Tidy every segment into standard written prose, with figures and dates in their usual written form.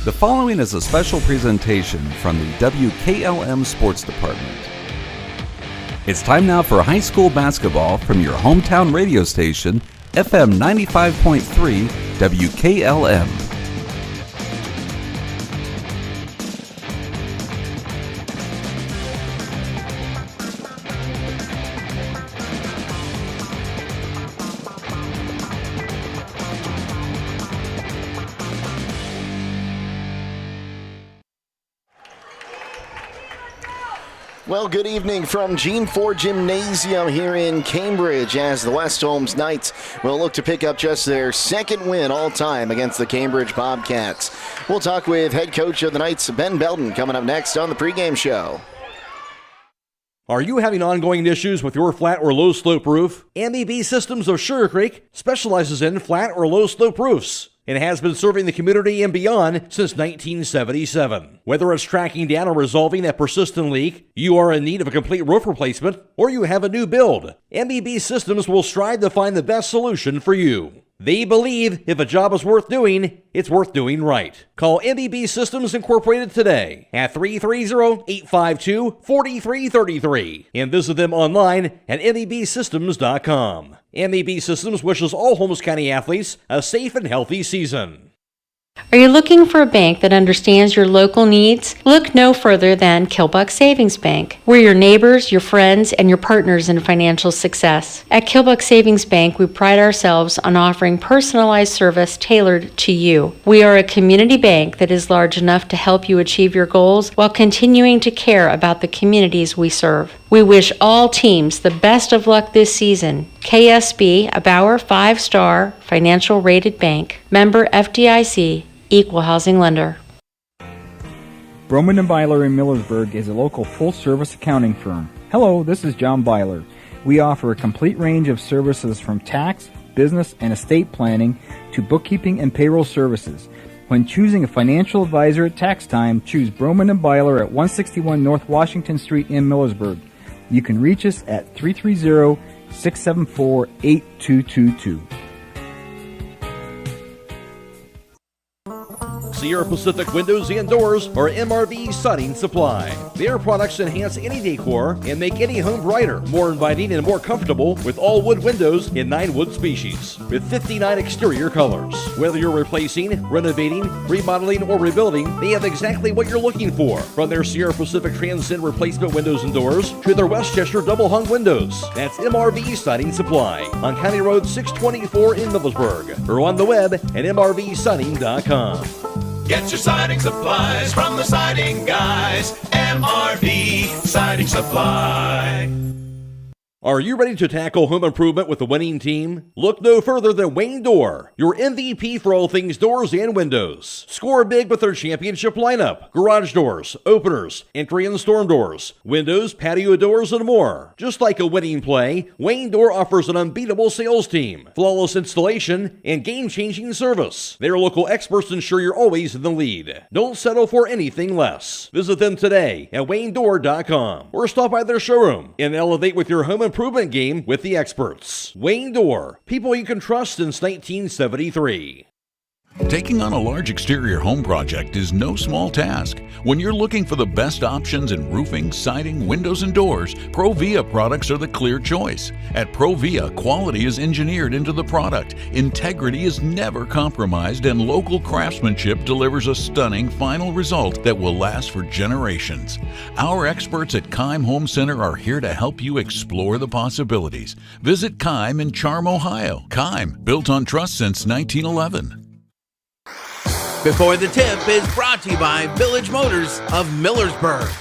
The following is a special presentation from the WKLM Sports Department. It's time now for high school basketball from your hometown radio station, FM 95.3 WKLM. Well, good evening from Gene Ford Gymnasium here in Cambridge as the West Holmes Knights will look to pick up just their second win all time against the Cambridge Bobcats. We'll talk with head coach of the Knights, Ben Belton, coming up next on the pregame show. Are you having ongoing issues with your flat or low slope roof? MEB Systems of Sugar Creek specializes in flat or low slope roofs and has been serving the community and beyond since 1977. Whether it's tracking down or resolving a persistent leak, you are in need of a complete roof replacement, or you have a new build, MEB Systems will strive to find the best solution for you. They believe if a job is worth doing, it's worth doing right. Call MEB Systems Incorporated today at 330-852-4333 and visit them online at mebsystems.com. MEB Systems wishes all Holmes County athletes a safe and healthy season. Are you looking for a bank that understands your local needs? Look no further than Kilbuck Savings Bank. We're your neighbors, your friends, and your partners in financial success. At Kilbuck Savings Bank, we pride ourselves on offering personalized service tailored to you. We are a community bank that is large enough to help you achieve your goals while continuing to care about the communities we serve. We wish all teams the best of luck this season. KSB, a Bauer 5-star financial rated bank. Member FDIC, Equal Housing Lender. Broman & Byler in Millersburg is a local full-service accounting firm. Hello, this is John Byler. We offer a complete range of services from tax, business, and estate planning to bookkeeping and payroll services. When choosing a financial advisor at tax time, choose Broman & Byler at 161 North Washington Street in Millersburg. You can reach us at 330-674-8222. Sierra Pacific Windows and Doors or MRV Siding Supply. Their products enhance any decor and make any home brighter, more inviting, and more comfortable with all wood windows in 9 wood species with 59 exterior colors. Whether you're replacing, renovating, remodeling, or rebuilding, they have exactly what you're looking for. From their Sierra Pacific Transcend replacement windows and doors to their Westchester double hung windows. That's MRV Siding Supply on County Road 624 in Millersburg or on the web at mrvsiding.com. Get your siding supplies from the siding guys. MRV Siding Supply. Are you ready to tackle home improvement with a winning team? Look no further than Wayne Door, your MVP for all things doors and windows. Score big with their championship lineup. Garage doors, openers, entry and storm doors, windows, patio doors, and more. Just like a winning play, Wayne Door offers an unbeatable sales team, flawless installation, and game-changing service. Their local experts ensure you're always in the lead. Don't settle for anything less. Visit them today at waynedoor.com or stop by their showroom and elevate with your home improvement game with the experts. Wayne Door, people you can trust since 1973. Taking on a large exterior home project is no small task. When you're looking for the best options in roofing, siding, windows, and doors, Provia products are the clear choice. At Provia, quality is engineered into the product, integrity is never compromised, and local craftsmanship delivers a stunning final result that will last for generations. Our experts at Keim Home Center are here to help you explore the possibilities. Visit Keim in Charm, Ohio. Keim, built on trust since 1911. Before the Tip is brought to you by Village Motors of Millersburg.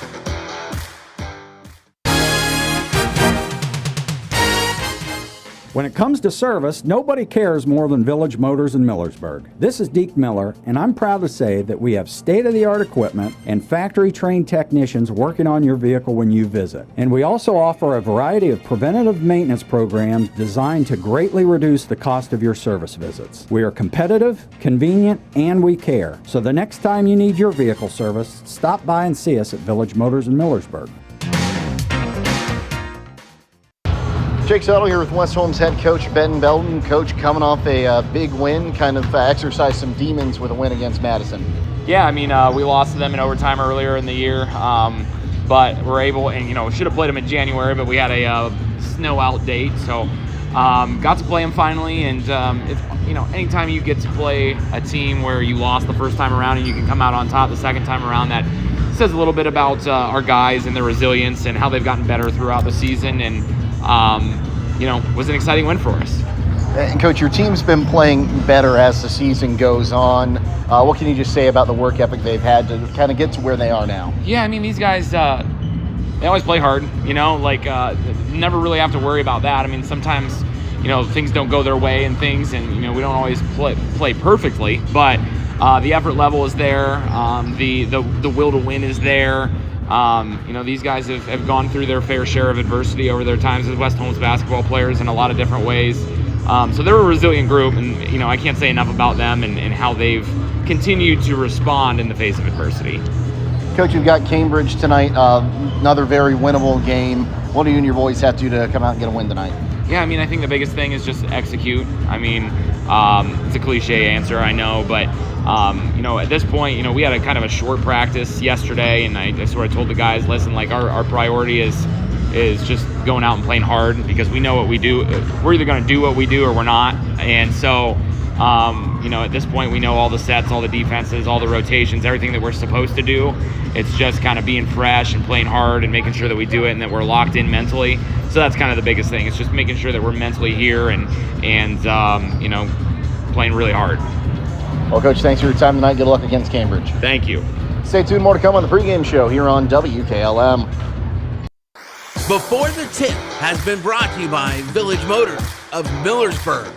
When it comes to service, nobody cares more than Village Motors in Millersburg. This is Deke Miller, and I'm proud to say that we have state-of-the-art equipment and factory-trained technicians working on your vehicle when you visit. And we also offer a variety of preventative maintenance programs designed to greatly reduce the cost of your service visits. We are competitive, convenient, and we care. So the next time you need your vehicle service, stop by and see us at Village Motors in Millersburg. Jake Settle here with West Holmes head coach Ben Belton. Coach, coming off a big win, kind of exercised some demons with a win against Madison. Yeah, I mean, we lost to them in overtime earlier in the year, but we're able, and should have played them in January, but we had a snow out date, so got to play them finally. And anytime you get to play a team where you lost the first time around and you can come out on top the second time around, that says a little bit about our guys and their resilience and how they've gotten better throughout the season. And was an exciting win for us. And Coach, your team's been playing better as the season goes on. What can you just say about the work ethic they've had to kind of get to where they are now? Yeah, I mean, these guys, they always play hard, never really have to worry about that. I mean, sometimes, things don't go their way and things, and, we don't always play perfectly, but the effort level is there. The will to win is there. These guys have gone through their fair share of adversity over their times as West Holmes basketball players in a lot of different ways. So they're a resilient group, and I can't say enough about them and how they've continued to respond in the face of adversity. Coach, you've got Cambridge tonight, another very winnable game. What do you and your boys have to do to come out and get a win tonight? Yeah, I mean, I think the biggest thing is just execute. I mean, it's a cliche answer, I know, but at this point, we had a kind of a short practice yesterday, and I sort of told the guys, listen, like our priority is just going out and playing hard, because we know what we do. We're either going to do what we do or we're not. And so, at this point, we know all the sets, all the defenses, all the rotations, everything that we're supposed to do. It's just kind of being fresh and playing hard and making sure that we do it and that we're locked in mentally. So that's kind of the biggest thing. It's just making sure that we're mentally here and playing really hard. Well, Coach, thanks for your time tonight. Good luck against Cambridge. Thank you. Stay tuned. More to come on the pregame show here on WKLM. Before the Tip has been brought to you by Village Motors of Millersburg.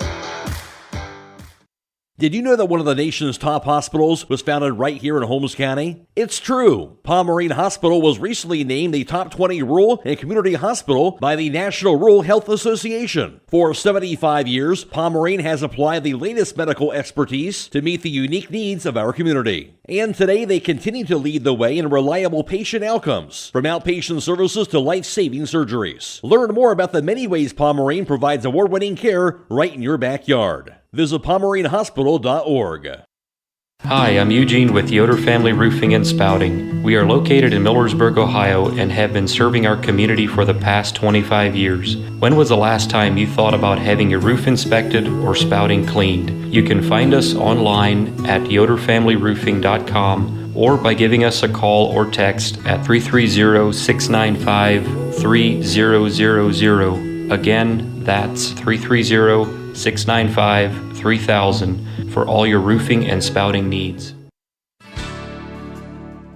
Did you know that one of the nation's top hospitals was founded right here in Holmes County? It's true. Pomerene Hospital was recently named a top 20 rural and community hospital by the National Rural Health Association. For 75 years, Pomerene has applied the latest medical expertise to meet the unique needs of our community. And today they continue to lead the way in reliable patient outcomes, from outpatient services to life-saving surgeries. Learn more about the many ways Pomerene provides award-winning care right in your backyard. Visit PomereneHospital.org. Hi, I'm Eugene with Yoder Family Roofing and Spouting. We are located in Millersburg, Ohio, and have been serving our community for the past 25 years. When was the last time you thought about having your roof inspected or spouting cleaned? You can find us online at yoderfamilyroofing.com or by giving us a call or text at 330-695-3000. Again, that's 330-695-3000 for all your roofing and spouting needs.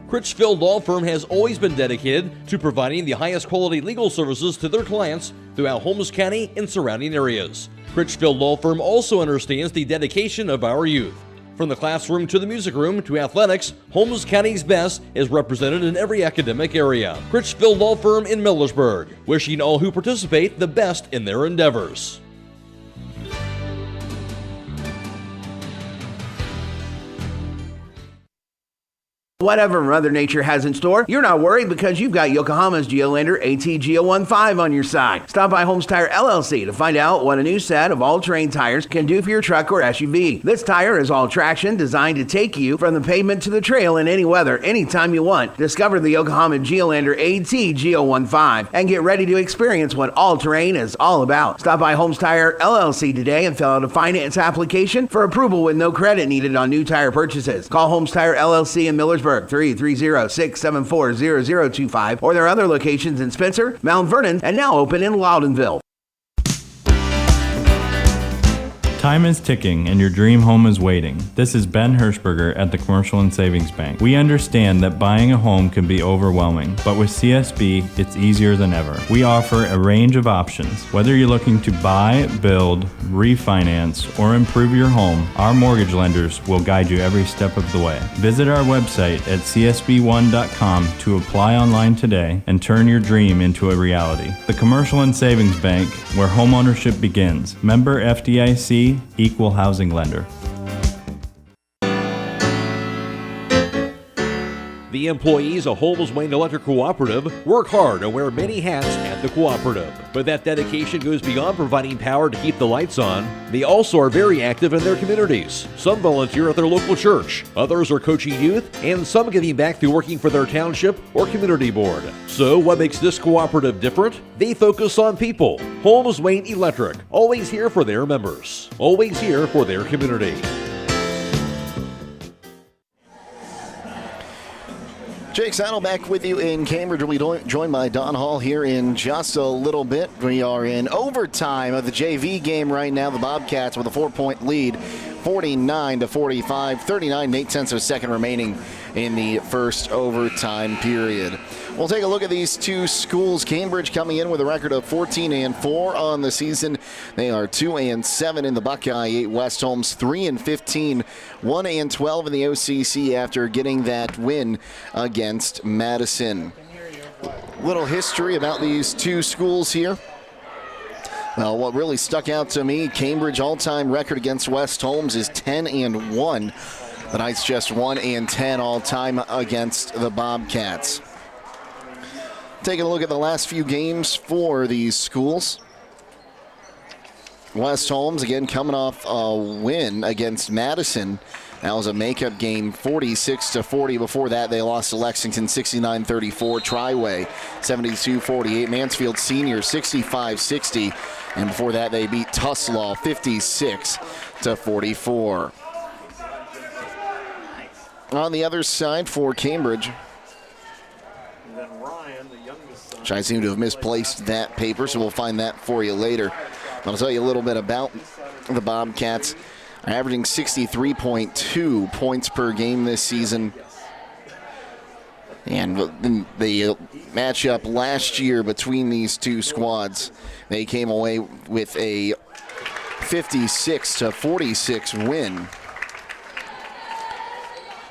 Critchfield Law Firm has always been dedicated to providing the highest quality legal services to their clients throughout Holmes County and surrounding areas. Critchfield Law Firm also understands the dedication of our youth. From the classroom to the music room to athletics, Holmes County's best is represented in every academic area. Critchfield Law Firm in Millersburg, wishing all who participate the best in their endeavors. Whatever Mother Nature has in store, you're not worried because you've got Yokohama's Geolander AT-GEO-15 on your side. Stop by Holmes Tire LLC to find out what a new set of all-terrain tires can do for your truck or SUV. This tire is all-traction, designed to take you from the pavement to the trail in any weather, anytime you want. Discover the Yokohama Geolander AT-GEO-15 and get ready to experience what all-terrain is all about. Stop by Holmes Tire LLC today and fill out a finance application for approval with no credit needed on new tire purchases. Call Holmes Tire LLC in Millersburg, 330-674-0025, or their other locations in Spencer, Mount Vernon, and now open in Loudonville. Time is ticking and your dream home is waiting. This is Ben Hirschberger at the Commercial and Savings Bank. We understand that buying a home can be overwhelming, but with CSB, it's easier than ever. We offer a range of options. Whether you're looking to buy, build, refinance, or improve your home, our mortgage lenders will guide you every step of the way. Visit our website at csb1.com to apply online today and turn your dream into a reality. The Commercial and Savings Bank, where homeownership begins. Member FDIC, Equal Housing Lender. The The employees of Holmes Wayne Electric Cooperative work hard and wear many hats at the cooperative. But that dedication goes beyond providing power to keep the lights on. They also are very active in their communities. Some volunteer at their local church, others are coaching youth, and some giving back through working for their township or community board. So what makes this cooperative different? They focus on people. Holmes Wayne Electric, always here for their members, always here for their community. Jake Saddleback with you in Cambridge. We'll be joined by Don Hall here in just a little bit. We are in overtime of the JV game right now. The Bobcats with a 4-point lead, 49-45, 39 and 8 tenths of a second remaining in the first overtime period. We'll take a look at these two schools. Cambridge coming in with a record of 14-4 on the season. They are 2-7 in the Buckeye 8. West Holmes 3-15, 1-12 in the OCC after getting that win against Madison. Little history about these two schools here. Well, what really stuck out to me, Cambridge all-time record against West Holmes is 10-1. The Knights just 1-10 all-time against the Bobcats. Taking a look at the last few games for these schools. West Holmes, again, coming off a win against Madison. That was a makeup game, 46-40. Before that, they lost to Lexington, 69-34. Triway, 72-48. Mansfield Senior, 65-60. And before that, they beat Tuslaw, 56-44. On the other side for Cambridge, which I seem to have misplaced that paper, so we'll find that for you later. I'll tell you a little bit about the Bobcats. Averaging 63.2 points per game this season. And the matchup last year between these two squads, they came away with a 56-46 win.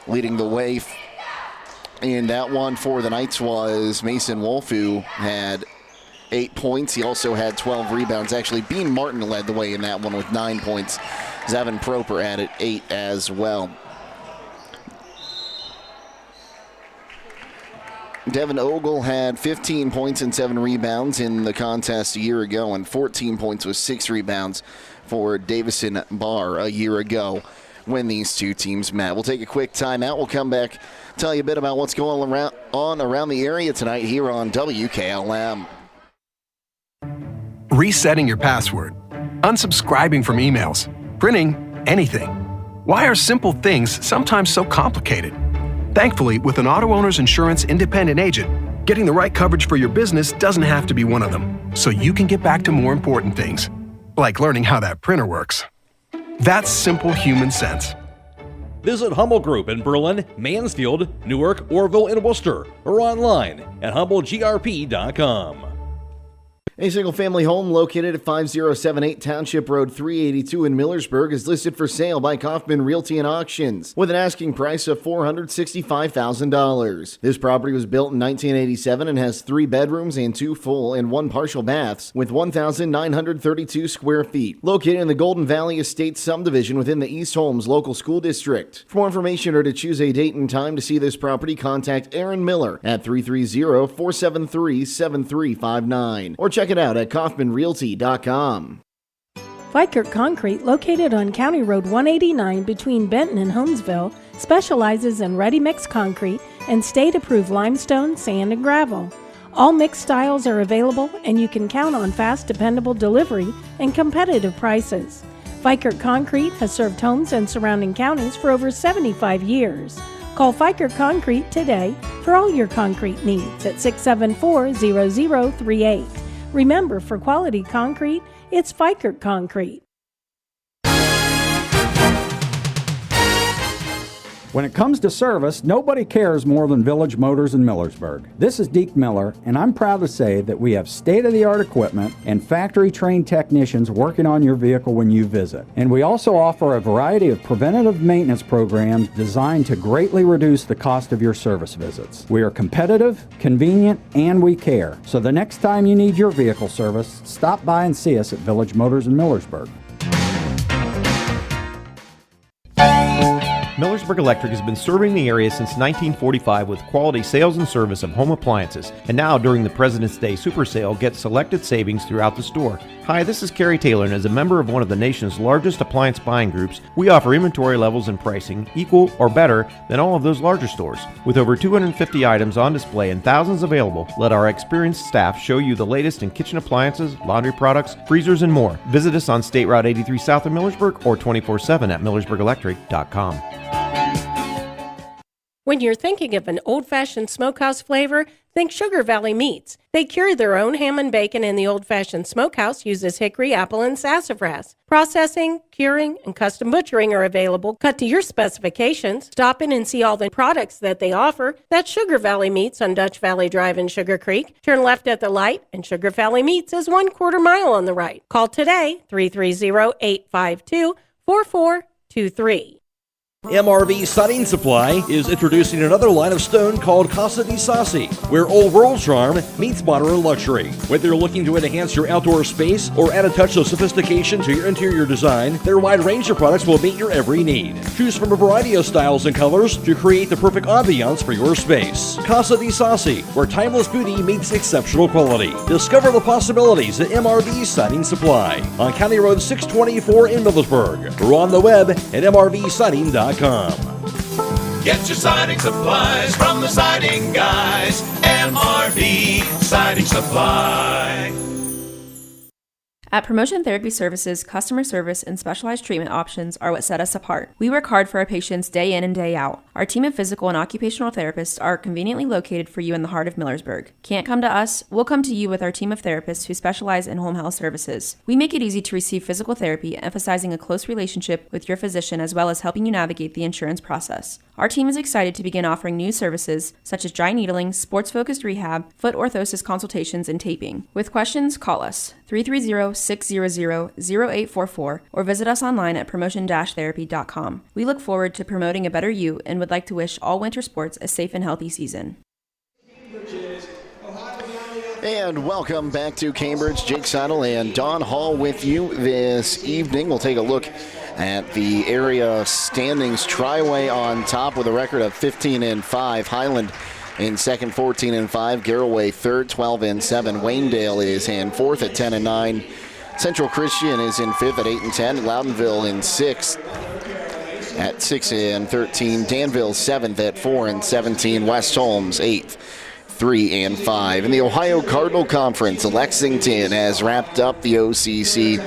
Leading the way in that one for the Knights was Mason Wolf, who had 8 points. He also had 12 rebounds. Actually, Bean Martin led the way in that one with 9 points. Zevin Proper added 8 as well. Devin Ogle had 15 points and 7 rebounds in the contest a year ago, and 14 points with 6 rebounds for Davison Barr a year ago when these two teams met. We'll take a quick timeout. We'll come back, tell you a bit about what's going on around the area tonight here on WKLM. Resetting your password, unsubscribing from emails, printing anything. Why are simple things sometimes so complicated? Thankfully, with an auto owner's insurance independent agent, getting the right coverage for your business doesn't have to be one of them, so you can get back to more important things, like learning how that printer works. That's simple human sense. Visit Hummel Group in Berlin, Mansfield, Newark, Orville, and Worcester, or online at HummelGRP.com. A single-family home located at 5078 Township Road 382 in Millersburg is listed for sale by Kaufman Realty and Auctions with an asking price of $465,000. This property was built in 1987 and has 3 bedrooms and 2 full and 1 partial baths with 1,932 square feet. Located in the Golden Valley Estates subdivision within the East Holmes Local School District. For more information or to choose a date and time to see this property, contact Aaron Miller at 330-473-7359 or check it out at KaufmanRealty.com. Vikert Concrete, located on County Road 189 between Benton and Holmesville, specializes in ready-mix concrete and state-approved limestone, sand, and gravel. All mixed styles are available, and you can count on fast, dependable delivery and competitive prices. Vikert Concrete has served homes and surrounding counties for over 75 years. Call Vikert Concrete today for all your concrete needs at 674-0038. Remember, for quality concrete, it's Vikert Concrete. When it comes to service, nobody cares more than Village Motors in Millersburg. This is Deke Miller, and I'm proud to say that we have state-of-the-art equipment and factory-trained technicians working on your vehicle when you visit. And we also offer a variety of preventative maintenance programs designed to greatly reduce the cost of your service visits. We are competitive, convenient, and we care. So the next time you need your vehicle service, stop by and see us at Village Motors in Millersburg. Millersburg Electric has been serving the area since 1945 with quality sales and service of home appliances. And now, during the President's Day Super Sale, get selected savings throughout the store. Hi, this is Kerry Taylor, and as a member of one of the nation's largest appliance buying groups, we offer inventory levels and pricing equal or better than all of those larger stores. With over 250 items on display and thousands available, let our experienced staff show you the latest in kitchen appliances, laundry products, freezers, and more. Visit us on State Route 83 south of Millersburg or 24/7 at millersburgelectric.com. When you're thinking of an old-fashioned smokehouse flavor, think Sugar Valley Meats. They cure their own ham and bacon, and the old-fashioned smokehouse uses hickory, apple, and sassafras. Processing, curing, and custom butchering are available, cut to your specifications. Stop in and see all the products that they offer. That's Sugar Valley Meats on Dutch Valley Drive in Sugar Creek. Turn left at the light, and Sugar Valley Meats is 1/4 mile on the right. Call today, 330-852-4423. MRV Siding Supply is introducing another line of stone called Casa di Sassi, where old world charm meets modern luxury. Whether you're looking to enhance your outdoor space or add a touch of sophistication to your interior design, their wide range of products will meet your every need. Choose from a variety of styles and colors to create the perfect ambiance for your space. Casa di Sassi, where timeless beauty meets exceptional quality. Discover the possibilities at MRV Siding Supply on County Road 624 in Millersburg, or on the web at mrvsiding.com. Get your siding supplies from the siding guys. MRV Siding Supply. At Promotion Therapy Services, customer service and specialized treatment options are what set us apart. We work hard for our patients day in and day out. Our team of physical and occupational therapists are conveniently located for you in the heart of Millersburg. Can't come to us? We'll come to you with our team of therapists who specialize in home health services. We make it easy to receive physical therapy, emphasizing a close relationship with your physician as well as helping you navigate the insurance process. Our team is excited to begin offering new services such as dry needling, sports-focused rehab, foot orthosis consultations, and taping. With questions, call us 330-600-0844 or visit us online at promotion-therapy.com. We look forward to promoting a better you and would like to wish all winter sports a safe and healthy season. And welcome back to Cambridge. Jake Seidel and Don Hall with you this evening. We'll take a look at the area standings. Triway on top with a record of 15-5. Highland in second, 14-5. Garroway third, 12-7. Waynedale is in fourth at 10-9. Central Christian is in fifth at 8-10. Loudonville in sixth at 6-13. Danville seventh at 4-17. West Holmes eighth, 3-5. In the Ohio Cardinal Conference, Lexington has wrapped up the OCC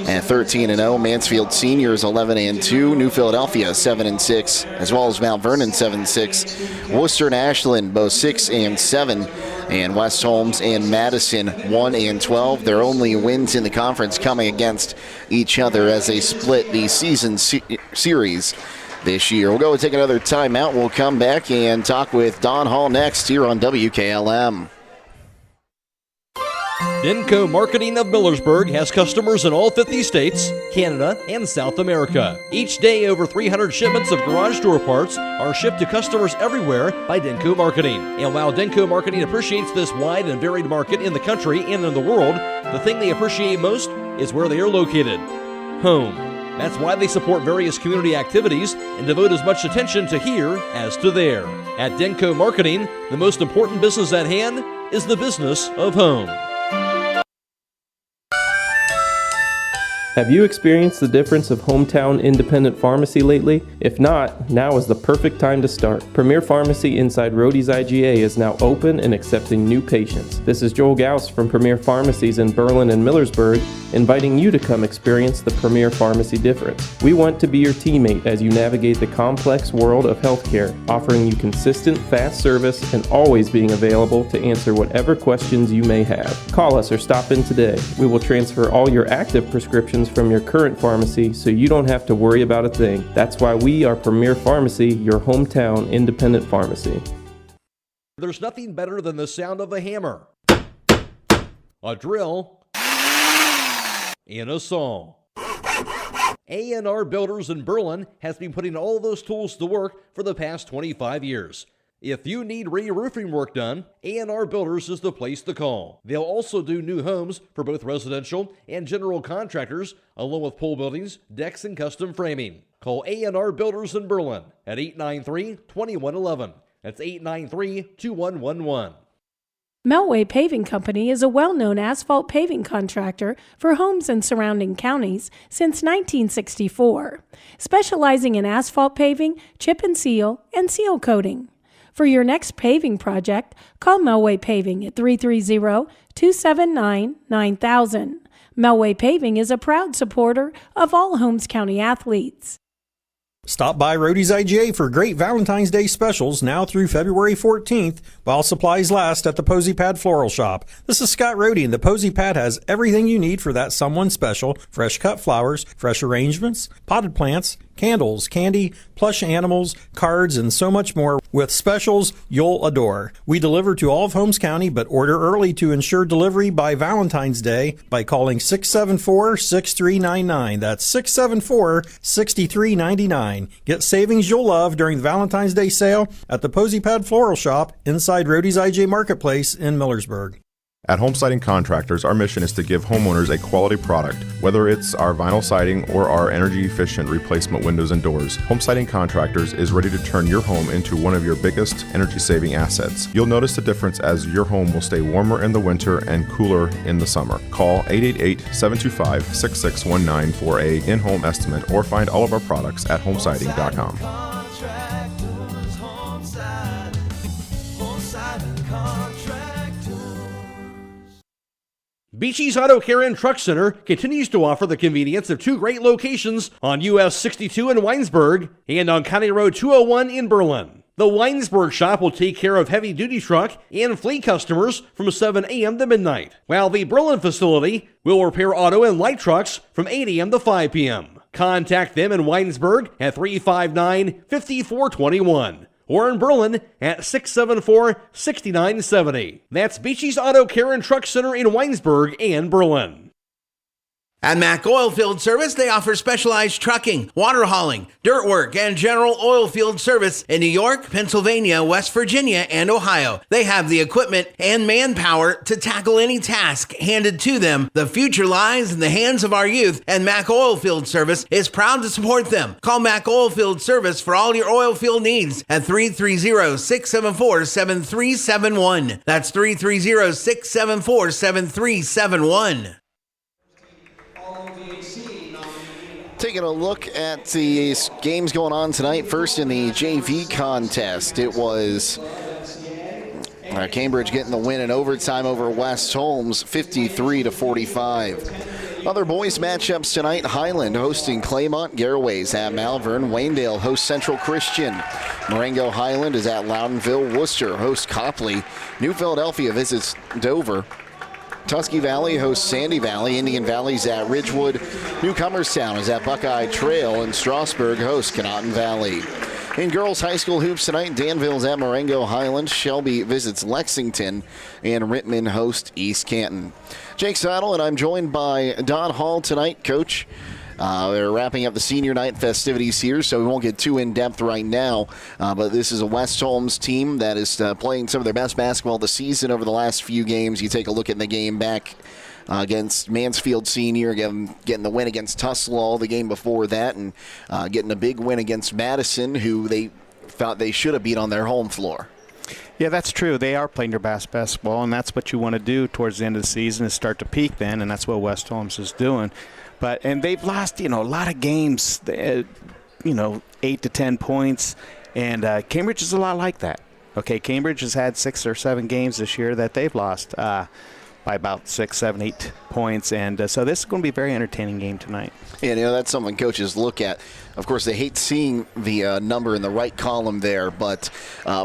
at 13-0. Mansfield Seniors 11-2. New Philadelphia 7-6, as well as Mount Vernon 7-6. Worcester and Ashland both 6-7. And West Holmes and Madison 1-12. Their only wins in the conference coming against each other as they split the season series this year. We'll go and take another timeout. We'll come back and talk with Don Hall next here on WKLM. Denko Marketing of Millersburg has customers in all 50 states, Canada, and South America. Each day, over 300 shipments of garage door parts are shipped to customers everywhere by Denko Marketing. And while Denko Marketing appreciates this wide and varied market in the country and in the world, the thing they appreciate most is where they are located: home. That's why they support various community activities and devote as much attention to here as to there. At Denko Marketing, the most important business at hand is the business of home. Have you experienced the difference of hometown independent pharmacy lately? If not, now is the perfect time to start. Premier Pharmacy inside Rhodey's IGA is now open and accepting new patients. This is Joel Gauss from Premier Pharmacies in Berlin and Millersburg, inviting you to come experience the Premier Pharmacy difference. We want to be your teammate as you navigate the complex world of healthcare, offering you consistent, fast service and always being available to answer whatever questions you may have. Call us or stop in today. We will transfer all your active prescriptions from your current pharmacy so you don't have to worry about a thing. That's why we are Premier Pharmacy, your hometown independent pharmacy. There's nothing better than the sound of a hammer, a drill, and a saw. A&R Builders in Berlin has been putting all those tools to work for the past 25 years. If you need re-roofing work done, A&R Builders is the place to call. They'll also do new homes for both residential and general contractors, along with pole buildings, decks, and custom framing. Call A&R Builders in Berlin at 893-2111. That's 893-2111. Melway Paving Company is a well-known asphalt paving contractor for homes in surrounding counties since 1964, specializing in asphalt paving, chip and seal coating. For your next paving project, call Melway Paving at 330-279-9000. Melway Paving is a proud supporter of all Holmes County athletes. Stop by Rody's IGA for great Valentine's Day specials now through February 14th while supplies last at the Posy Pad Floral Shop. This is Scott Rody, and the Posy Pad has everything you need for that someone special: fresh cut flowers, fresh arrangements, potted plants, candles, candy, plush animals, cards, and so much more with specials you'll adore. We deliver to all of Holmes County, but order early to ensure delivery by Valentine's Day by calling 674-6399. That's 674-6399. Get savings you'll love during the Valentine's Day sale at the Posy Pad Floral Shop inside Rody's IJ Marketplace in Millersburg. At Home Siding Contractors, our mission is to give homeowners a quality product, whether it's our vinyl siding or our energy-efficient replacement windows and doors. Home Siding Contractors is ready to turn your home into one of your biggest energy-saving assets. You'll notice the difference as your home will stay warmer in the winter and cooler in the summer. Call 888-725-6619 for a in-home estimate or find all of our products at homesiding.com. Beachy's Auto Care and Truck Center continues to offer the convenience of two great locations on US 62 in Weinsberg and on County Road 201 in Berlin. The Weinsberg shop will take care of heavy-duty truck and fleet customers from 7 a.m. to midnight, while the Berlin facility will repair auto and light trucks from 8 a.m. to 5 p.m. Contact them in Weinsberg at 359-5421. Or in Berlin at 674-6970. That's Beachy's Auto Care and Truck Center in Weinsberg and Berlin. At Mack Oilfield Service, they offer specialized trucking, water hauling, dirt work, and general oil field service in New York, Pennsylvania, West Virginia, and Ohio. They have the equipment and manpower to tackle any task handed to them. The future lies in the hands of our youth, and Mack Oilfield Service is proud to support them. Call Mack Oilfield Service for all your oil field needs at 330-674-7371. That's 330-674-7371. Taking a look at the games going on tonight. First in the JV contest, it was Cambridge getting the win in overtime over West Holmes, 53-45. Other boys matchups tonight: Highland hosting Claymont, Garaways at Malvern, Waynedale hosts Central Christian, Marengo Highland is at Loudonville, Worcester hosts Copley, New Philadelphia visits Dover, Tusky Valley hosts Sandy Valley, Indian Valley's at Ridgewood, Newcomerstown is at Buckeye Trail, and Strasburg hosts Conotton Valley. In girls high school hoops tonight, Danville's at Marengo Highland, Shelby visits Lexington, and Rittman hosts East Canton. Jake Saddle, and I'm joined by Don Hall tonight. Coach, they're wrapping up the senior night festivities here, so we won't get too in-depth right now. But this is a West Holmes team that is playing some of their best basketball this season over the last few games. You take a look at the game back against Mansfield Senior, getting the win against Tuslaw the game before that, and getting a big win against Madison, who they thought they should have beat on their home floor. Yeah, that's true. They are playing their best basketball, and that's what you want to do towards the end of the season is start to peak then, and that's what West Holmes is doing. And they've lost, a lot of games, 8 to 10 points, and Cambridge is a lot like that. Okay, Cambridge has had 6 or 7 games this year that they've lost by about 6, 7, 8 points, and so this is going to be a very entertaining game tonight. Yeah, that's something coaches look at. Of course, they hate seeing the number in the right column there, but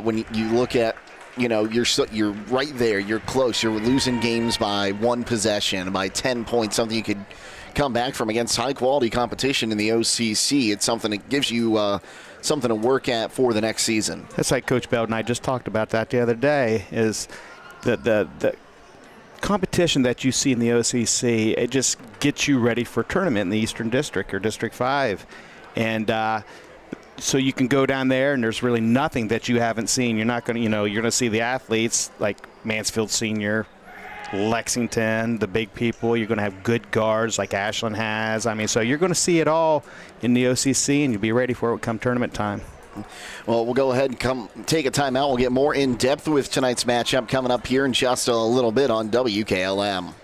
when you look at, you're right there, you're close, you're losing games by 1 possession, by 10 points, something you could come back from against high-quality competition in the OCC. It's something that gives you something to work at for the next season. That's like Coach Bell and I just talked about that the other day, is the competition that you see in the OCC, it just gets you ready for a tournament in the Eastern District or District 5. And so you can go down there and there's really nothing that you haven't seen. You're not going to, you're going to see the athletes like Mansfield Senior, Lexington, the big people. You're going to have good guards like Ashland has. I mean, so you're going to see it all in the OCC, and you'll be ready for it come tournament time. Well, we'll go ahead and take a timeout. We'll get more in depth with tonight's matchup coming up here in just a little bit on WKLM.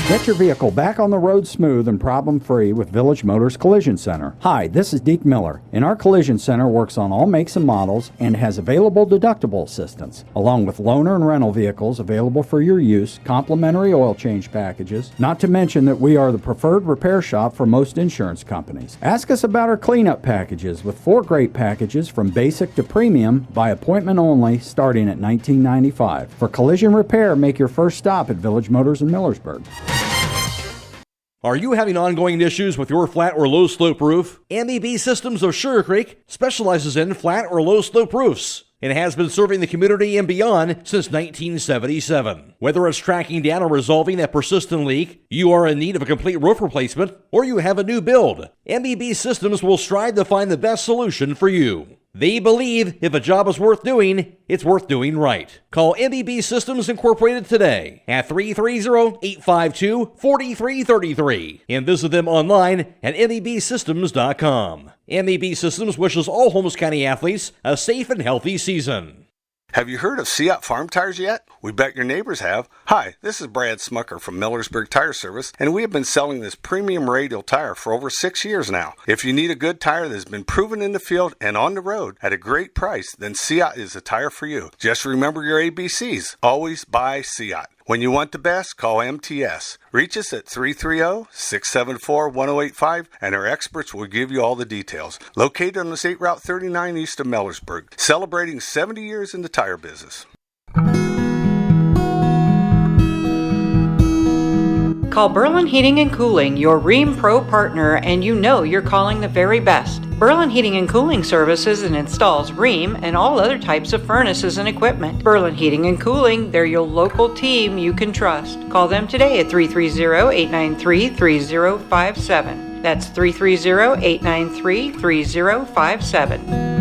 Get your vehicle back on the road smooth and problem-free with Village Motors Collision Center. Hi, this is Deke Miller, and our Collision Center works on all makes and models and has available deductible assistance, along with loaner and rental vehicles available for your use, complimentary oil change packages, not to mention that we are the preferred repair shop for most insurance companies. Ask us about our cleanup packages with 4 great packages from basic to premium by appointment only starting at $19.95. For collision repair, make your first stop at Village Motors in Millersburg. Are you having ongoing issues with your flat or low slope roof? MEB Systems of Sugar Creek specializes in flat or low slope roofs and has been serving the community and beyond since 1977. Whether it's tracking down or resolving a persistent leak, you are in need of a complete roof replacement, or you have a new build, MEB Systems will strive to find the best solution for you. They believe if a job is worth doing, it's worth doing right. Call MEB Systems Incorporated today at 330-852-4333 and visit them online at mebsystems.com. MEB Systems wishes all Holmes County athletes a safe and healthy season. Have you heard of Seat Farm Tires yet? We bet your neighbors have. Hi, this is Brad Smucker from Millersburg Tire Service, and we have been selling this premium radial tire for over 6 years now. If you need a good tire that has been proven in the field and on the road at a great price, then Seat is the tire for you. Just remember your ABCs. Always buy Seat. When you want the best, call MTS. Reach us at 330-674-1085, and our experts will give you all the details. Located on the State Route 39 east of Millersburg, celebrating 70 years in the tire business. Call Berlin Heating and Cooling, your Rheem Pro partner, and you know you're calling the very best. Berlin Heating and Cooling services and installs Rheem and all other types of furnaces and equipment. Berlin Heating and Cooling, they're your local team you can trust. Call them today at 330-893-3057. That's 330-893-3057.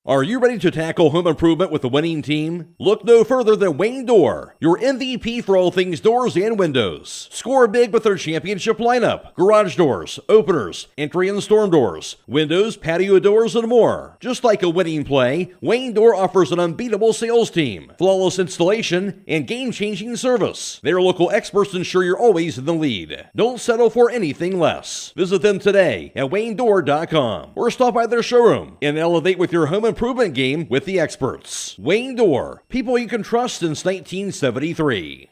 Are you ready to tackle home improvement with the winning team? Look no further than Wayne Door, your MVP for all things doors and windows. Score big with their championship lineup: garage doors, openers, entry and storm doors, windows, patio doors, and more. Just like a winning play, Wayne Door offers an unbeatable sales team, flawless installation, and game-changing service. Their local experts ensure you're always in the lead. Don't settle for anything less. Visit them today at waynedoor.com or stop by their showroom and elevate with your home improvement game with the experts. Wayne Door, people you can trust since 1973.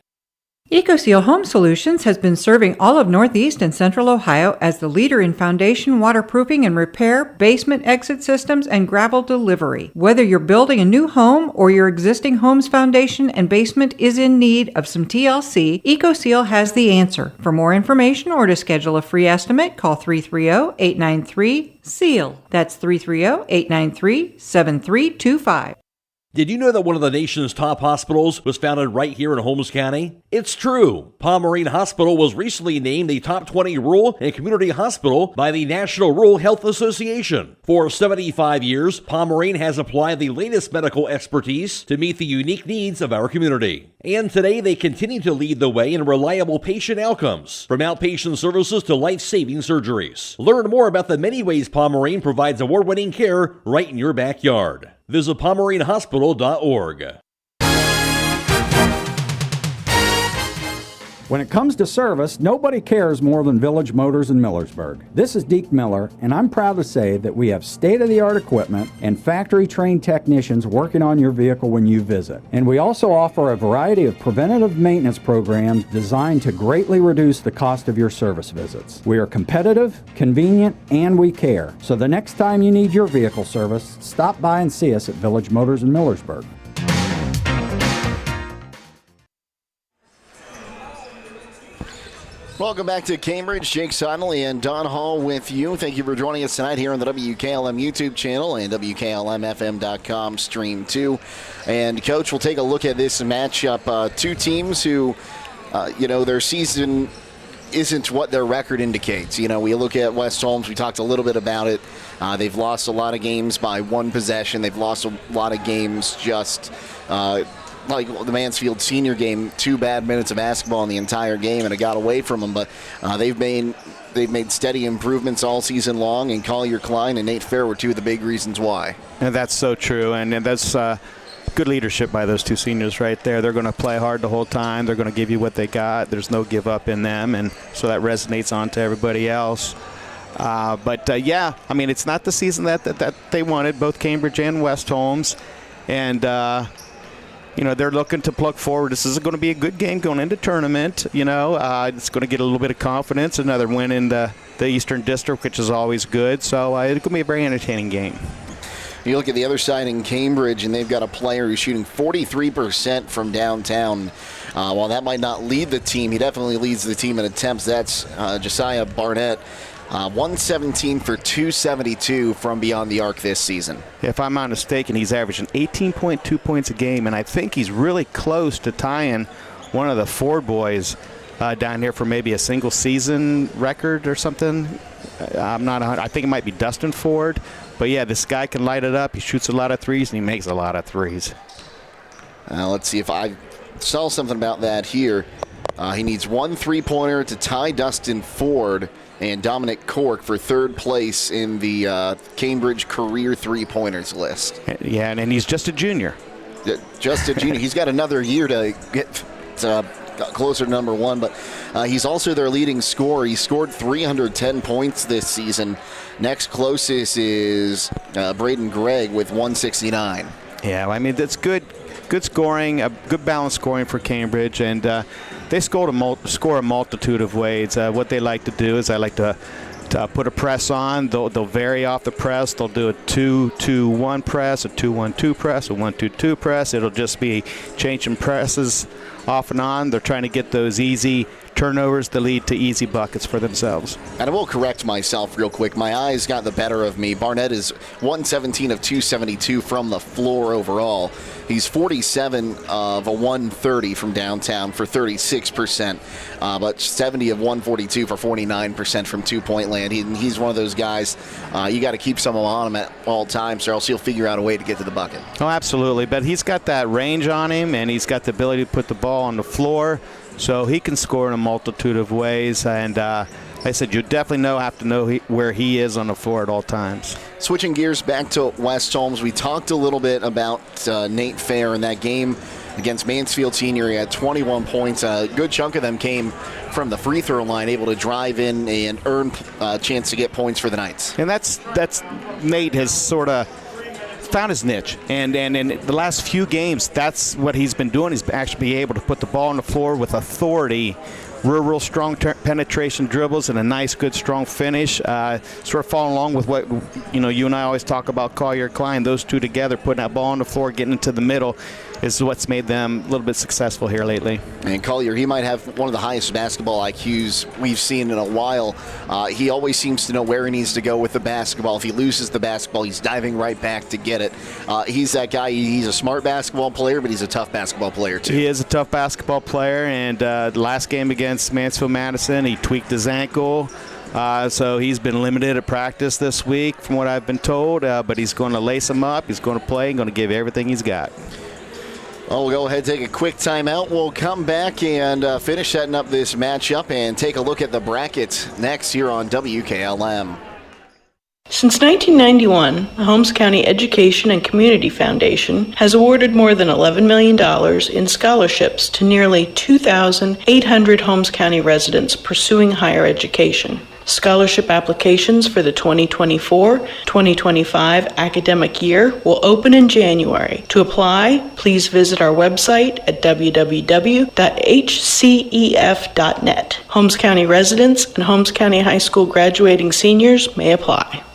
EcoSeal Home Solutions has been serving all of Northeast and Central Ohio as the leader in foundation waterproofing and repair, basement exit systems, and gravel delivery. Whether you're building a new home or your existing home's foundation and basement is in need of some TLC, EcoSeal has the answer. For more information or to schedule a free estimate, call 330-893-SEAL. That's 330-893-7325. Did you know that one of the nation's top hospitals was founded right here in Holmes County? It's true. Pomerene Hospital was recently named the top 20 rural and community hospital by the National Rural Health Association. For 75 years, Pomerene has applied the latest medical expertise to meet the unique needs of our community. And today they continue to lead the way in reliable patient outcomes, from outpatient services to life-saving surgeries. Learn more about the many ways Pomerene provides award-winning care right in your backyard. Visit PomereneHospital.org. When it comes to service, nobody cares more than Village Motors in Millersburg. This is Deke Miller, and I'm proud to say that we have state-of-the-art equipment and factory-trained technicians working on your vehicle when you visit. And we also offer a variety of preventative maintenance programs designed to greatly reduce the cost of your service visits. We are competitive, convenient, and we care. So the next time you need your vehicle service, stop by and see us at Village Motors in Millersburg. Welcome back to Cambridge. Jake Sonnelly and Don Hall with you. Thank you for joining us tonight here on the WKLM YouTube channel and WKLM-FM.com stream too. And Coach, we'll take a look at this matchup. Two teams who, their season isn't what their record indicates. You know, we look at West Holmes, we talked a little bit about it. They've lost a lot of games by one possession. They've lost a lot of games just like the Mansfield senior game, 2 bad minutes of basketball in the entire game, and it got away from them. But they've made steady improvements all season long, and Collier Klein and Nate Fair were 2 of the big reasons why. And that's so true, and that's good leadership by those 2 seniors right there. They're going to play hard the whole time. They're going to give you what they got. There's no give up in them, and so that resonates on to everybody else. Yeah, I mean, it's not the season that they wanted, both Cambridge and West Holmes. And, they're looking to plug forward. This is going to be a good game going into tournament. It's going to get a little bit of confidence. Another win in the Eastern District, which is always good. So it's going to be a very entertaining game. You look at the other side in Cambridge, and they've got a player who's shooting 43% from downtown. While that might not lead the team, he definitely leads the team in attempts. That's Josiah Barnett. 117 for 272 from beyond the arc this season. If I'm not mistaken, he's averaging 18.2 points a game, and I think he's really close to tying one of the Ford boys down here for maybe a single season record or something. I think it might be Dustin Ford. But yeah, this guy can light it up. He shoots a lot of threes, and he makes a lot of threes. Let's see if I saw something about that here. He needs 1 3-pointer to tie Dustin Ford and Dominic Cork for 3rd place in the Cambridge career 3-pointers list. Yeah, and he's just a junior. Just a junior. He's got another year to get closer to number 1, but he's also their leading scorer. He scored 310 points this season. Next closest is Braden Gregg with 169. Yeah, I mean, that's good scoring, a good balanced scoring for Cambridge, and they score a multitude of ways. What they like to do is they like to put a press on. They'll vary off the press. They'll do a 2-2-1 press, a 2-1-2 press, a 1-2-2 press. It'll just be changing presses off and on. They're trying to get those easy turnovers that lead to easy buckets for themselves. And I will correct myself real quick. My eyes got the better of me. Barnett is 117 of 272 from the floor overall. He's 47 of a 130 from downtown for 36%, but 70 of 142 for 49% from two-point land. He's one of those guys, you got to keep someone on him at all times or else he'll figure out a way to get to the bucket. Oh, absolutely. But he's got that range on him, and he's got the ability to put the ball on the floor. So he can score in a multitude of ways, and like I said, you definitely have to know where he is on the floor at all times. Switching gears back to West Holmes, we talked a little bit about Nate Fair in that game against Mansfield Senior. He had 21 points. A good chunk of them came from the free throw line, able to drive in and earn a chance to get points for the Knights. And that's Nate has sort of found his niche, and in the last few games, that's what he's been doing. He's actually able to put the ball on the floor with authority, real strong penetration dribbles, and a nice, good, strong finish. Sort of following along with what you and I always talk about, Collier Klein. Those two together, putting that ball on the floor, getting into the middle, is what's made them a little bit successful here lately. And Collier, he might have one of the highest basketball IQs we've seen in a while. He always seems to know where he needs to go with the basketball. If he loses the basketball, he's diving right back to get it. He's that guy. He's a smart basketball player, but he's a tough basketball player, too. He is a tough basketball player, and the last game against Mansfield-Madison, he tweaked his ankle. So he's been limited at practice this week, from what I've been told, but he's going to lace him up. He's going to play and going to give everything he's got. Well, we'll go ahead and take a quick timeout. We'll come back and finish setting up this matchup and take a look at the bracket next here on WKLM. Since 1991, the Holmes County Education and Community Foundation has awarded more than $11 million in scholarships to nearly 2,800 Holmes County residents pursuing higher education. Scholarship applications for the 2024-2025 academic year will open in January. To apply, please visit our website at www.hcef.net. Holmes County residents and Holmes County High School graduating seniors may apply.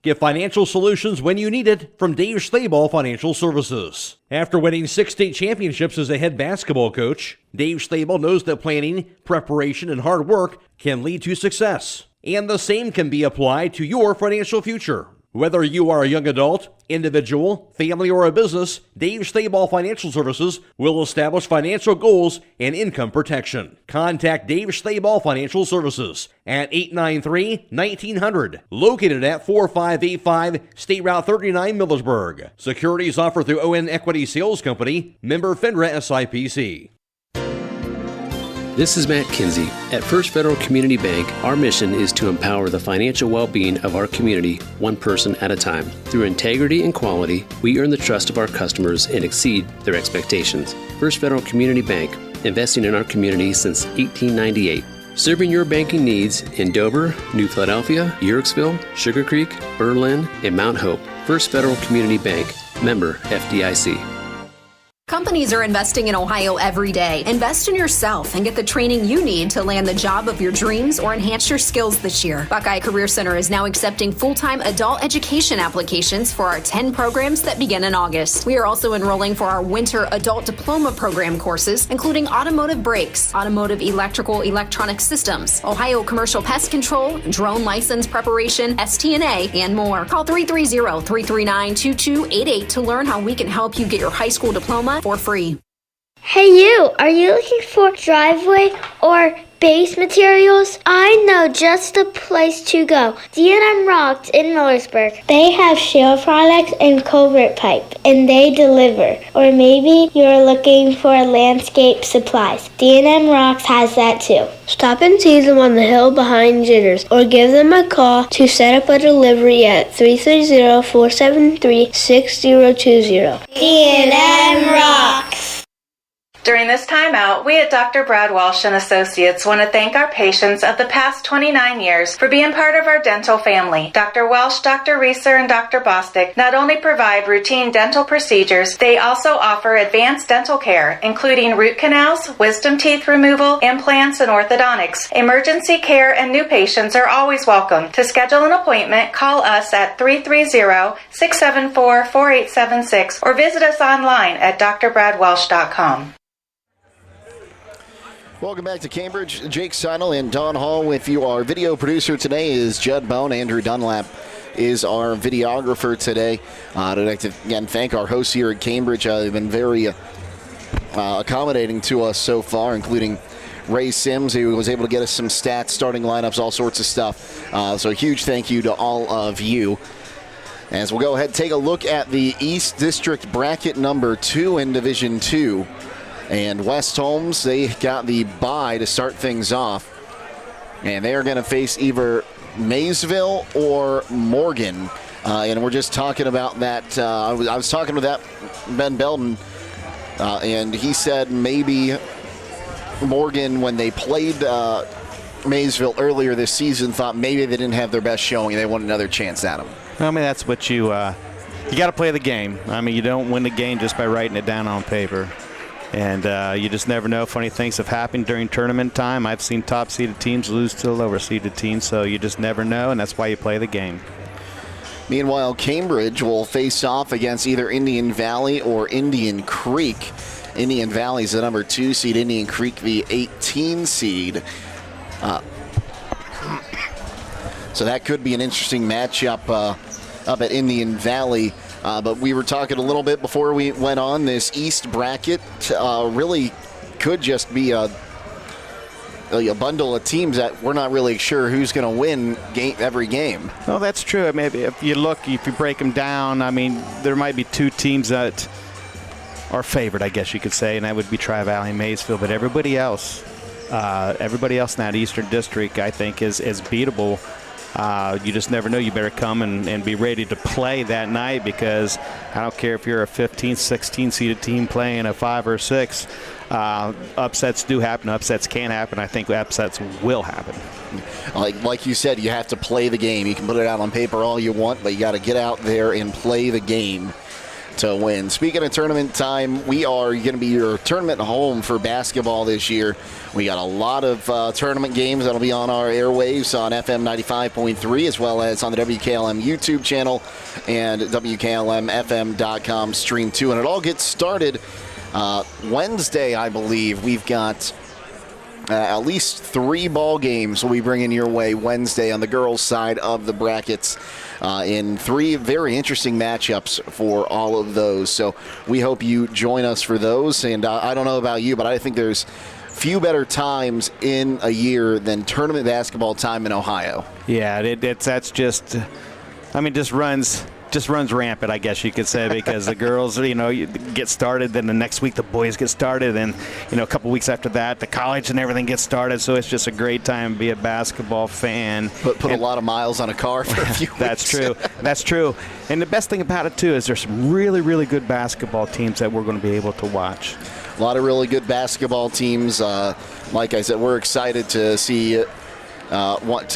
Get financial solutions when you need it from Dave Stayball Financial Services. After winning 6 state championships as a head basketball coach, Dave Stayball knows that planning, preparation, and hard work can lead to success. And the same can be applied to your financial future. Whether you are a young adult, individual, family, or a business, Dave Stayball Financial Services will establish financial goals and income protection. Contact Dave Stayball Financial Services at 893-1900, located at 4585 State Route 39, Millersburg. Securities offered through ON Equity Sales Company, member FINRA SIPC. This is Matt Kinsey. At First Federal Community Bank, our mission is to empower the financial well-being of our community, one person at a time. Through integrity and quality, we earn the trust of our customers and exceed their expectations. First Federal Community Bank, investing in our community since 1898. Serving your banking needs in Dover, New Philadelphia, Yerkesville, Sugar Creek, Berlin, and Mount Hope. First Federal Community Bank, member FDIC. Companies are investing in Ohio every day. Invest in yourself and get the training you need to land the job of your dreams or enhance your skills this year. Buckeye Career Center is now accepting full-time adult education applications for our 10 programs that begin in August. We are also enrolling for our winter adult diploma program courses, including automotive brakes, automotive electrical electronic systems, Ohio commercial pest control, drone license preparation, STNA, and more. Call 330-339-2288 to learn how we can help you get your high school diploma for free. Hey you, are you looking for driveway or base materials? I know just the place to go. D&M Rocks in Millersburg. They have shale products and culvert pipe, and they deliver. Or maybe you're looking for landscape supplies. D&M Rocks has that too. Stop and see them on the hill behind Jitters, or give them a call to set up a delivery at 330-473-6020. D&M Rocks. During this timeout, we at Dr. Brad Walsh and Associates want to thank our patients of the past 29 years for being part of our dental family. Dr. Welsh, Dr. Reeser, and Dr. Bostic not only provide routine dental procedures, they also offer advanced dental care, including root canals, wisdom teeth removal, implants, and orthodontics. Emergency care and new patients are always welcome. To schedule an appointment, call us at 330-674-4876 or visit us online at drbradwelsh.com. Welcome back to Cambridge. Jake Seidel and Don Hall with you. Our video producer today is Judd Bone. Andrew Dunlap is our videographer today. I'd like to, again, thank our hosts here at Cambridge. They've been very accommodating to us so far, including Ray Sims, who was able to get us some stats, starting lineups, all sorts of stuff. So a huge thank you to all of you. As we'll go ahead and take a look at the East District bracket number 2 in Division 2. And West Holmes, they got the bye to start things off. And they are going to face either Maysville or Morgan. And we're just talking about that. I was talking with that Ben Belden, and he said maybe Morgan, when they played Maysville earlier this season, thought maybe they didn't have their best showing. They want another chance at them. I mean, that's what you got to play the game. I mean, you don't win the game just by writing it down on paper. And you just never know. Funny things have happened during tournament time. I've seen top-seeded teams lose to lower-seeded teams, so you just never know, and that's why you play the game. Meanwhile, Cambridge will face off against either Indian Valley or Indian Creek. Indian Valley is the number 2 seed, Indian Creek the 18 seed. So that could be an interesting matchup up at Indian Valley. But we were talking a little bit before we went on. This East bracket really could just be a bundle of teams that we're not really sure who's going to win every game. Well, that's true. I mean, if you break them down, I mean, there might be 2 teams that are favored, I guess you could say, and that would be Tri-Valley and Maysville. But everybody else in that Eastern District, I think, is beatable. You just never know. You better come and be ready to play that night, because I don't care if you're a 15, 16 seeded team playing a 5 or 6. Upsets do happen. Upsets can happen. I think upsets will happen. Like you said, you have to play the game. You can put it out on paper all you want, but you got to get out there and play the game to win. Speaking of tournament time, we are going to be your tournament home for basketball this year. We got a lot of tournament games that'll be on our airwaves on FM 95.3, as well as on the WKLM YouTube channel and WKLM-FM.com stream 2. And it all gets started Wednesday, I believe. We've got at least 3 ball games we'll be bringing your way Wednesday on the girls' side of the brackets. in 3 very interesting matchups for all of those. So we hope you join us for those. And I don't know about you, but I think there's few better times in a year than tournament basketball time in Ohio. Yeah, just runs rampant, I guess you could say, because the girls, get started, then the next week the boys get started, and a couple weeks after that the college and everything gets started. So it's just a great time to be a basketball fan. Put a lot of miles on a car for a few weeks. That's true. And the best thing about it too is there's some really, really good basketball teams that we're going to be able to watch. A lot of really good basketball teams. Like I said, we're excited to see what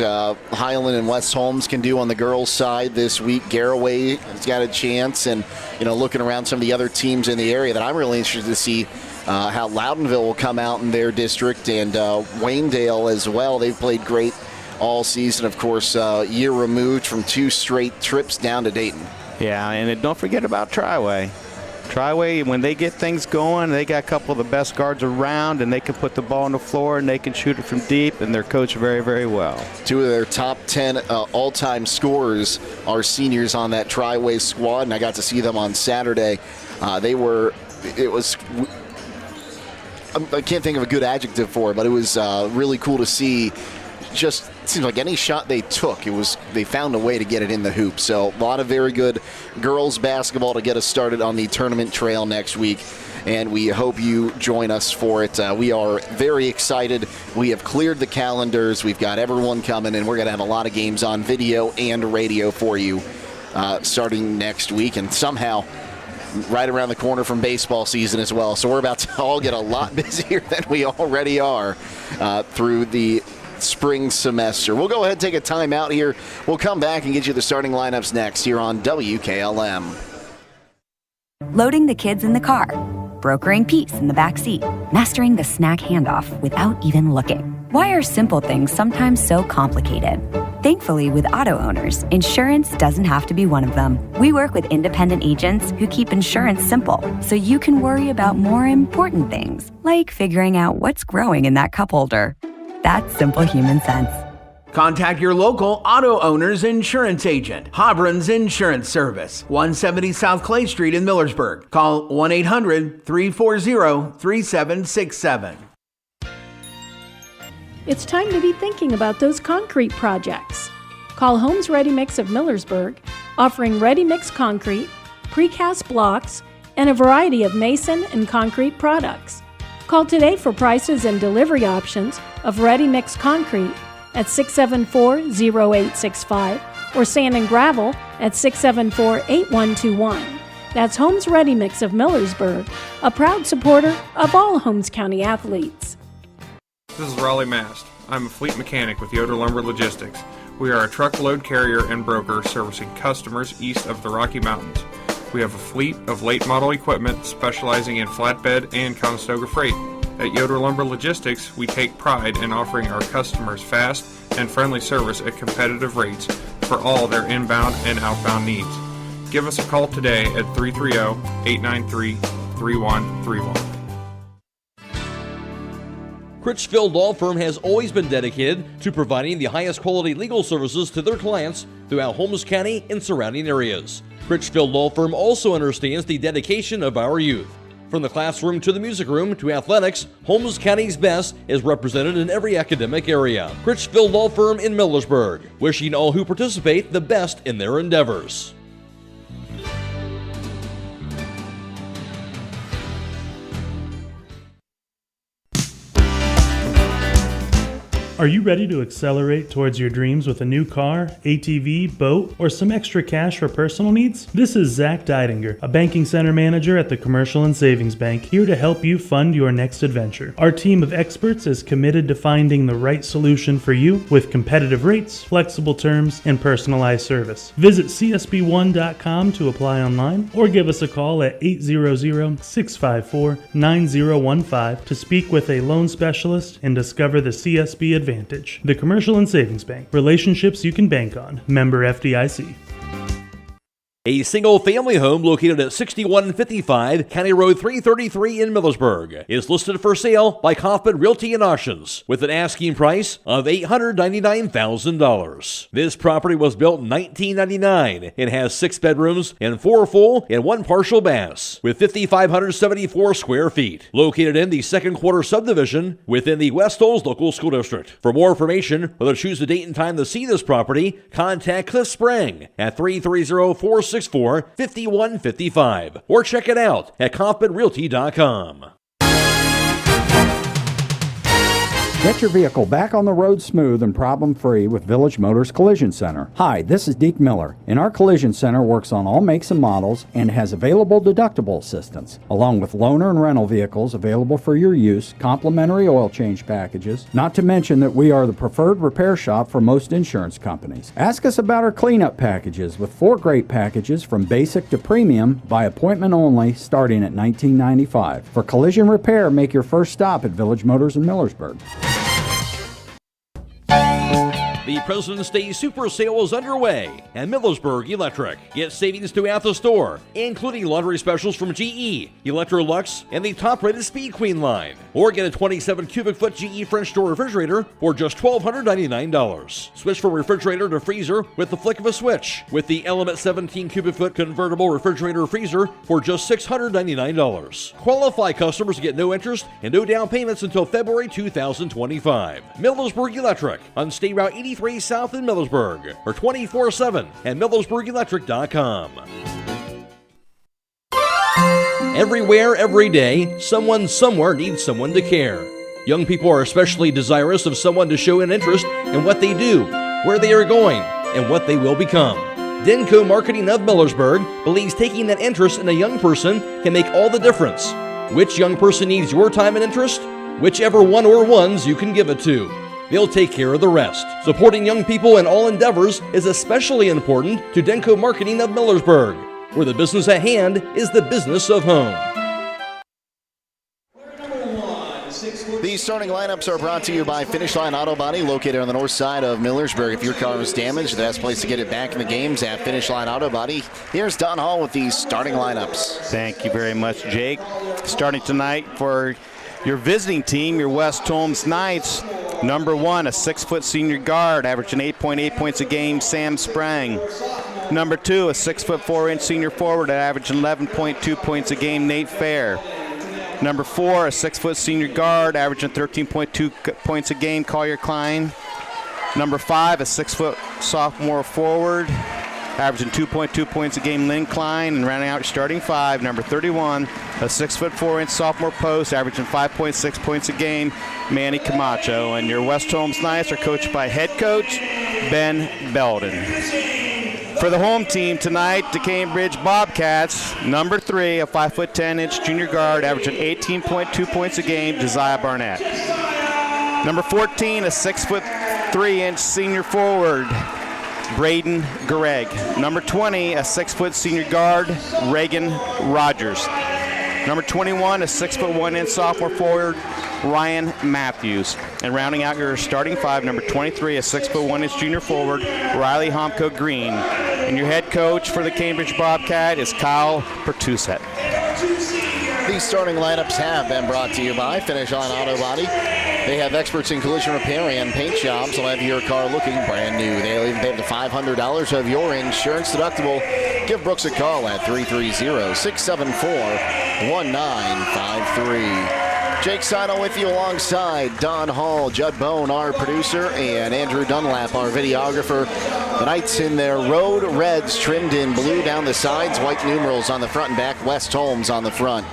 Highland and West Holmes can do on the girls' side this week. Garraway has got a chance, and looking around some of the other teams in the area that I'm really interested to see how Loudonville will come out in their district, and Waynedale as well. They've played great all season, of course, year removed from 2 straight trips down to Dayton. Yeah, and don't forget about Triway. Triway, when they get things going, they got a couple of the best guards around, and they can put the ball on the floor, and they can shoot it from deep, and they're coached very, very well. 2 of their top 10 all-time scorers are seniors on that Triway squad, and I got to see them on Saturday. I can't think of a good adjective for it, but it was really cool to see. Just seems like any shot they took, they found a way to get it in the hoop. So a lot of very good girls basketball to get us started on the tournament trail next week, and we hope you join us for it. We are very excited. We have cleared the calendars. We've got everyone coming, and we're going to have a lot of games on video and radio for you starting next week, and somehow right around the corner from baseball season as well. So we're about to all get a lot busier than we already are through the spring semester. We'll go ahead and take a time out here. We'll come back and get you the starting lineups next here on WKLM. Loading the kids in the car, brokering peace in the back seat, mastering the snack handoff without even looking. Why are simple things sometimes so complicated? Thankfully, with auto owners, insurance doesn't have to be one of them. We work with independent agents who keep insurance simple, so you can worry about more important things, like figuring out what's growing in that cup holder. That's simple human sense. Contact your local auto owner's insurance agent. Hobron's Insurance Service, 170 South Clay Street in Millersburg. Call 1-800-340-3767. It's time to be thinking about those concrete projects. Call Homes Ready Mix of Millersburg, offering ready mix concrete, precast blocks, and a variety of mason and concrete products. Call today for prices and delivery options of ready mix concrete at 674-0865 or sand and gravel at 674-8121. That's Homes Ready Mix of Millersburg, a proud supporter of all Holmes County athletes. This is Raleigh Mast. I'm a fleet mechanic with Yoder Lumber Logistics. We are a truckload carrier and broker servicing customers east of the Rocky Mountains. We have a fleet of late model equipment specializing in flatbed and Conestoga freight. At Yoder Lumber Logistics, we take pride in offering our customers fast and friendly service at competitive rates for all their inbound and outbound needs. Give us a call today at 330-893-3131. Critchfield Law Firm has always been dedicated to providing the highest quality legal services to their clients throughout Holmes County and surrounding areas. Critchfield Law Firm also understands the dedication of our youth. From the classroom to the music room to athletics, Holmes County's best is represented in every academic area. Critchfield Law Firm in Millersburg, wishing all who participate the best in their endeavors. Are you ready to accelerate towards your dreams with a new car, ATV, boat, or some extra cash for personal needs? This is Zach Deidinger, a banking center manager at the Commercial and Savings Bank, here to help you fund your next adventure. Our team of experts is committed to finding the right solution for you with competitive rates, flexible terms, and personalized service. Visit csb1.com to apply online or give us a call at 800-654-9015 to speak with a loan specialist and discover the CSB advantage. The Commercial and Savings Bank. Relationships you can bank on. Member FDIC. A single-family home located at 6155 County Road 333 in Millersburg is listed for sale by Kaufman Realty and Auctions with an asking price of $899,000. This property was built in 1999 and has 6 bedrooms and 4 full and 1 partial baths with 5,574 square feet. Located in the Second Quarter subdivision within the West Holmes Local School District. For more information or to choose a date and time to see this property, contact Cliff Sprang at 330-464-5155 or check it out at kaufmanrealty.com. Get your vehicle back on the road smooth and problem-free with Village Motors Collision Center. Hi, this is Deke Miller, and our Collision Center works on all makes and models and has available deductible assistance, along with loaner and rental vehicles available for your use, complimentary oil change packages, not to mention that we are the preferred repair shop for most insurance companies. Ask us about our cleanup packages with 4 great packages from basic to premium by appointment only starting at $19.95. For collision repair, make your first stop at Village Motors in Millersburg. The President's Day Super Sale is underway at Millersburg Electric. Get savings throughout the store, including laundry specials from GE, Electrolux, and the top-rated Speed Queen line. Or get a 27 cubic foot GE French door refrigerator for just $1,299. Switch from refrigerator to freezer with the flick of a switch with the Element 17 cubic foot convertible refrigerator freezer for just $699. Qualify customers get no interest and no down payments until February 2025. Millersburg Electric on State Route 83 South in Millersburg or 24/7 at millersburgelectric.com. Everywhere, every day, someone somewhere needs someone to care. Young people are especially desirous of someone to show an interest in what they do, where they are going, and what they will become. Denko Marketing of Millersburg believes taking that interest in a young person can make all the difference. Which young person needs your time and interest? Whichever one or ones you can give it to. They'll take care of the rest. Supporting young people in all endeavors is especially important to Denko Marketing of Millersburg, where the business at hand is the business of home. These starting lineups are brought to you by Finish Line Auto Body, located on the north side of Millersburg. If your car is damaged, the best place to get it back in the game's at Finish Line Auto Body. Here's Don Hall with these starting lineups. Thank you very much, Jake. Starting tonight for your visiting team, your West Holmes Knights. Number 1, a 6-foot senior guard, averaging 8.8 points a game, Sam Sprang. Number 2, a 6'4" senior forward, averaging 11.2 points a game, Nate Fair. Number 4, a 6-foot senior guard, averaging 13.2 points a game, Collier Klein. Number 5, a 6-foot sophomore forward, averaging 2.2 points a game, Lynn Klein. And rounding out your starting 5, number 31, a 6'4" sophomore post, averaging 5.6 points a game, Manny Camacho. And your West Holmes Knights are coached by head coach Ben Belden. For the home team tonight, the Cambridge Bobcats, number 3, a 5'10" junior guard, averaging 18.2 points a game, Josiah Barnett. Number 14, a 6'3" senior forward, Braden Gregg. Number 20, a 6-foot senior guard, Reagan Rogers. Number 21, a 6'1" sophomore forward, Ryan Matthews. And rounding out your starting 5, number 23, a 6'1" junior forward, Riley Homko Green. And your head coach for the Cambridge Bobcat is Kyle Pertuset. These starting lineups have been brought to you by Finish Line Auto Body. They have experts in collision repair and paint jobs. They'll have your car looking brand new. They'll even pay up to $500 of your insurance deductible. Give Brooks a call at 330-674-1953. Jake Sino with you alongside Don Hall, Judd Bone, our producer, and Andrew Dunlap, our videographer. The Knights in their road reds trimmed in blue down the sides, white numerals on the front and back, West Holmes on the front.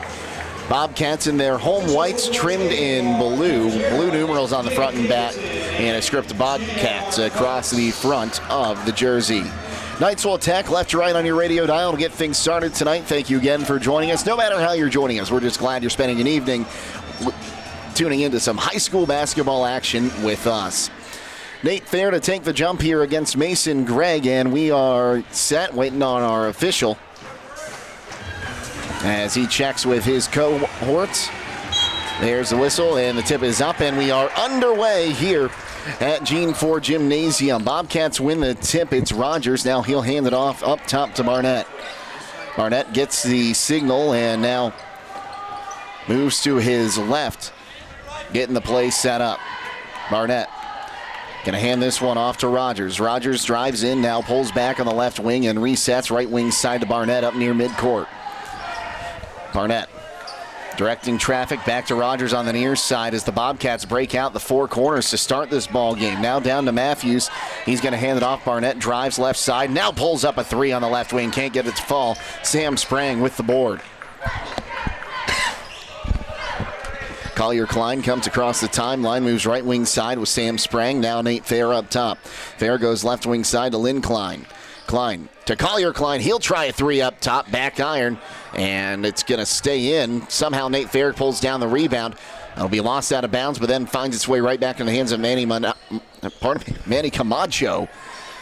Bobcats in their home whites trimmed in blue numerals on the front and back, and a script Bobcats across the front of the jersey. Knights will attack left to right on your radio dial to get things started tonight. Thank you again for joining us. No matter how you're joining us, we're just glad you're spending an evening tuning into some high school basketball action with us. Nate Fair to take the jump here against Mason Gregg, and we are set waiting on our official as he checks with his cohorts. There's the whistle, and the tip is up, and we are underway here at Gene Ford Gymnasium. Bobcats win the tip. It's Rogers. Now he'll hand it off up top to Barnett. Barnett gets the signal and now moves to his left, getting the play set up. Barnett going to hand this one off to Rogers. Rogers drives in, now pulls back on the left wing and resets right wing side to Barnett up near midcourt. Barnett directing traffic back to Rogers on the near side as the Bobcats break out the four corners to start this ball game. Now down to Matthews. He's going to hand it off. Barnett drives left side. Now pulls up a three on the left wing. Can't get it to fall. Sam Sprang with the board. Collier Klein comes across the timeline, moves right wing side with Sam Sprang. Now Nate Fair up top. Fair goes left wing side to Lynn Klein. Klein to Collier Klein. He'll try a three up top, back iron, and it's going to stay in. Somehow Nate Fair pulls down the rebound. It'll be lost out of bounds, but then finds its way right back in the hands of Manny Camacho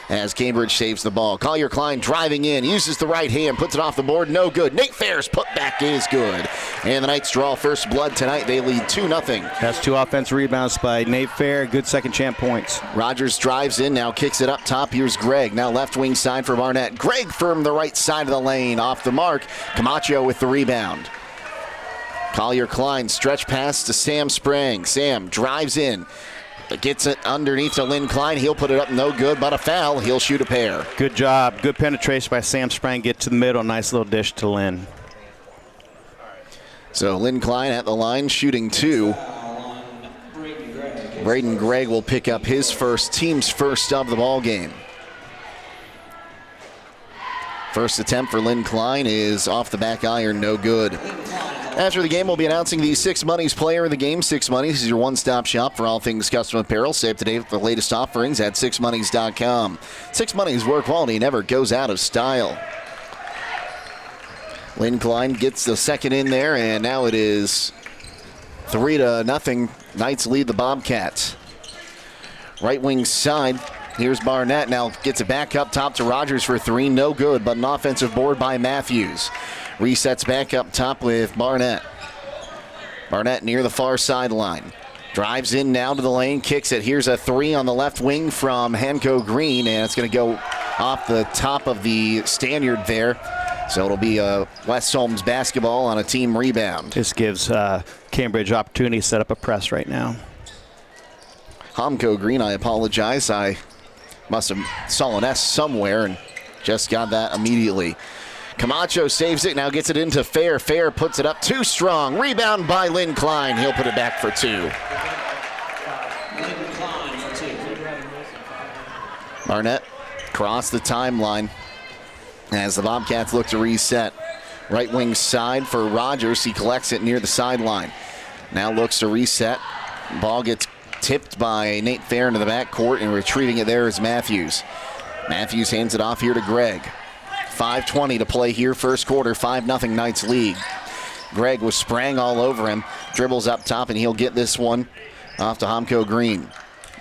as Cambridge saves the ball. Collier Klein driving in, uses the right hand, puts it off the board, no good. Nate Fair's putback is good. And the Knights draw first blood tonight. They lead 2-0. That's 2 offensive rebounds by Nate Fair. Good second chance points. Rogers drives in, now kicks it up top. Here's Gregg. Now left wing side for Barnett. Gregg from the right side of the lane, off the mark. Camacho with the rebound. Collier Klein, stretch pass to Sam Sprang. Sam drives in. Gets it underneath to Lynn Klein. He'll put it up, no good, but a foul. He'll shoot a pair. Good job. Good penetration by Sam Sprang. Get to the middle. Nice little dish to Lynn. So Lynn Klein at the line, shooting 2. Braden Gregg will pick up his team's first of the ball game. First attempt for Lynn Klein is off the back iron, no good. After the game, we'll be announcing the Six Monies player of the game. Six Monies is your one-stop shop for all things custom apparel. Stay up to date with the latest offerings at sixmonies.com. Six Monies, where quality never goes out of style. Lynn Klein gets the second in there, and now it is 3-0. Knights lead the Bobcats. Right wing side. Here's Barnett. Now gets it back up top to Rogers for 3. No good, but an offensive board by Matthews. Resets back up top with Barnett. Barnett near the far sideline. Drives in now to the lane, kicks it. Here's a 3 on the left wing from Hanco Green, and it's going to go off the top of the standard there. So it'll be West Holmes basketball on a team rebound. This gives Cambridge opportunity to set up a press right now. Hanco Green, I apologize. I must have saw an S somewhere and just got that immediately. Camacho saves it, now gets it into Fair. Fair puts it up too strong. Rebound by Lynn Klein. He'll put it back for 2. Barnett across the timeline as the Bobcats look to reset. Right wing side for Rogers. He collects it near the sideline. Now looks to reset. Ball gets tipped by Nate Fair into the backcourt, and retrieving it there is Matthews. Matthews hands it off here to Gregg. 5:20 to play here, first quarter, 5-0 Knights lead. Gregg was Sprang all over him, dribbles up top, and he'll get this one off to Hanco Green.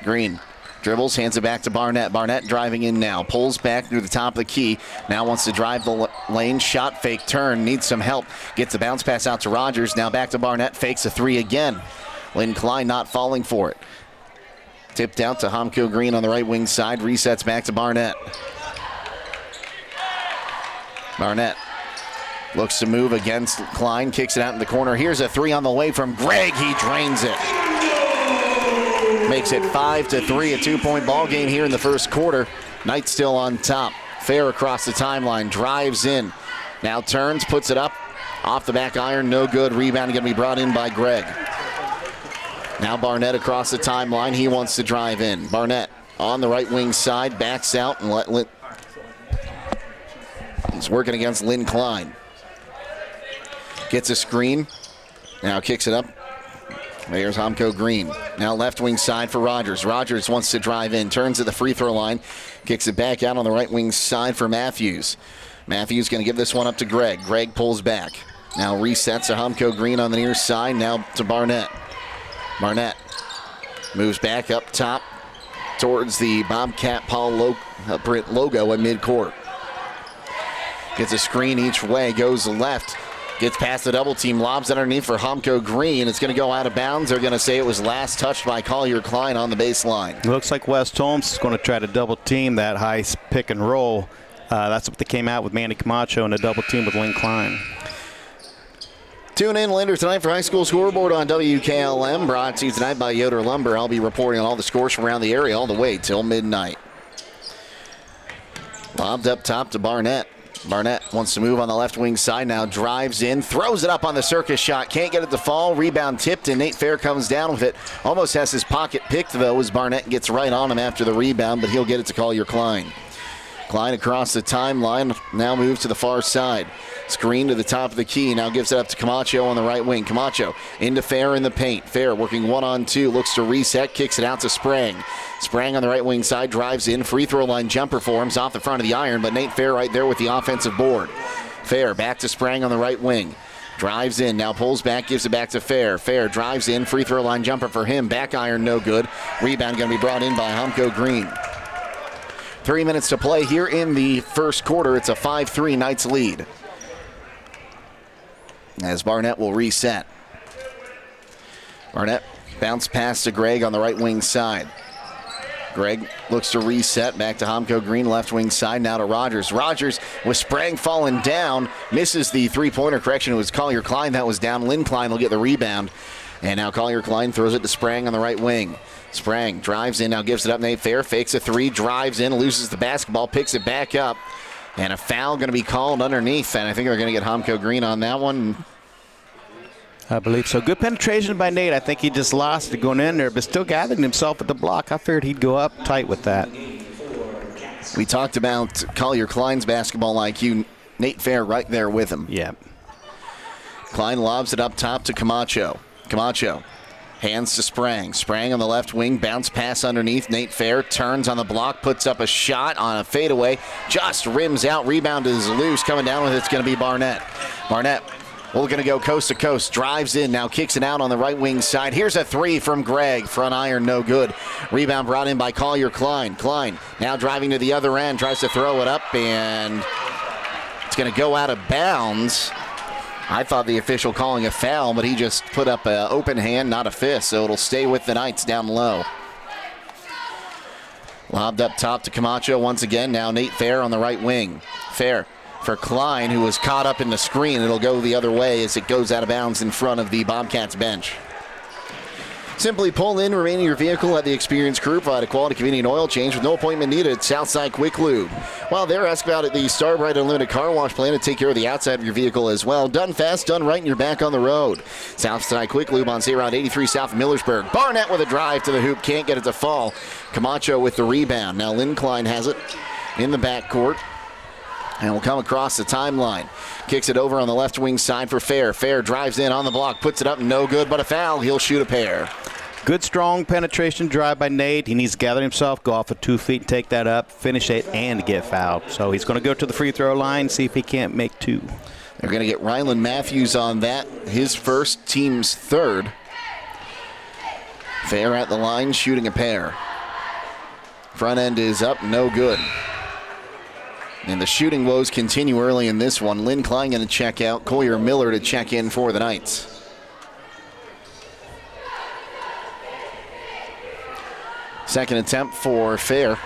Green dribbles, hands it back to Barnett. Barnett driving in now, pulls back through the top of the key, now wants to drive the lane, shot fake, turn, needs some help, gets a bounce pass out to Rogers, now back to Barnett, fakes a 3 again. Lynn Klein not falling for it. Tipped out to Hanco Green on the right wing side, resets back to Barnett. Barnett looks to move against Klein, kicks it out in the corner. Here's a 3 on the way from Gregg. He drains it. Makes it 5-3, a 2-point ball game here in the first quarter. Knights still on top. Fair across the timeline, drives in. Now turns, puts it up. Off the back iron, no good. Rebound going to be brought in by Gregg. Now Barnett across the timeline. He wants to drive in. Barnett on the right wing side, backs out and he's working against Lynn Klein. Gets a screen. Now kicks it up. There's Hanco Green. Now left wing side for Rogers. Rogers wants to drive in. Turns at the free throw line. Kicks it back out on the right wing side for Matthews. Matthews going to give this one up to Gregg. Gregg pulls back. Now resets to Hanco Green on the near side. Now to Barnett. Barnett moves back up top towards the Bobcat Paul logo at midcourt. Gets a screen each way, goes left. Gets past the double team, lobs underneath for Homko Green. It's going to go out of bounds. They're going to say it was last touched by Collier Klein on the baseline. Looks like West Holmes is going to try to double team that high pick and roll. That's what they came out with Manny Camacho and a double team with Lynn Klein. Tune in later tonight for High School Scoreboard on WKLM. Brought to you tonight by Yoder Lumber. I'll be reporting on all the scores from around the area all the way till midnight. Lobbed up top to Barnett. Barnett wants to move on the left wing side now, drives in, throws it up on the circus shot, can't get it to fall, rebound tipped, and Nate Fair comes down with it. Almost has his pocket picked, though, as Barnett gets right on him after the rebound, but he'll get it to Collier Klein. Klein across the timeline, now moves to the far side. Screen to the top of the key, now gives it up to Camacho on the right wing. Camacho into Fair in the paint. Fair working 1-on-2, looks to reset, kicks it out to Sprang. Sprang on the right wing side, drives in, free throw line jumper forms off the front of the iron, but Nate Fair right there with the offensive board. Fair back to Sprang on the right wing. Drives in, now pulls back, gives it back to Fair. Fair drives in, free throw line jumper for him. Back iron, no good. Rebound going to be brought in by Homko Green. 3 minutes to play here in the first quarter. It's a 5-3 Knights lead. As Barnett will reset. Barnett bounce pass to Gregg on the right wing side. Gregg looks to reset back to Homko Green, left wing side, now to Rogers. Rogers with Sprang falling down, misses the three-pointer. Correction, it was Collier Klein that was down. Lynn Klein will get the rebound. And now Collier Klein throws it to Sprang on the right wing. Sprang drives in, now gives it up. Nate Fair fakes a three, drives in, loses the basketball, picks it back up. And a foul going to be called underneath, and I think they're going to get Homko Green on that one. I believe so. Good penetration by Nate. I think he just lost it going in there, but still gathering himself at the block. I figured he'd go up tight with that. We talked about Collier Klein's basketball IQ. Nate Fair right there with him. Yeah. Klein lobs it up top to Camacho. Camacho hands to Sprang. Sprang on the left wing, bounce pass underneath. Nate Fair turns on the block, puts up a shot on a fadeaway. Just rims out. Rebound is loose. Coming down with it's going to be Barnett. Barnett, we're going to go coast to coast. Drives in, now kicks it out on the right wing side. Here's a three from Gregg. Front iron, no good. Rebound brought in by Collier Klein. Klein now driving to the other end, tries to throw it up, and it's going to go out of bounds. I thought the official calling a foul, but he just put up an open hand, not a fist, so it'll stay with the Knights down low. Lobbed up top to Camacho once again. Now Nate Fair on the right wing. Fair for Klein, who was caught up in the screen. It'll go the other way as it goes out of bounds in front of the Bobcats bench. Simply pull in, remain in your vehicle at the experienced crew. Provide a quality, convenient oil change with no appointment needed at Southside Quick Lube. While they're asked about it, the Starbright Unlimited Car Wash plan to take care of the outside of your vehicle as well. Done fast, done right, and you're back on the road. Southside Quick Lube on State Route 83 south of Millersburg. Barnett with a drive to the hoop, can't get it to fall. Camacho with the rebound. Now Lynn Klein has it in the backcourt. And will come across the timeline. Kicks it over on the left wing side for Fair. Fair drives in on the block, puts it up, no good, but a foul. He'll shoot a pair. Good, strong penetration drive by Nate. He needs to gather himself, go off of 2 feet, take that up, finish it, and get fouled. So he's going to go to the free throw line, see if he can't make two. They're going to get Rylan Matthews on that, his first, team's third. Fair at the line, shooting a pair. Front end is up, no good. And the shooting woes continue early in this one. Lynn Klein going to check out. Collier Miller to check in for the Knights. Second attempt for Fair.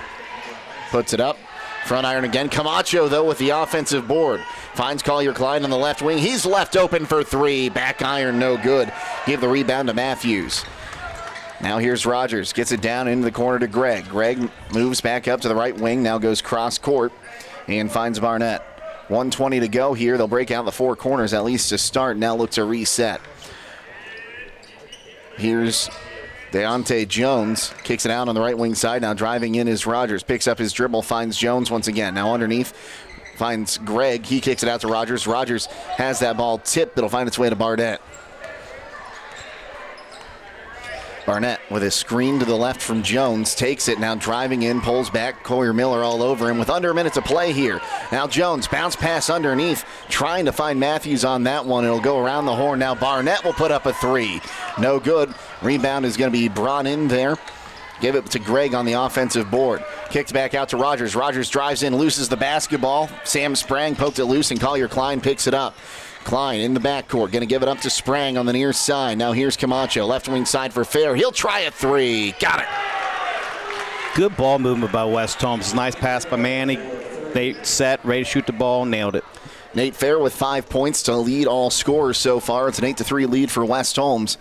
Puts it up. Front iron again. Camacho, though, with the offensive board. Finds Collier Klein on the left wing. He's left open for three. Back iron, no good. Give the rebound to Matthews. Now here's Rogers. Gets it down into the corner to Gregg. Gregg moves back up to the right wing. Now goes cross court. And finds Barnett. 1:20 to go here. They'll break out the four corners at least to start. Now look to reset. Here's Deontay Jones. Kicks it out on the right wing side. Now driving in is Rogers. Picks up his dribble. Finds Jones once again. Now underneath. Finds Gregg. He kicks it out to Rogers. Rogers has that ball tipped. It'll find its way to Barnett. Barnett with a screen to the left from Jones. Takes it, now driving in, pulls back. Collier Miller all over him with under a minute to play here. Now Jones, bounce pass underneath, trying to find Matthews on that one. It'll go around the horn. Now Barnett will put up a three. No good. Rebound is going to be brought in there. Give it to Gregg on the offensive board. Kicked back out to Rogers. Rogers drives in, loses the basketball. Sam Sprang poked it loose, and Collier Klein picks it up. Klein in the backcourt, going to give it up to Sprang on the near side. Now here's Camacho, left wing side for Fair. He'll try a three. Got it. Good ball movement by West Holmes. Nice pass by Manny. They set, ready to shoot the ball, nailed it. Nate Fair with 5 points to lead all scorers so far. It's an 8-3 lead for West Holmes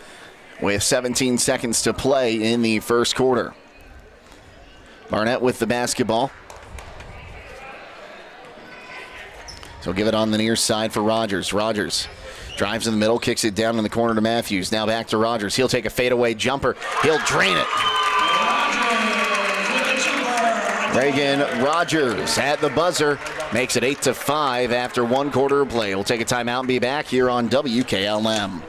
with 17 seconds to play in the first quarter. Barnett with the basketball. So give it on the near side for Rogers. Rogers drives in the middle, kicks it down in the corner to Matthews. Now back to Rogers. He'll take a fadeaway jumper. He'll drain it. Reagan Rogers at the buzzer makes it 8-5 after 1 quarter of play. We'll take a timeout and be back here on WKLM.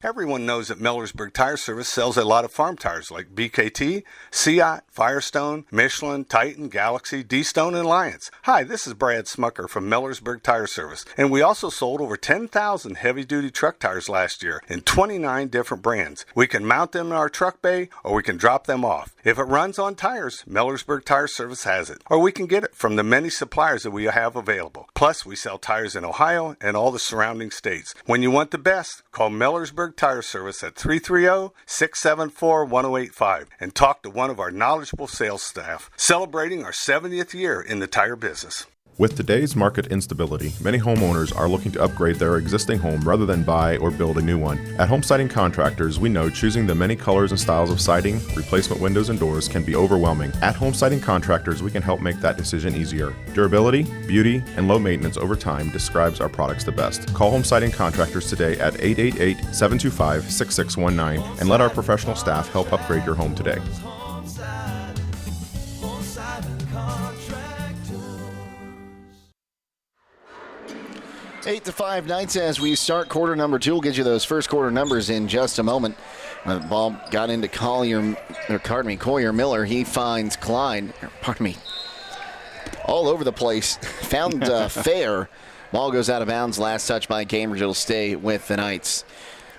Everyone knows that Millersburg Tire Service sells a lot of farm tires like BKT, Seat, Firestone, Michelin, Titan, Galaxy, D-Stone, and Alliance. Hi, this is Brad Smucker from Millersburg Tire Service, and we also sold over 10,000 heavy-duty truck tires last year in 29 different brands. We can mount them in our truck bay, or we can drop them off. If it runs on tires, Millersburg Tire Service has it, or we can get it from the many suppliers that we have available. Plus, we sell tires in Ohio and all the surrounding states. When you want the best, call Millersburg Tire Service at 330-674-1085 and talk to one of our knowledgeable sales staff, celebrating our 70th year in the tire business. With today's market instability, many homeowners are looking to upgrade their existing home rather than buy or build a new one. At Home Siding Contractors, we know choosing the many colors and styles of siding, replacement windows, and doors can be overwhelming. At Home Siding Contractors, we can help make that decision easier. Durability, beauty, and low maintenance over time describes our products the best. Call Home Siding Contractors today at 888-725-6619 and let our professional staff help upgrade your home today. 8-5 Knights as we start quarter number 2. We'll get you those first quarter numbers in just a moment. The ball got into Collier Miller. He finds Klein. All over the place. Found Fair. Ball goes out of bounds. Last touch by Cambridge. It'll stay with the Knights.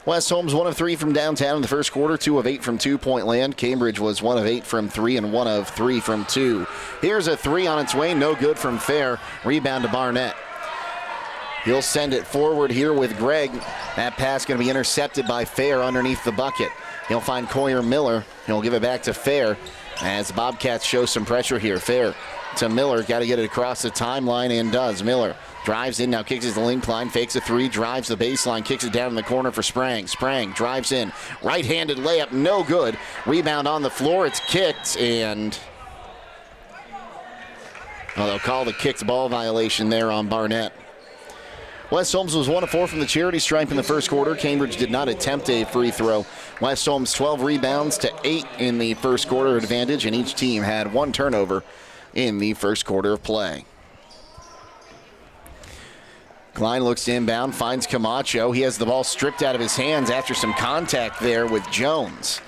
West Holmes 1 of 3 from downtown in the first quarter, 2 of 8 from 2-point land. Cambridge was 1 of 8 from 3 and 1 of 3 from 2. Here's a 3 on its way. No good from Fair. Rebound to Barnett. He'll send it forward here with Gregg. That pass going to be intercepted by Fair underneath the bucket. He'll find Collier Miller. He'll give it back to Fair as the Bobcats show some pressure here. Fair to Miller. Got to get it across the timeline and does. Miller drives in, now kicks it to the incline, fakes a 3, drives the baseline, kicks it down in the corner for Sprang. Sprang drives in. Right-handed layup, no good. Rebound on the floor. It's kicked and... they'll call the kicked ball violation there on Barnett. West Holmes was 1 of 4 from the charity stripe in the first quarter. Cambridge did not attempt a free throw. West Holmes 12 rebounds to 8 in the first quarter advantage, and each team had 1 turnover in the first quarter of play. Klein looks inbound, finds Camacho. He has the ball stripped out of his hands after some contact there with Jones.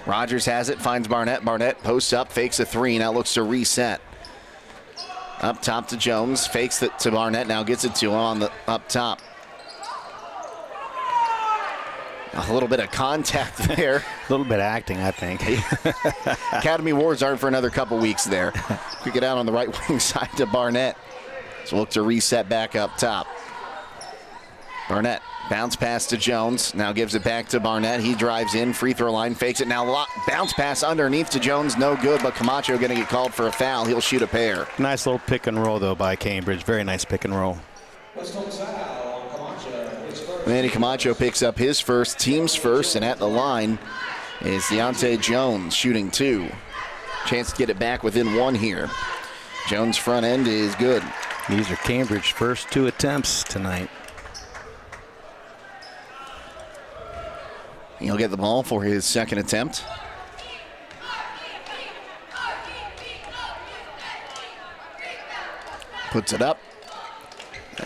Rogers has it, finds Barnett. Barnett posts up, fakes a 3, now looks to reset. Up top to Jones, fakes it to Barnett, now gets it to him on the up top. A little bit of contact there. A little bit of acting, I think. Academy Awards aren't for another couple weeks there. Kick it out on the right wing side to Barnett. So look to reset back up top. Barnett, bounce pass to Jones, now gives it back to Barnett. He drives in, free throw line, fakes it. Now bounce pass underneath to Jones, no good, but Camacho going to get called for a foul. He'll shoot a pair. Nice little pick and roll, though, by Cambridge. Very nice pick and roll. Manny Camacho picks up his first, team's first, and at the line is Deontay Jones shooting 2. Chance to get it back within 1 here. Jones' front end is good. These are Cambridge's first 2 attempts tonight. He'll get the ball for his second attempt. Puts it up.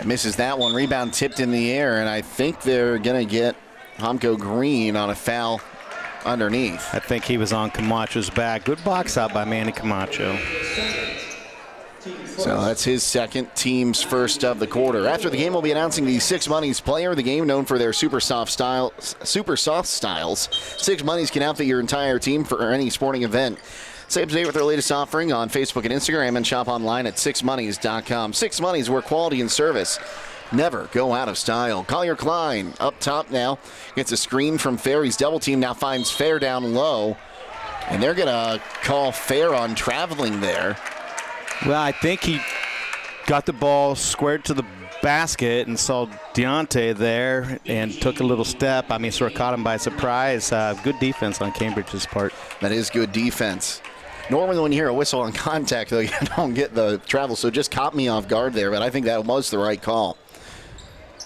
Misses that one. Rebound tipped in the air, and I think they're going to get Homko Green on a foul underneath. I think he was on Camacho's back. Good box out by Manny Camacho. So that's his second, team's first of the quarter. After the game, we'll be announcing the Six Monies player of the game, known for their super soft styles. Six Monies can outfit your entire team for any sporting event. Stay up to date with our latest offering on Facebook and Instagram, and shop online at sixmonies.com. Six Monies, where quality and service never go out of style. Collier Klein up top now. Gets a screen from Fair. He's double teamed, now finds Fair down low. And they're going to call Fair on traveling there. Well, I think he got the ball squared to the basket and saw Deontay there and took a little step. I mean, sort of caught him by surprise. Good defense on Cambridge's part. That is good defense. Normally when you hear a whistle on contact, though, you don't get the travel, so just caught me off guard there, but I think that was the right call.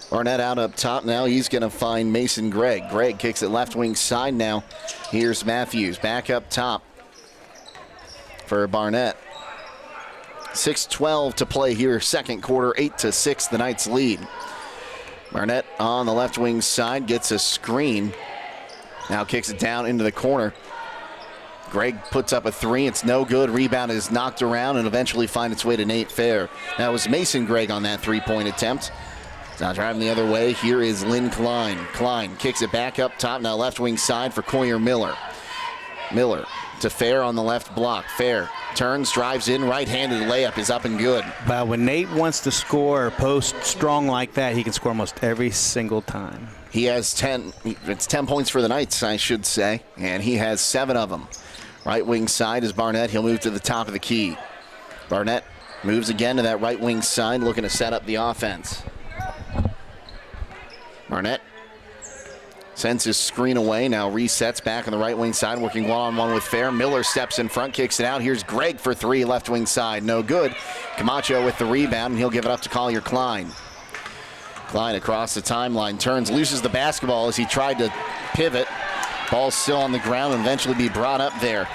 Barnett out up top now. He's going to find Mason Gregg. Gregg kicks it left wing side now. Here's Matthews back up top for Barnett. 6:12 to play here, second quarter, 8-6, the Knights lead. Barnett on the left wing side gets a screen. Now kicks it down into the corner. Gregg puts up a three. It's no good. Rebound is knocked around and eventually find its way to Nate Fair. That was Mason Gregg on that three-point attempt. Now driving the other way, here is Lynn Klein. Klein kicks it back up top, now left wing side for Collier Miller. Miller to Fair on the left block. Fair turns, drives in, right-handed layup is up and good. But when Nate wants to score or post strong like that, he can score almost every single time. He has 10. It's 10 points for the Knights, I should say, and he has 7 of them. Right wing side is Barnett. He'll move to the top of the key. Barnett moves again to that right wing side, looking to set up the offense. Barnett sends his screen away, now resets back on the right wing side, working one-on-one with Fair. Miller steps in front, kicks it out. Here's Gregg for three, left wing side, no good. Camacho with the rebound, and he'll give it up to Collier Klein. Klein across the timeline, turns, loses the basketball as he tried to pivot. Ball's still on the ground and eventually be brought up there.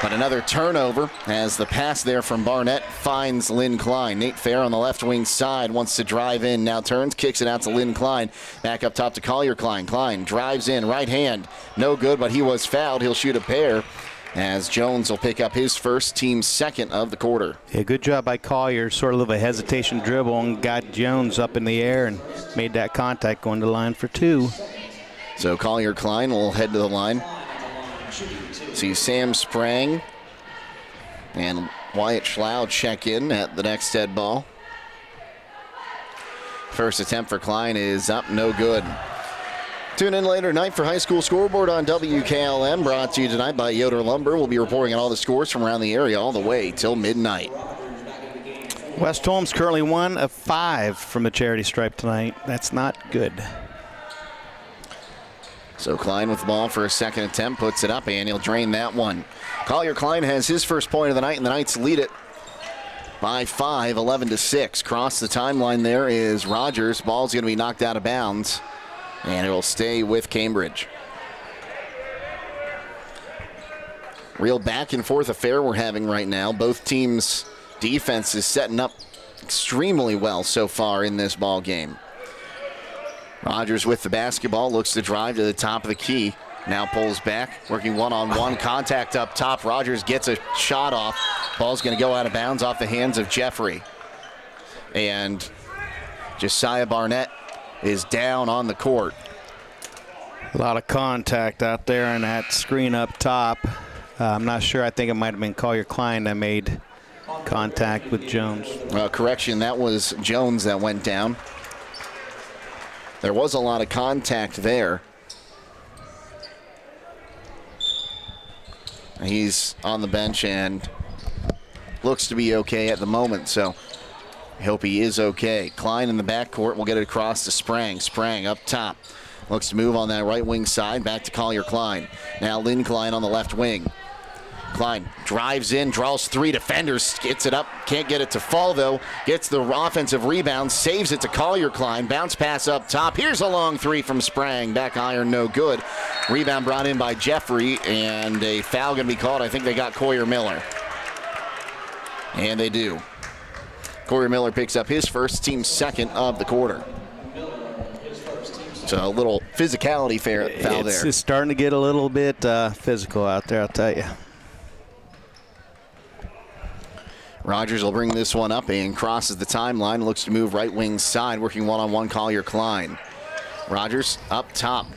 But another turnover as the pass there from Barnett finds Lynn Klein. Nate Fair on the left wing side wants to drive in, now turns, kicks it out to Lynn Klein. Back up top to Collier Klein. Klein drives in, right hand, no good, but he was fouled. He'll shoot a pair as Jones will pick up his first, team's second of the quarter. Yeah, good job by Collier. Sort of a hesitation dribble and got Jones up in the air and made that contact going to the line for two. So Collier Klein will head to the line. See Sam Sprang and Wyatt Schlau check in at the next dead ball. First attempt for Klein is up, no good. Tune in later tonight for High School Scoreboard on WKLM, brought to you tonight by Yoder Lumber. We'll be reporting on all the scores from around the area all the way till midnight. West Holmes currently 1 of 5 from the charity stripe tonight. That's not good. So Klein with the ball for a second attempt, puts it up, and he'll drain that one. Collier Klein has his first point of the night, and the Knights lead it by 5, 11-6. Across the timeline there is Rogers. Ball's going to be knocked out of bounds, and it'll stay with Cambridge. Real back and forth affair we're having right now. Both teams' defense is setting up extremely well so far in this ball game. Rogers with the basketball, looks to drive to the top of the key. Now pulls back, working one-on-one, contact up top. Rogers gets a shot off. Ball's going to go out of bounds off the hands of Jeffrey. And Josiah Barnett is down on the court. A lot of contact out there in that screen up top. I'm not sure. I think it might have been Collier Klein that made contact with Jones. Correction, that was Jones that went down. There was a lot of contact there. He's on the bench and looks to be okay at the moment, so I hope he is okay. Klein in the backcourt will get it across to Sprang. Sprang up top. Looks to move on that right wing side. Back to Collier Klein. Now Lynn Klein on the left wing. Klein drives in, draws 3 defenders, gets it up, can't get it to fall though, gets the offensive rebound, saves it to Collier Klein, bounce pass up top, here's a long 3 from Sprang, back iron, no good. Rebound brought in by Jeffrey, and a foul going to be called. I think they got Collier Miller. And they do. Collier Miller picks up his first, team's second of the quarter. So a little physicality foul there. It's starting to get a little bit physical out there, I'll tell you. Rogers will bring this one up and crosses the timeline. Looks to move right wing side, working one-on-one Collier Klein. Rogers up top.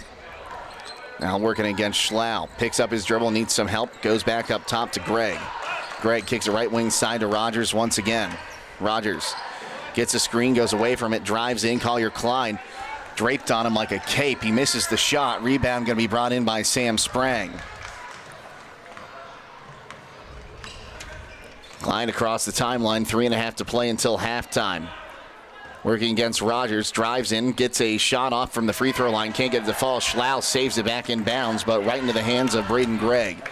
Now working against Schlau. Picks up his dribble, needs some help. Goes back up top to Gregg. Gregg kicks a right wing side to Rogers once again. Rogers Gets a screen, goes away from it, drives in. Collier Klein draped on him like a cape. He misses the shot. Rebound going to be brought in by Sam Sprang. Klein across the timeline, 3.5 to play until halftime. Working against Rogers, drives in, gets a shot off from the free throw line, can't get it to fall. Schlau saves it back in bounds, but right into the hands of Braden Gregg.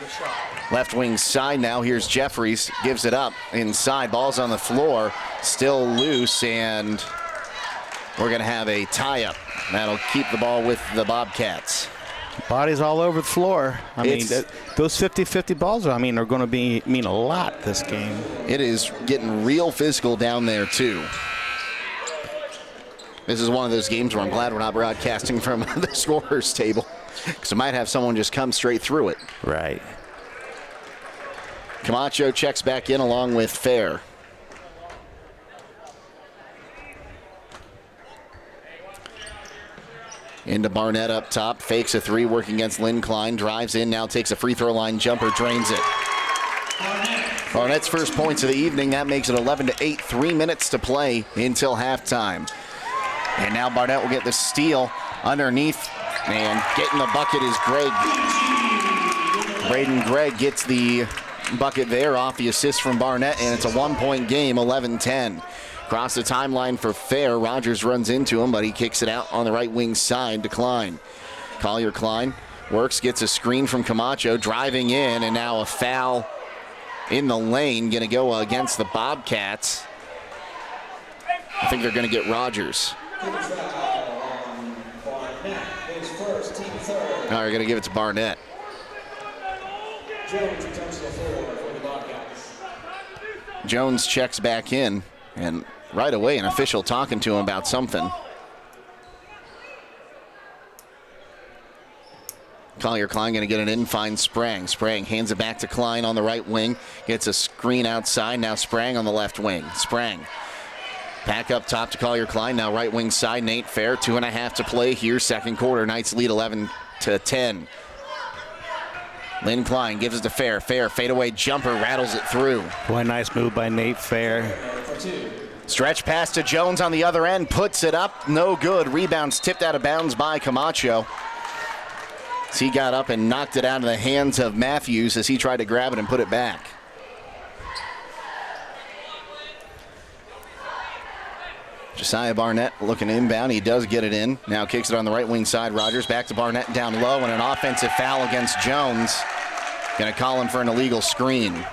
Left wing side now, here's Jeffries, gives it up inside, ball's on the floor, still loose, and we're going to have a tie-up. That'll keep the ball with the Bobcats. Bodies all over the floor. I mean, those 50-50 balls, are going to mean a lot this game. It is getting real physical down there, too. This is one of those games where I'm glad we're not broadcasting from the scorer's table, because I might have someone just come straight through it. Right. Camacho checks back in along with Fair. Into Barnett up top, fakes a three, working against Lynn Klein, drives in, now takes a free throw line jumper, drains it. Barnett's first points of the evening, that makes it 11-8, 3 minutes to play until halftime. And now Barnett will get the steal underneath, and getting the bucket is Gregg. Braden Gregg gets the bucket there off the assist from Barnett, and it's a 1-point game, 11-10. Across the timeline for Fair. Rogers runs into him, but he kicks it out on the right wing side to Klein. Collier Klein works, gets a screen from Camacho, driving in, and now a foul in the lane. Going to go against the Bobcats. I think they're going to get Rogers. Now they're going to give it to Barnett. Jones checks back in, and right away an official talking to him about something. Collier Klein going to get it in, finds Sprang. Sprang hands it back to Klein on the right wing, gets a screen outside, now Sprang on the left wing. Sprang back up top to Collier Klein, now right wing side, Nate Fair, 2.5 to play here, second quarter. Knights lead 11-10. Lynn Klein gives it to Fair. Fair, fadeaway jumper, rattles it through. Boy, nice move by Nate Fair. Stretch pass to Jones on the other end, puts it up, no good. Rebounds tipped out of bounds by Camacho. So he got up and knocked it out of the hands of Matthews as he tried to grab it and put it back. Josiah Barnett looking inbound. He does get it in. Now kicks it on the right wing side. Rogers back to Barnett down low, and an offensive foul against Jones. Going to call him for an illegal screen.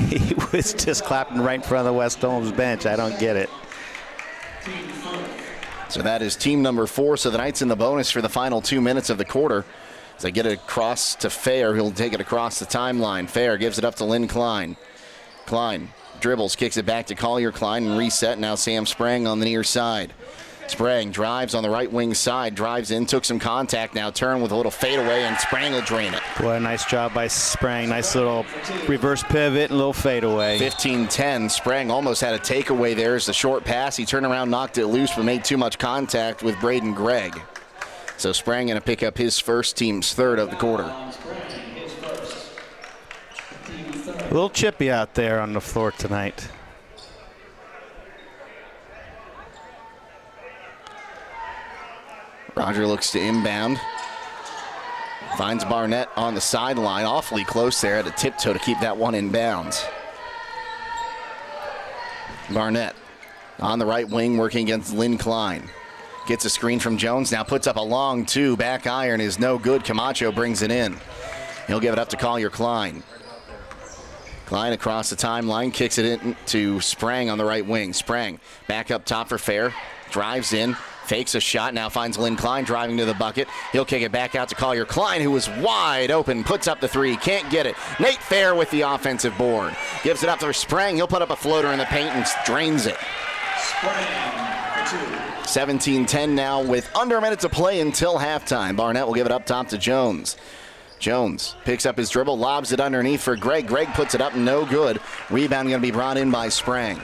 He was just clapping right in front of the West Holmes bench. I don't get it. So that is team number 4. So the Knights in the bonus for the final 2 minutes of the quarter. As they get it across to Fair, he'll take it across the timeline. Fair gives it up to Lynn Klein. Klein dribbles, kicks it back to Collier Klein and reset. Now Sam Sprang on the near side. Sprang drives on the right wing side, drives in, took some contact, now turn with a little fadeaway, and Sprang will drain it. Boy, nice job by Sprang. Nice little reverse pivot and a little fadeaway. 15-10. Sprang almost had a takeaway there as the short pass. He turned around, knocked it loose, but made too much contact with Braden Gregg. So Sprang going to pick up his first, team's third of the quarter. A little chippy out there on the floor tonight. Roger looks to inbound. Finds Barnett on the sideline. Awfully close there. Had to tiptoe to keep that one in bounds. Barnett on the right wing working against Lynn Klein. Gets a screen from Jones. Now puts up a long two. Back iron is no good. Camacho brings it in. He'll give it up to Collier Klein. Klein across the timeline. Kicks it in to Sprang on the right wing. Sprang back up top for Fair. Drives in. Fakes a shot, now finds Lynn Klein driving to the bucket. He'll kick it back out to Collier Klein, who was wide open, puts up the three, can't get it. Nate Fair with the offensive board. Gives it up to Sprang, he'll put up a floater in the paint and drains it. 17-10 now with under a minute to play until halftime. Barnett will give it up top to Jones. Jones picks up his dribble, lobs it underneath for Gregg. Gregg puts it up, no good. Rebound going to be brought in by Sprang.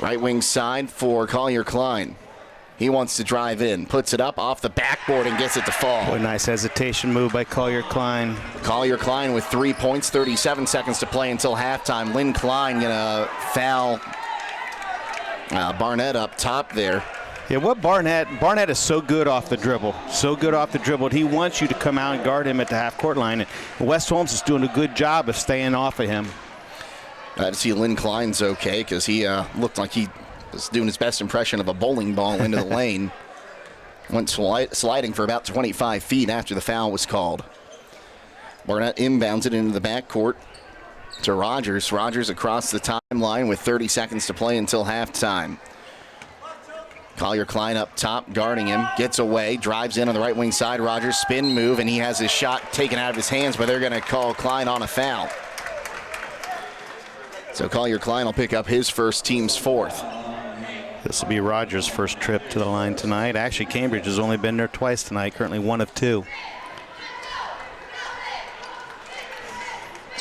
Right wing side for Collier Klein. He wants to drive in, puts it up off the backboard and gets it to fall. Boy, nice hesitation move by Collier Klein. Collier Klein with 3 points, 37 seconds to play until halftime. Lynn Klein gonna foul Barnett up top there. Yeah, what Barnett is so good off the dribble. So good off the dribble. He wants you to come out and guard him at the half-court line. And West Holmes is doing a good job of staying off of him. Glad to see Lynn Klein's okay because he looked like he was doing his best impression of a bowling ball into the lane. Went sliding for about 25 feet after the foul was called. Barnett inbounds it into the backcourt to Rogers. Rogers across the timeline with 30 seconds to play until halftime. Collier Klein up top, guarding him, gets away, drives in on the right wing side. Rogers spin move, and he has his shot taken out of his hands, but they're going to call Klein on a foul. So Collier Klein will pick up his first, team's fourth. This will be Rogers' first trip to the line tonight. Actually, Cambridge has only been there twice tonight, currently 1 of 2.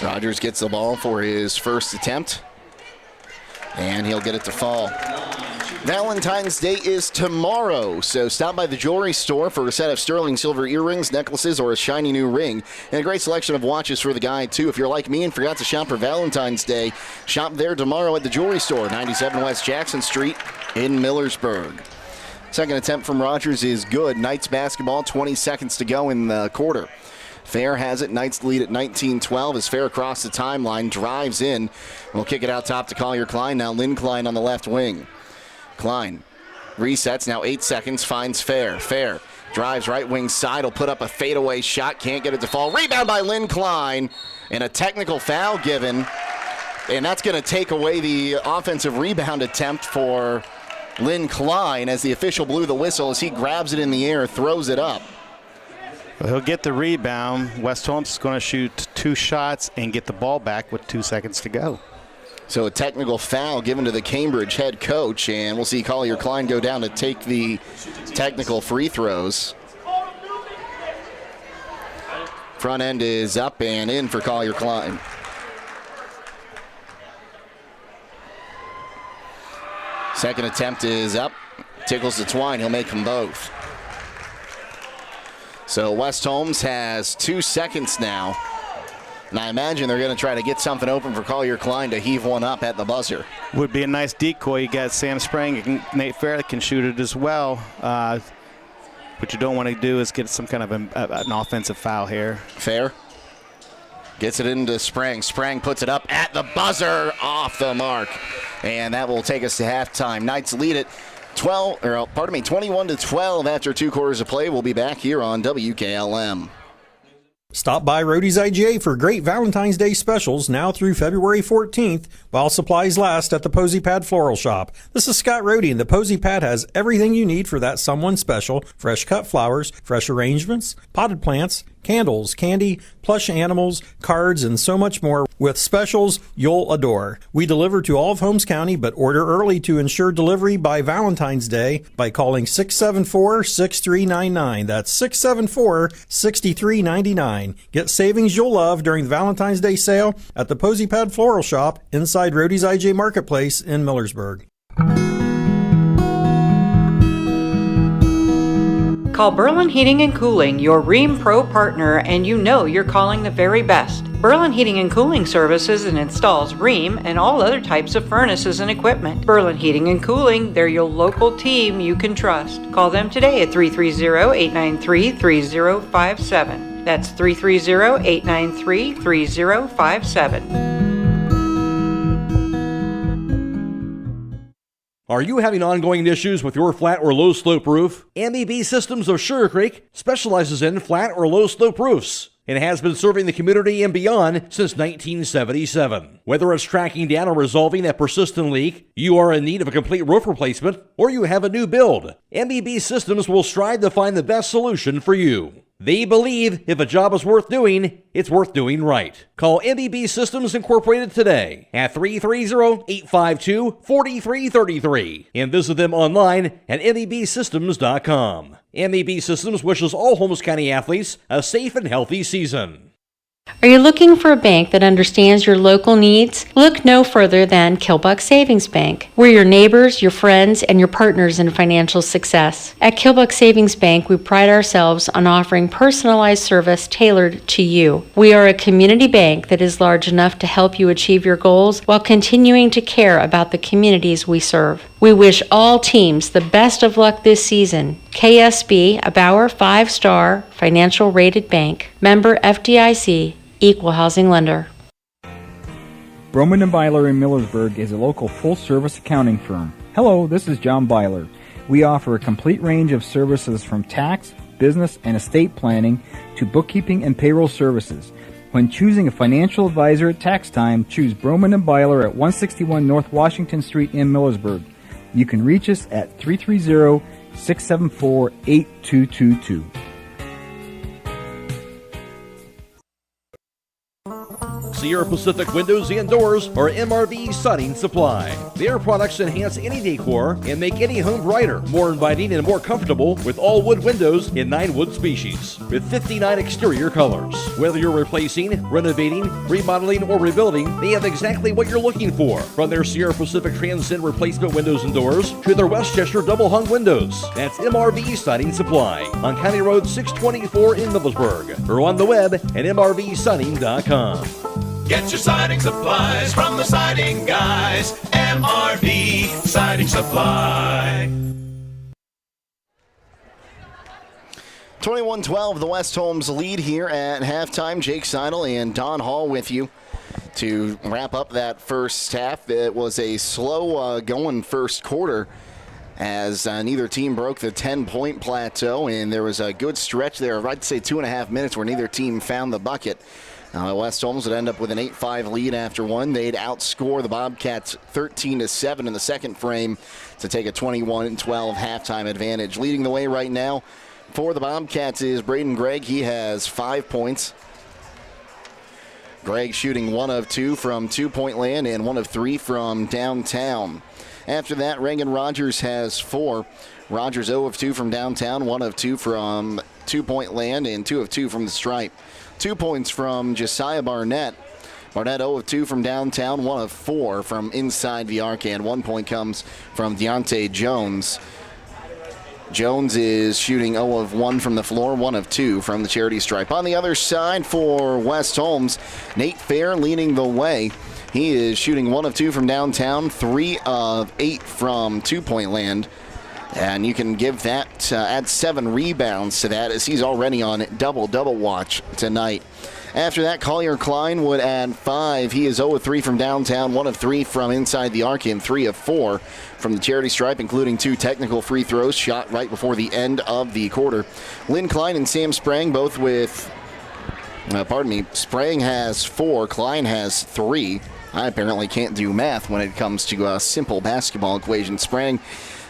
Rogers gets the ball for his first attempt, and he'll get it to fall. Valentine's Day is tomorrow, so stop by the jewelry store for a set of sterling silver earrings, necklaces, or a shiny new ring. And a great selection of watches for the guy, too. If you're like me and forgot to shop for Valentine's Day, shop there tomorrow at the jewelry store, 97 West Jackson Street in Millersburg. Second attempt from Rogers is good. Knights basketball, 20 seconds to go in the quarter. Fair has it. Knights lead at 19-12 as Fair across the timeline, drives in. We'll kick it out top to Collier Klein. Now Lynn Klein on the left wing. Klein resets, now 8 seconds, finds Fair. Fair drives right wing side, will put up a fadeaway shot, can't get it to fall. Rebound by Lynn Klein, and a technical foul given, and that's going to take away the offensive rebound attempt for Lynn Klein as the official blew the whistle as he grabs it in the air, throws it up. Well, he'll get the rebound. West Holmes is going to shoot 2 shots and get the ball back with 2 seconds to go. So a technical foul given to the Cambridge head coach, and we'll see Collier Klein go down to take the technical free throws. Front end is up and in for Collier Klein. Second attempt is up. Tickles the twine. He'll make them both. So West Holmes has 2 seconds now. And I imagine they're going to try to get something open for Collier Klein to heave one up at the buzzer. Would be a nice decoy. You got Sam Sprang and Nate Fair that can shoot it as well. What you don't want to do is get some kind of an offensive foul here. Fair gets it into Sprang. Sprang puts it up at the buzzer, off the mark. And that will take us to halftime. Knights lead it 21-12 after 2 quarters of play. We'll be back here on WKLM. Stop by Rody's IGA for great Valentine's Day specials now through February 14th while supplies last at the Posy Pad Floral Shop. This is Scott Rody, and the Posy Pad has everything you need for that someone special: fresh cut flowers, fresh arrangements, potted plants, candles, candy, plush animals, cards, and so much more with specials you'll adore. We deliver to all of Holmes County, but order early to ensure delivery by Valentine's Day by calling 674-6399. That's 674-6399. Get savings you'll love during the Valentine's Day sale at the Posy Pad Floral Shop inside Rody's IJ Marketplace in Millersburg. Call Berlin Heating and Cooling, your Rheem Pro partner, and you know you're calling the very best. Berlin Heating and Cooling services and installs Rheem and all other types of furnaces and equipment. Berlin Heating and Cooling, they're your local team you can trust. Call them today at 330-893-3057. That's 330-893-3057. Are you having ongoing issues with your flat or low slope roof? MEB Systems of Sugar Creek specializes in flat or low slope roofs and has been serving the community and beyond since 1977. Whether it's tracking down or resolving that persistent leak, you are in need of a complete roof replacement, or you have a new build, MEB Systems will strive to find the best solution for you. They believe if a job is worth doing, it's worth doing right. Call MEB Systems Incorporated today at 330-852-4333 and visit them online at mebsystems.com. MEB Systems wishes all Holmes County athletes a safe and healthy season. Are you looking for a bank that understands your local needs? Look no further than Kilbuck Savings Bank. We're your neighbors, your friends, and your partners in financial success. At Kilbuck Savings Bank, we pride ourselves on offering personalized service tailored to you. We are a community bank that is large enough to help you achieve your goals while continuing to care about the communities we serve. We wish all teams the best of luck this season. KSB, a Bauer 5-star financial rated bank. Member FDIC. Equal housing lender. Broman & Byler in Millersburg is a local full-service accounting firm. Hello, this is John Byler. We offer a complete range of services from tax, business, and estate planning to bookkeeping and payroll services. When choosing a financial advisor at tax time, choose Broman & Byler at 161 North Washington Street in Millersburg. You can reach us at 330-674-8222. Sierra Pacific Windows and Doors are MRV Siding Supply. Their products enhance any decor and make any home brighter, more inviting, and more comfortable with all wood windows in 9 wood species with 59 exterior colors. Whether you're replacing, renovating, remodeling, or rebuilding, they have exactly what you're looking for. From their Sierra Pacific Transcend replacement windows and doors to their Westchester double hung windows. That's MRV Siding Supply on County Road 624 in Millersburg or on the web at mrvsiding.com. Get your siding supplies from the siding guys. MRV Siding Supply. 21-12, the West Holmes lead here at halftime. Jake Seidel and Don Hall with you to wrap up that first half. It was a slow going first quarter as neither team broke the 10-point plateau, and there was a good stretch there, I'd say 2.5 minutes, where neither team found the bucket. West Holmes would end up with an 8-5 lead after one. They'd outscore the Bobcats 13-7 in the second frame to take a 21-12 halftime advantage. Leading the way right now for the Bobcats is Braden Gregg. He has 5 points. Gregg shooting 1 of 2 from two-point land and 1 of 3 from downtown. After that, Reagan Rogers has 4. Rogers 0 of 2 from downtown, 1 of 2 from two-point land, and 2 of 2 from the stripe. 2 points from Josiah Barnett. Barnett 0 of 2 from downtown, 1 of 4 from inside the arc, and 1 point comes from Deontay Jones. Jones is shooting 0 of 1 from the floor, 1 of 2 from the charity stripe. On the other side for West Holmes, Nate Fair leading the way. He is shooting 1 of 2 from downtown, 3 of 8 from two-point land. And you can give that, add 7 rebounds to that, as he's already on double-double watch tonight. After that, Collier Klein would add 5. He is 0 of 3 from downtown, 1 of 3 from inside the arc, and 3 of 4 from the charity stripe, including 2 technical free throws shot right before the end of the quarter. Lynn Klein and Sam Sprang both with, Sprang has 4, Klein has 3. I apparently can't do math when it comes to a simple basketball equation. Sprang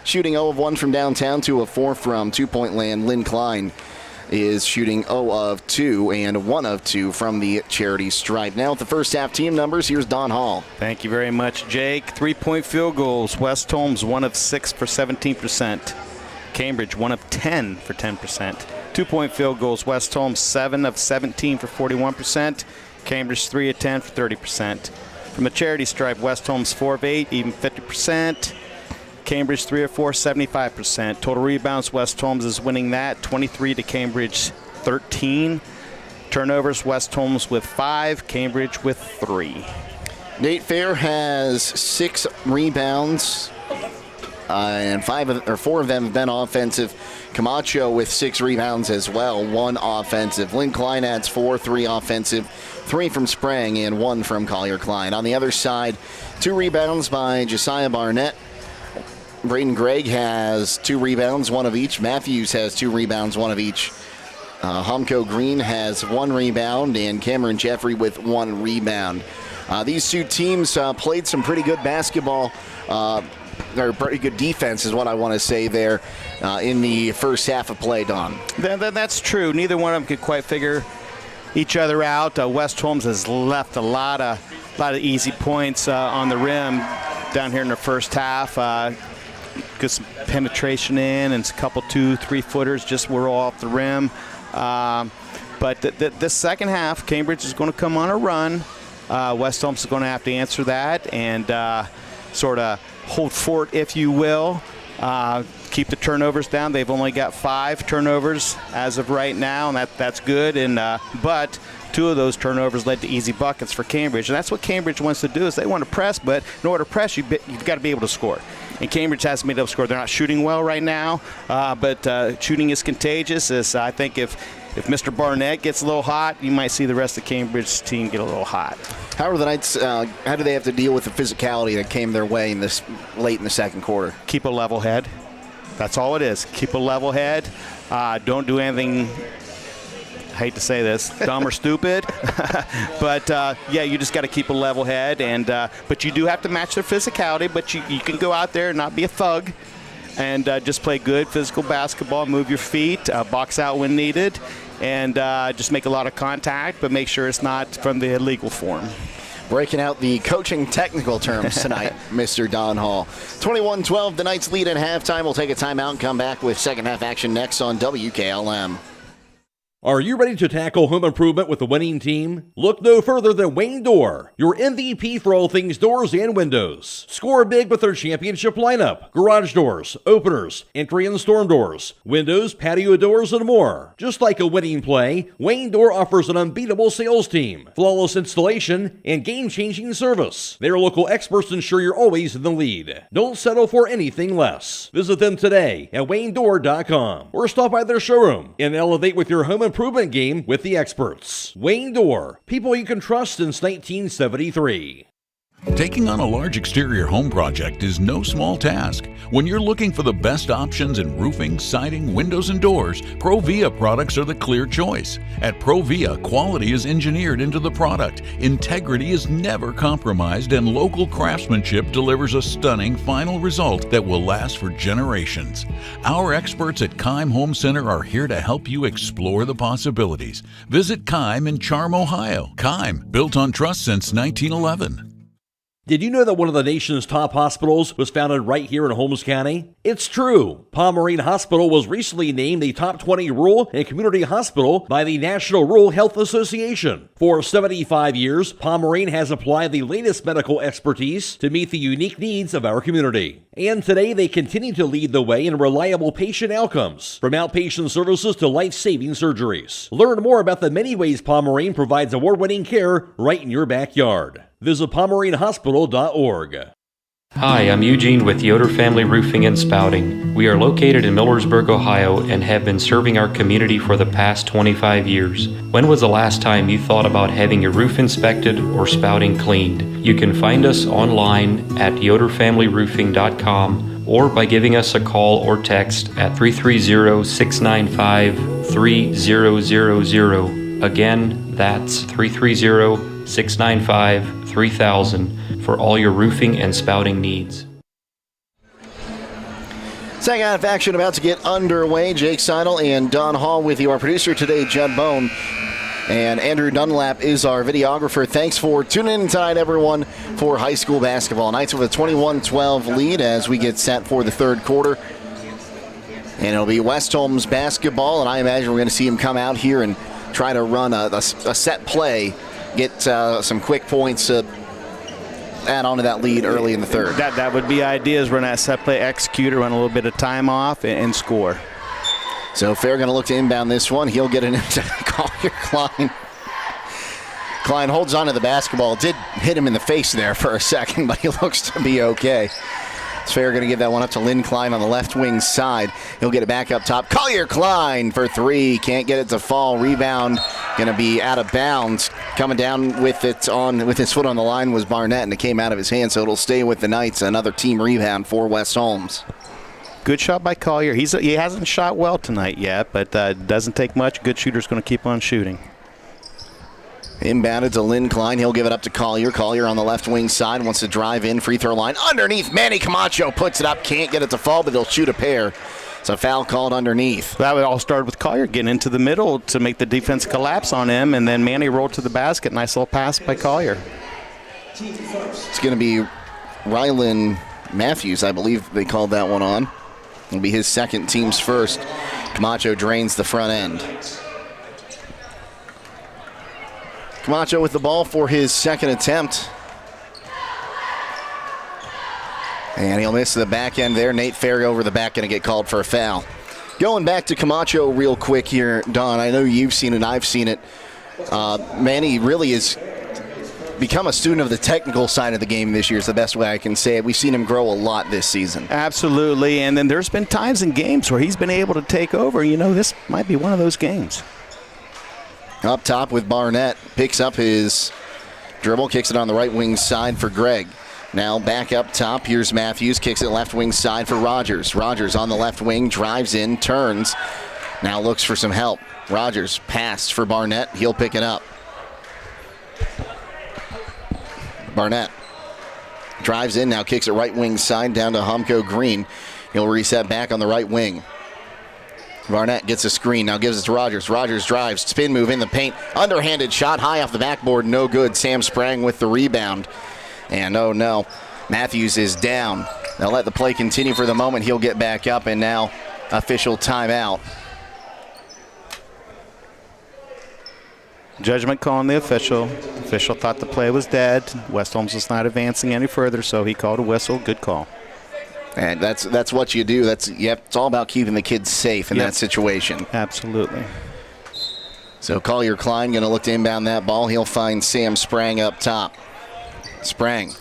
shooting 0 of 1 from downtown, 2 of 4 from two-point land. Lynn Klein is shooting 0 of 2 and 1 of 2 from the charity stripe. Now with the first half team numbers, here's Don Hall. Thank you very much, Jake. 3-point field goals. West Holmes 1 of 6 for 17%. Cambridge 1 of 10 for 10%. 2-point field goals. West Holmes 7 of 17 for 41%. Cambridge 3 of 10 for 30%. From the charity stripe, West Holmes 4 of 8, even 50%. Cambridge 3 of 4, 75%. Total rebounds, West Holmes is winning that, 23 to Cambridge 13. Turnovers, West Holmes with 5, Cambridge with 3. Nate Fair has 6 rebounds, and 4 of them have been offensive. Camacho with 6 rebounds as well, 1 offensive. Lynn Klein adds 4, 3 offensive, 3 from Sprang, and 1 from Collier Klein. On the other side, 2 rebounds by Josiah Barnett. Braden Gregg has 2 rebounds, 1 of each. Matthews has 2 rebounds, 1 of each. Humko Green has 1 rebound, and Cameron Jeffrey with 1 rebound. These 2 teams played some pretty good basketball, or pretty good defense is what I want to say there in the first half of play, Don. That's true. Neither one of them could quite figure each other out. West Holmes has left a lot of easy points on the rim down here in the first half. Get some penetration in, and a couple 2-3 footers just were off the rim. But But the second half, Cambridge is going to come on a run. West Holmes is going to have to answer that and sort of hold fort, if you will. Keep the turnovers down. They've only got 5 turnovers as of right now, and that's good. And but 2 of those turnovers led to easy buckets for Cambridge, and that's what Cambridge wants to do. Is they want to press, but in order to press, you've got to be able to score. And Cambridge hasn't been able to score. They're not shooting well right now, but shooting is contagious. I think if Mr. Barnett gets a little hot, you might see the rest of Cambridge's team get a little hot. How are the Knights? How do they have to deal with the physicality that came their way late in the second quarter? Keep a level head. That's all it is. Keep a level head. Don't do anything, I hate to say this, dumb or stupid. But, you just got to keep a level head. But you do have to match their physicality. But you can go out there and not be a thug and just play good physical basketball, move your feet, box out when needed, and just make a lot of contact, but make sure it's not from the illegal form. Breaking out the coaching technical terms tonight, Mr. Don Hall. 21-12, the Knights lead at halftime. We'll take a timeout and come back with second half action next on WKLM. Are you ready to tackle home improvement with a winning team? Look no further than Wayne Door, your MVP for all things doors and windows. Score big with their championship lineup: garage doors, openers, entry and storm doors, windows, patio doors, and more. Just like a winning play, Wayne Door offers an unbeatable sales team, flawless installation, and game-changing service. Their local experts ensure you're always in the lead. Don't settle for anything less. Visit them today at WayneDoor.com or stop by their showroom and elevate with your home improvement game with the experts. Wayne Door, people you can trust since 1973. Taking on a large exterior home project is no small task. When you're looking for the best options in roofing, siding, windows, and doors, Provia products are the clear choice. At Provia, quality is engineered into the product, integrity is never compromised, and local craftsmanship delivers a stunning final result that will last for generations. Our experts at Keim Home Center are here to help you explore the possibilities. Visit Keim in Charm, Ohio. Keim, built on trust since 1911. Did you know that one of the nation's top hospitals was founded right here in Holmes County? It's true. Pomerene Hospital was recently named the top 20 rural and community hospital by the National Rural Health Association. For 75 years, Pomerene has applied the latest medical expertise to meet the unique needs of our community. And today they continue to lead the way in reliable patient outcomes, from outpatient services to life-saving surgeries. Learn more about the many ways Pomerene provides award-winning care right in your backyard. Visit PomereneHospital.org. Hi, I'm Eugene with Yoder Family Roofing and Spouting. We are located in Millersburg, Ohio, and have been serving our community for the past 25 years. When was the last time you thought about having your roof inspected or spouting cleaned? You can find us online at yoderfamilyroofing.com or by giving us a call or text at 330-695-3000. Again, that's 330-695-3000 for all your roofing and spouting needs. Second half action about to get underway. Jake Seidel and Don Hall with you. Our producer today, Judd Bone. And Andrew Dunlap is our videographer. Thanks for tuning in tonight, everyone, for high school basketball. Knights with a 21-12 lead as we get set for the third quarter. And it'll be West Holmes basketball, and I imagine we're going to see him come out here and try to run a set play, get some quick points to add on to that lead early in the third. That would be ideas, run that set play, execute, run a little bit of time off, and score. So Fair going to look to inbound this one. He'll get it into Collier Klein. Klein holds on to the basketball. Did hit him in the face there for a second, but he looks to be okay. Fair going to give that one up to Lynn Klein on the left wing side. He'll get it back up top. Collier Klein for three. Can't get it to fall. Rebound going to be out of bounds. Coming down with it with his foot on the line was Barnett, and it came out of his hand, so it'll stay with the Knights. Another team rebound for West Holmes. Good shot by Collier. He hasn't shot well tonight yet, but doesn't take much. Good shooter's going to keep on shooting. Inbounded to Lynn Klein. He'll give it up to Collier. Collier on the left wing side wants to drive in. Free throw line underneath. Manny Camacho puts it up. Can't get it to fall, but they'll shoot a pair. It's a foul called underneath. That would all start with Collier getting into the middle to make the defense collapse on him, and then Manny rolled to the basket. Nice little pass by Collier. It's going to be Rylan Matthews, I believe they called that one on. It'll be his second, team's first. Camacho drains the front end. Camacho with the ball for his second attempt. And he'll miss the back end there. Nate Fair over the back, going to get called for a foul. Going back to Camacho real quick here, Don. I know you've seen it, I've seen it. Manny really has become a student of the technical side of the game this year is the best way I can say it. We've seen him grow a lot this season. Absolutely, and then there's been times in games where he's been able to take over. You know, this might be one of those games. Up top with Barnett. Picks up his dribble, kicks it on the right wing side for Gregg. Now back up top. Here's Matthews. Kicks it left wing side for Rogers. Rogers on the left wing. Drives in. Turns. Now looks for some help. Rogers passed for Barnett. He'll pick it up. Barnett drives in. Now kicks it right wing side down to Humko Green. He'll reset back on the right wing. Barnett gets a screen. Now gives it to Rogers. Rogers drives. Spin move in the paint. Underhanded shot high off the backboard. No good. Sam Sprang with the rebound. And oh no, Matthews is down. They'll let the play continue for the moment. He'll get back up, and now official timeout. Judgment call on the official. The official thought the play was dead. West Holmes was not advancing any further, so he called a whistle. Good call. And that's what you do. It's all about keeping the kids safe in that situation. Absolutely. So Collier Klein going to look to inbound that ball. He'll find Sam Sprang up top. Sprang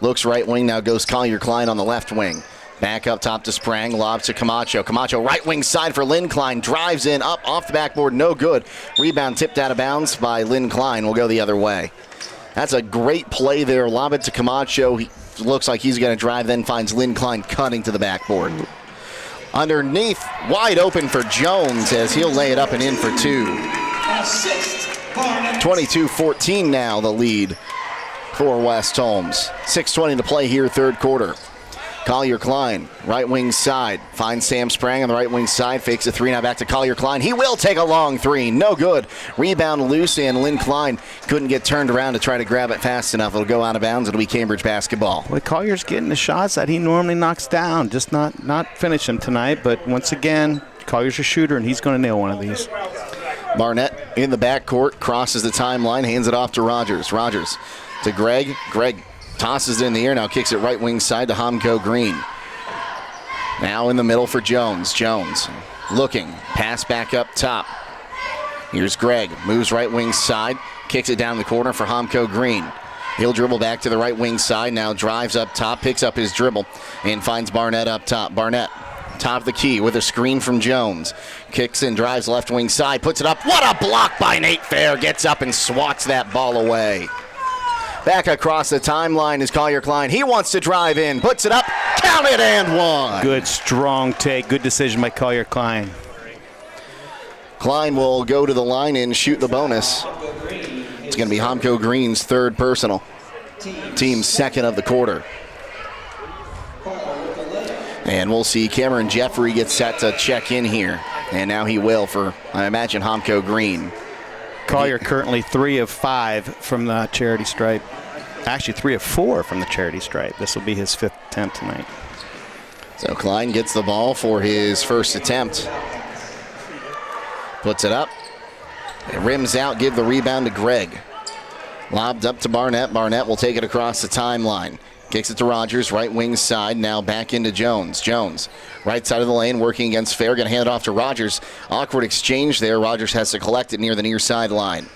looks right wing, now goes Collier Klein on the left wing. Back up top to Sprang, lobs to Camacho. Camacho right wing side for Lynn Klein, drives in, up off the backboard, no good. Rebound tipped out of bounds by Lynn Klein, will go the other way. That's a great play there, lob it to Camacho. He looks like he's going to drive, then finds Lynn Klein cutting to the backboard. Underneath, wide open for Jones as he'll lay it up and in for two. 22-14 now the lead for West Holmes. 6:20 to play here, third quarter. Collier Klein, right wing side. Finds Sam Sprang on the right wing side. Fakes a three, now back to Collier Klein. He will take a long three. No good. Rebound loose, and Lynn Klein couldn't get turned around to try to grab it fast enough. It'll go out of bounds. It'll be Cambridge basketball. Well, Collier's getting the shots that he normally knocks down. Just not finish them tonight. But once again, Collier's a shooter, and he's going to nail one of these. Barnett in the backcourt. Crosses the timeline. Hands it off to Rogers. Rogers to Gregg. Gregg tosses it in the air, now kicks it right wing side to Humko Green. Now in the middle for Jones. Jones looking, pass back up top. Here's Gregg, moves right wing side, kicks it down the corner for Humko Green. He'll dribble back to the right wing side, now drives up top, picks up his dribble, and finds Barnett up top. Barnett, top of the key with a screen from Jones. Kicks and drives left wing side, puts it up. What a block by Nate Fair, gets up and swats that ball away. Back across the timeline is Collier Klein. He wants to drive in, puts it up, count it, and one. Good, strong take. Good decision by Collier Klein. Klein will go to the line and shoot the bonus. It's going to be Humko Green's third personal. Team's second of the quarter. And we'll see Cameron Jeffrey get set to check in here. And now he will for, I imagine, Humko Green. Collier currently 3 of 5 from the charity stripe. Actually, 3 of 4 from the charity stripe. This will be his 5th attempt tonight. So Klein gets the ball for his first attempt. Puts it up. It rims out, give the rebound to Gregg. Lobbed up to Barnett. Barnett will take it across the timeline. Kicks it to Rogers, right wing side, now back into Jones. Jones, right side of the lane, working against Fair, going to hand it off to Rogers. Awkward exchange there. Rogers has to collect it near the near sideline.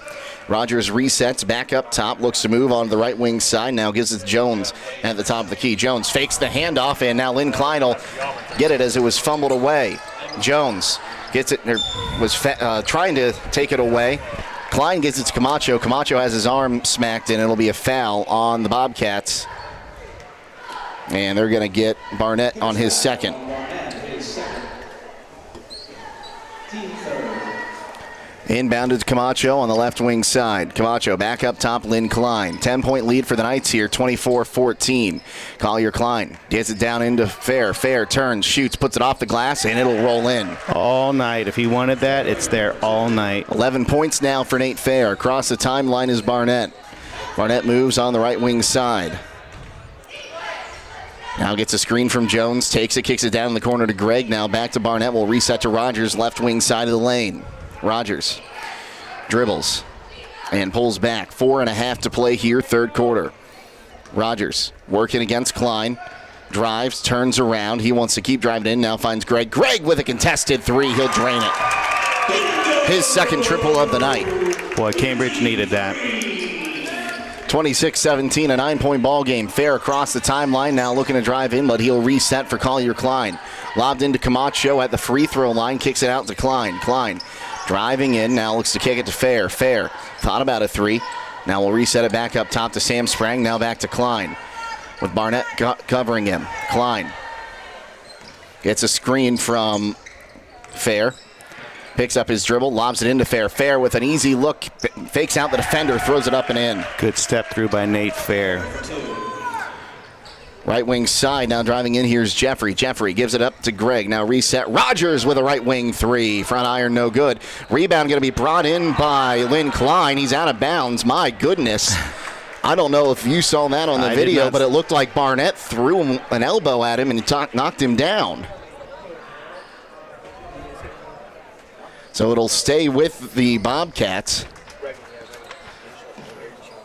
Rogers resets, back up top, looks to move on the right wing side, now gives it to Jones at the top of the key. Jones fakes the handoff, and now Lynn Klein will get it as it was fumbled away. Jones gets it, was trying to take it away. Klein gets it to Camacho. Camacho has his arm smacked, and it'll be a foul on the Bobcats. And they're going to get Barnett on his second. Inbounded to Camacho on the left wing side. Camacho back up top, Lynn Klein. 10-point lead for the Knights here, 24-14. Collier Klein gets it down into Fair. Fair turns, shoots, puts it off the glass, and it'll roll in. All night. If he wanted that, it's there all night. 11 points now for Nate Fair. Across the timeline is Barnett. Barnett moves on the right wing side. Now gets a screen from Jones, takes it, kicks it down in the corner to Gregg. Now back to Barnett, will reset to Rogers, left wing side of the lane. Rogers dribbles, and pulls back. 4.5 to play here, third quarter. Rogers working against Klein. Drives, turns around. He wants to keep driving in. Now finds Greg. Greg with a contested three. He'll drain it. His second triple of the night. Boy, Cambridge needed that. 26-17, a 9-point ball game. Fair across the timeline. Now looking to drive in, but he'll reset for Collier Klein. Lobbed into Camacho at the free throw line. Kicks it out to Klein. Klein driving in. Now looks to kick it to Fair. Fair thought about a three. Now we'll reset it back up top to Sam Sprang. Now back to Klein. With Barnett covering him. Klein gets a screen from Fair. Picks up his dribble, lobs it into Fair. Fair with an easy look, fakes out the defender, throws it up and in. Good step through by Nate Fair. Right wing side, now driving in, here's Jeffrey. Jeffrey gives it up to Greg. Now reset. Rogers with a right wing three. Front iron, no good. Rebound going to be brought in by Lynn Klein. He's out of bounds. My goodness. I don't know if you saw that on the video, but it looked like Barnett threw an elbow at him and knocked him down. So it'll stay with the Bobcats.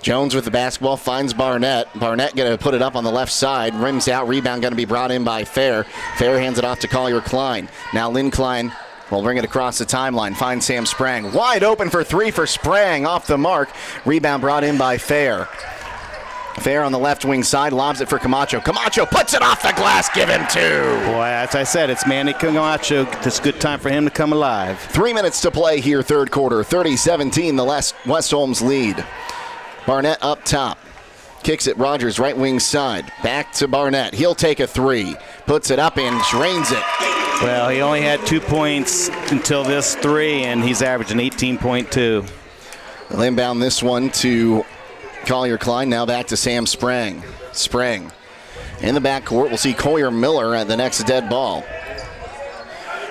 Jones with the basketball finds Barnett. Barnett going to put it up on the left side. Rims out. Rebound going to be brought in by Fair. Fair hands it off to Collier Klein. Now Lynn Klein will bring it across the timeline. Finds Sam Sprang. Wide open for three for Sprang. Off the mark. Rebound brought in by Fair. Fair on the left wing side. Lobs it for Camacho. Camacho puts it off the glass. Give him two. Boy, as I said, it's Manny Camacho. It's a good time for him to come alive. 3 minutes to play here, third quarter. 30-17, the West Holmes lead. Barnett up top. Kicks it Rogers, right wing side. Back to Barnett. He'll take a three. Puts it up and drains it. Well, he only had 2 points until this three, and he's averaging 18.2. They'll inbound this one to Collier Klein. Now back to Sam Sprang. Sprang in the backcourt. We'll see Collier Miller at the next dead ball.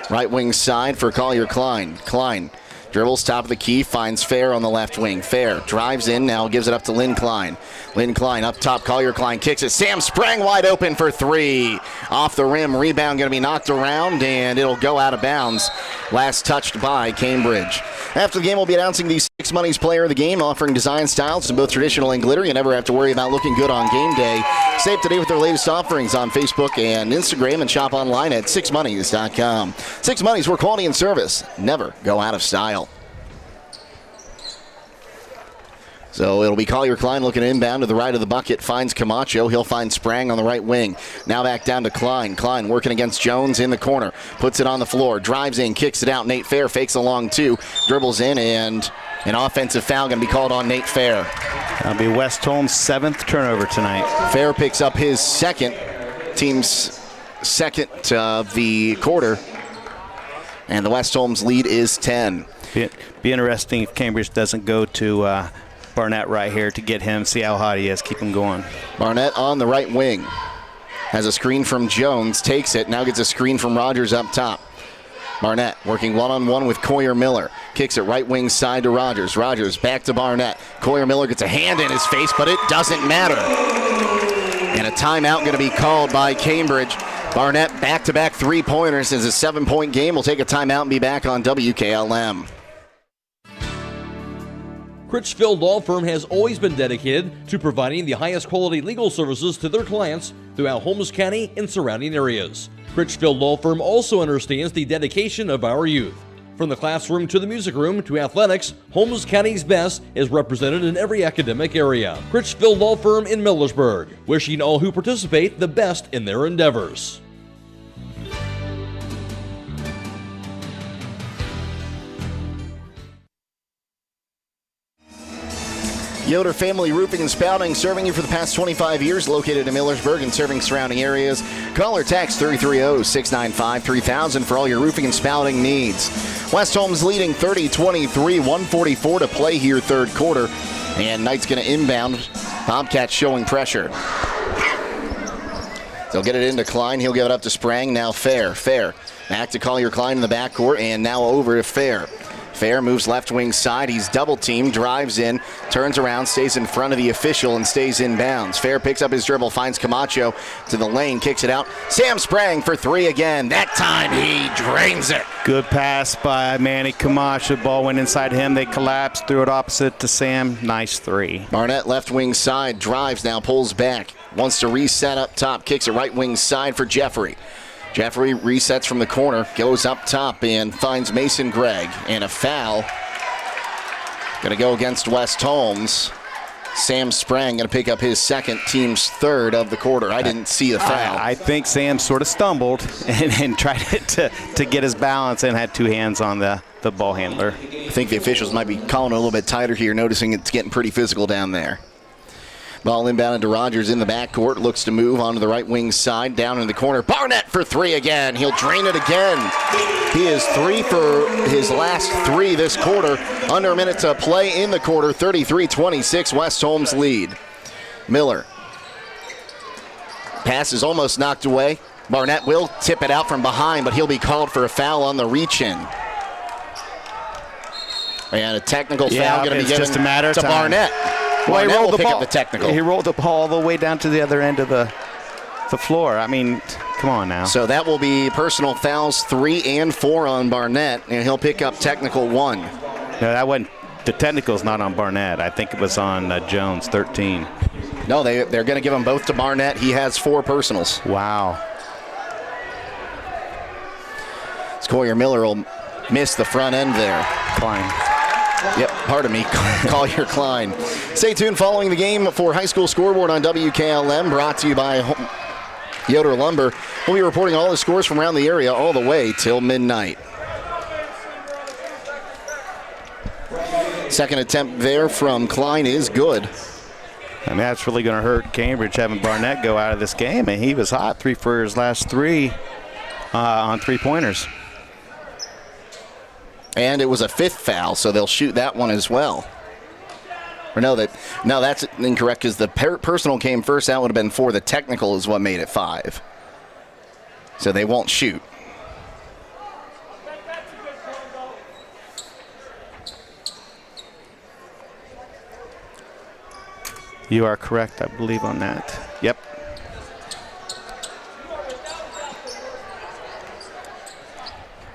Right wing side for Collier Klein. Klein dribbles top of the key, finds Fair on the left wing. Fair drives in, now gives it up to Lynn Klein. Lynn Klein up top, Collier Klein kicks it. Sam Sprang wide open for three. Off the rim, rebound going to be knocked around, and it'll go out of bounds. Last touched by Cambridge. After the game, we'll be announcing the Six Money's player of the game, offering design styles in both traditional and glitter. You never have to worry about looking good on game day. Stay up to date with their latest offerings on Facebook and Instagram, and shop online at sixmoneys.com. Six Money's, where quality and service never go out of style. So it'll be Collier Klein looking inbound to the right of the bucket. Finds Camacho. He'll find Sprang on the right wing. Now back down to Klein. Klein working against Jones in the corner. Puts it on the floor. Drives in. Kicks it out. Nate Fair fakes along two. Dribbles in, and an offensive foul going to be called on Nate Fair. That'll be West Holmes' 7th turnover tonight. Fair picks up his second. Team's second of the quarter. And the West Holmes lead is 10. Be interesting if Cambridge doesn't go to Barnett right here to get him, see how hot he is, keep him going. Barnett on the right wing. Has a screen from Jones, takes it, now gets a screen from Rogers up top. Barnett working one-on-one with Collier Miller. Kicks it right wing side to Rogers. Rogers back to Barnett. Collier Miller gets a hand in his face, but it doesn't matter. And a timeout going to be called by Cambridge. Barnett back-to-back three-pointers. It's a 7-point game. We'll take a timeout and be back on WKLM. Critchfield Law Firm has always been dedicated to providing the highest quality legal services to their clients throughout Holmes County and surrounding areas. Critchfield Law Firm also understands the dedication of our youth. From the classroom to the music room to athletics, Holmes County's best is represented in every academic area. Critchfield Law Firm in Millersburg, wishing all who participate the best in their endeavors. Yoder Family Roofing and Spouting, serving you for the past 25 years, located in Millersburg and serving surrounding areas. Call or text 330-695-3000 for all your roofing and spouting needs. West Holmes leading 30-23, 1:44 to play here, third quarter. And Knights going to inbound. Bobcats showing pressure. They'll get it into Klein. He'll give it up to Sprang. Now Fair. Back to Collier Klein in the backcourt, and now over to Fair. Fair moves left wing side. He's double teamed, drives in, turns around, stays in front of the official, and stays inbounds. Fair picks up his dribble, finds Camacho to the lane, kicks it out. Sam Sprang for three again. That time he drains it. Good pass by Manny Camacho. Ball went inside him. They collapsed, threw it opposite to Sam. Nice three. Barnett left wing side, drives now, pulls back. Wants to reset up top, kicks it right wing side for Jeffrey. Jeffrey resets from the corner, goes up top and finds Mason Gregg. And a foul. Going to go against West Holmes. Sam Sprang going to pick up his second, team's third of the quarter. I didn't see the foul. I think Sam sort of stumbled and tried to get his balance and had two hands on the ball handler. I think the officials might be calling a little bit tighter here, noticing it's getting pretty physical down there. Ball inbounded to Rogers in the backcourt. Looks to move onto the right wing side. Down in the corner. Barnett for three again. He'll drain it again. He is 3 for his last 3 this quarter. Under a minute to play in the quarter. 33-26. West Holmes lead. Miller. Pass is almost knocked away. Barnett will tip it out from behind, but he'll be called for a foul on the reach-in. And a technical foul going to be given just a matter of to time. Barnett. Well, he rolled the pick ball. Up the technical. He rolled the ball all the way down to the other end of the floor. I mean, come on now. So that will be personal fouls 3 and 4 on Barnett, and he'll pick up technical 1. No, that wasn't. The technical's not on Barnett. I think it was on Jones, 13. No, they're going to give them both to Barnett. He has 4 personals. Wow. Collier Miller will miss the front end there. Klein. Yep, pardon me, Collier Klein. Stay tuned following the game for High School Scoreboard on WKLM, brought to you by Yoder Lumber. We'll be reporting all the scores from around the area all the way till midnight. Second attempt there from Klein is good. I mean, that's really going to hurt Cambridge having Barnett go out of this game. And he was hot 3 for his last 3 on 3-pointers. And it was a 5th foul, so they'll shoot that one as well. Or no, that's incorrect because the personal came first. That would have been 4. The technical is what made it 5. So they won't shoot. You are correct, I believe, on that. Yep.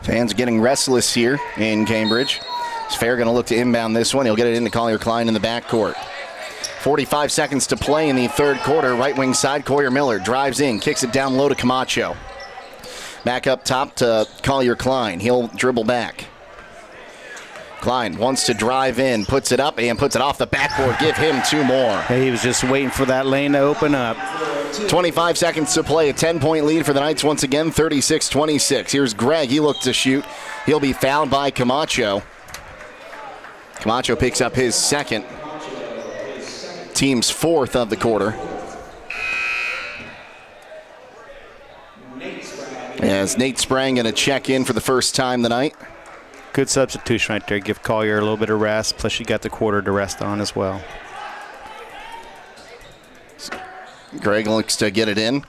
Fans getting restless here in Cambridge. It's Fair going to look to inbound this one. He'll get it into Collier Klein in the backcourt. 45 seconds to play in the third quarter. Right wing side, Collier Miller drives in, kicks it down low to Camacho. Back up top to Collier Klein. He'll dribble back. Klein wants to drive in, puts it up, and puts it off the backboard. Give him 2 more. Hey, he was just waiting for that lane to open up. 25 seconds to play. A 10-point lead for the Knights once again, 36-26. Here's Gregg. He looked to shoot. He'll be fouled by Camacho. Camacho picks up his second. Team's 4th of the quarter. As Nate Sprang going to check in for the first time tonight. Good substitution right there. Give Collier a little bit of rest. Plus, you got the quarter to rest on as well. Gregg looks to get it in.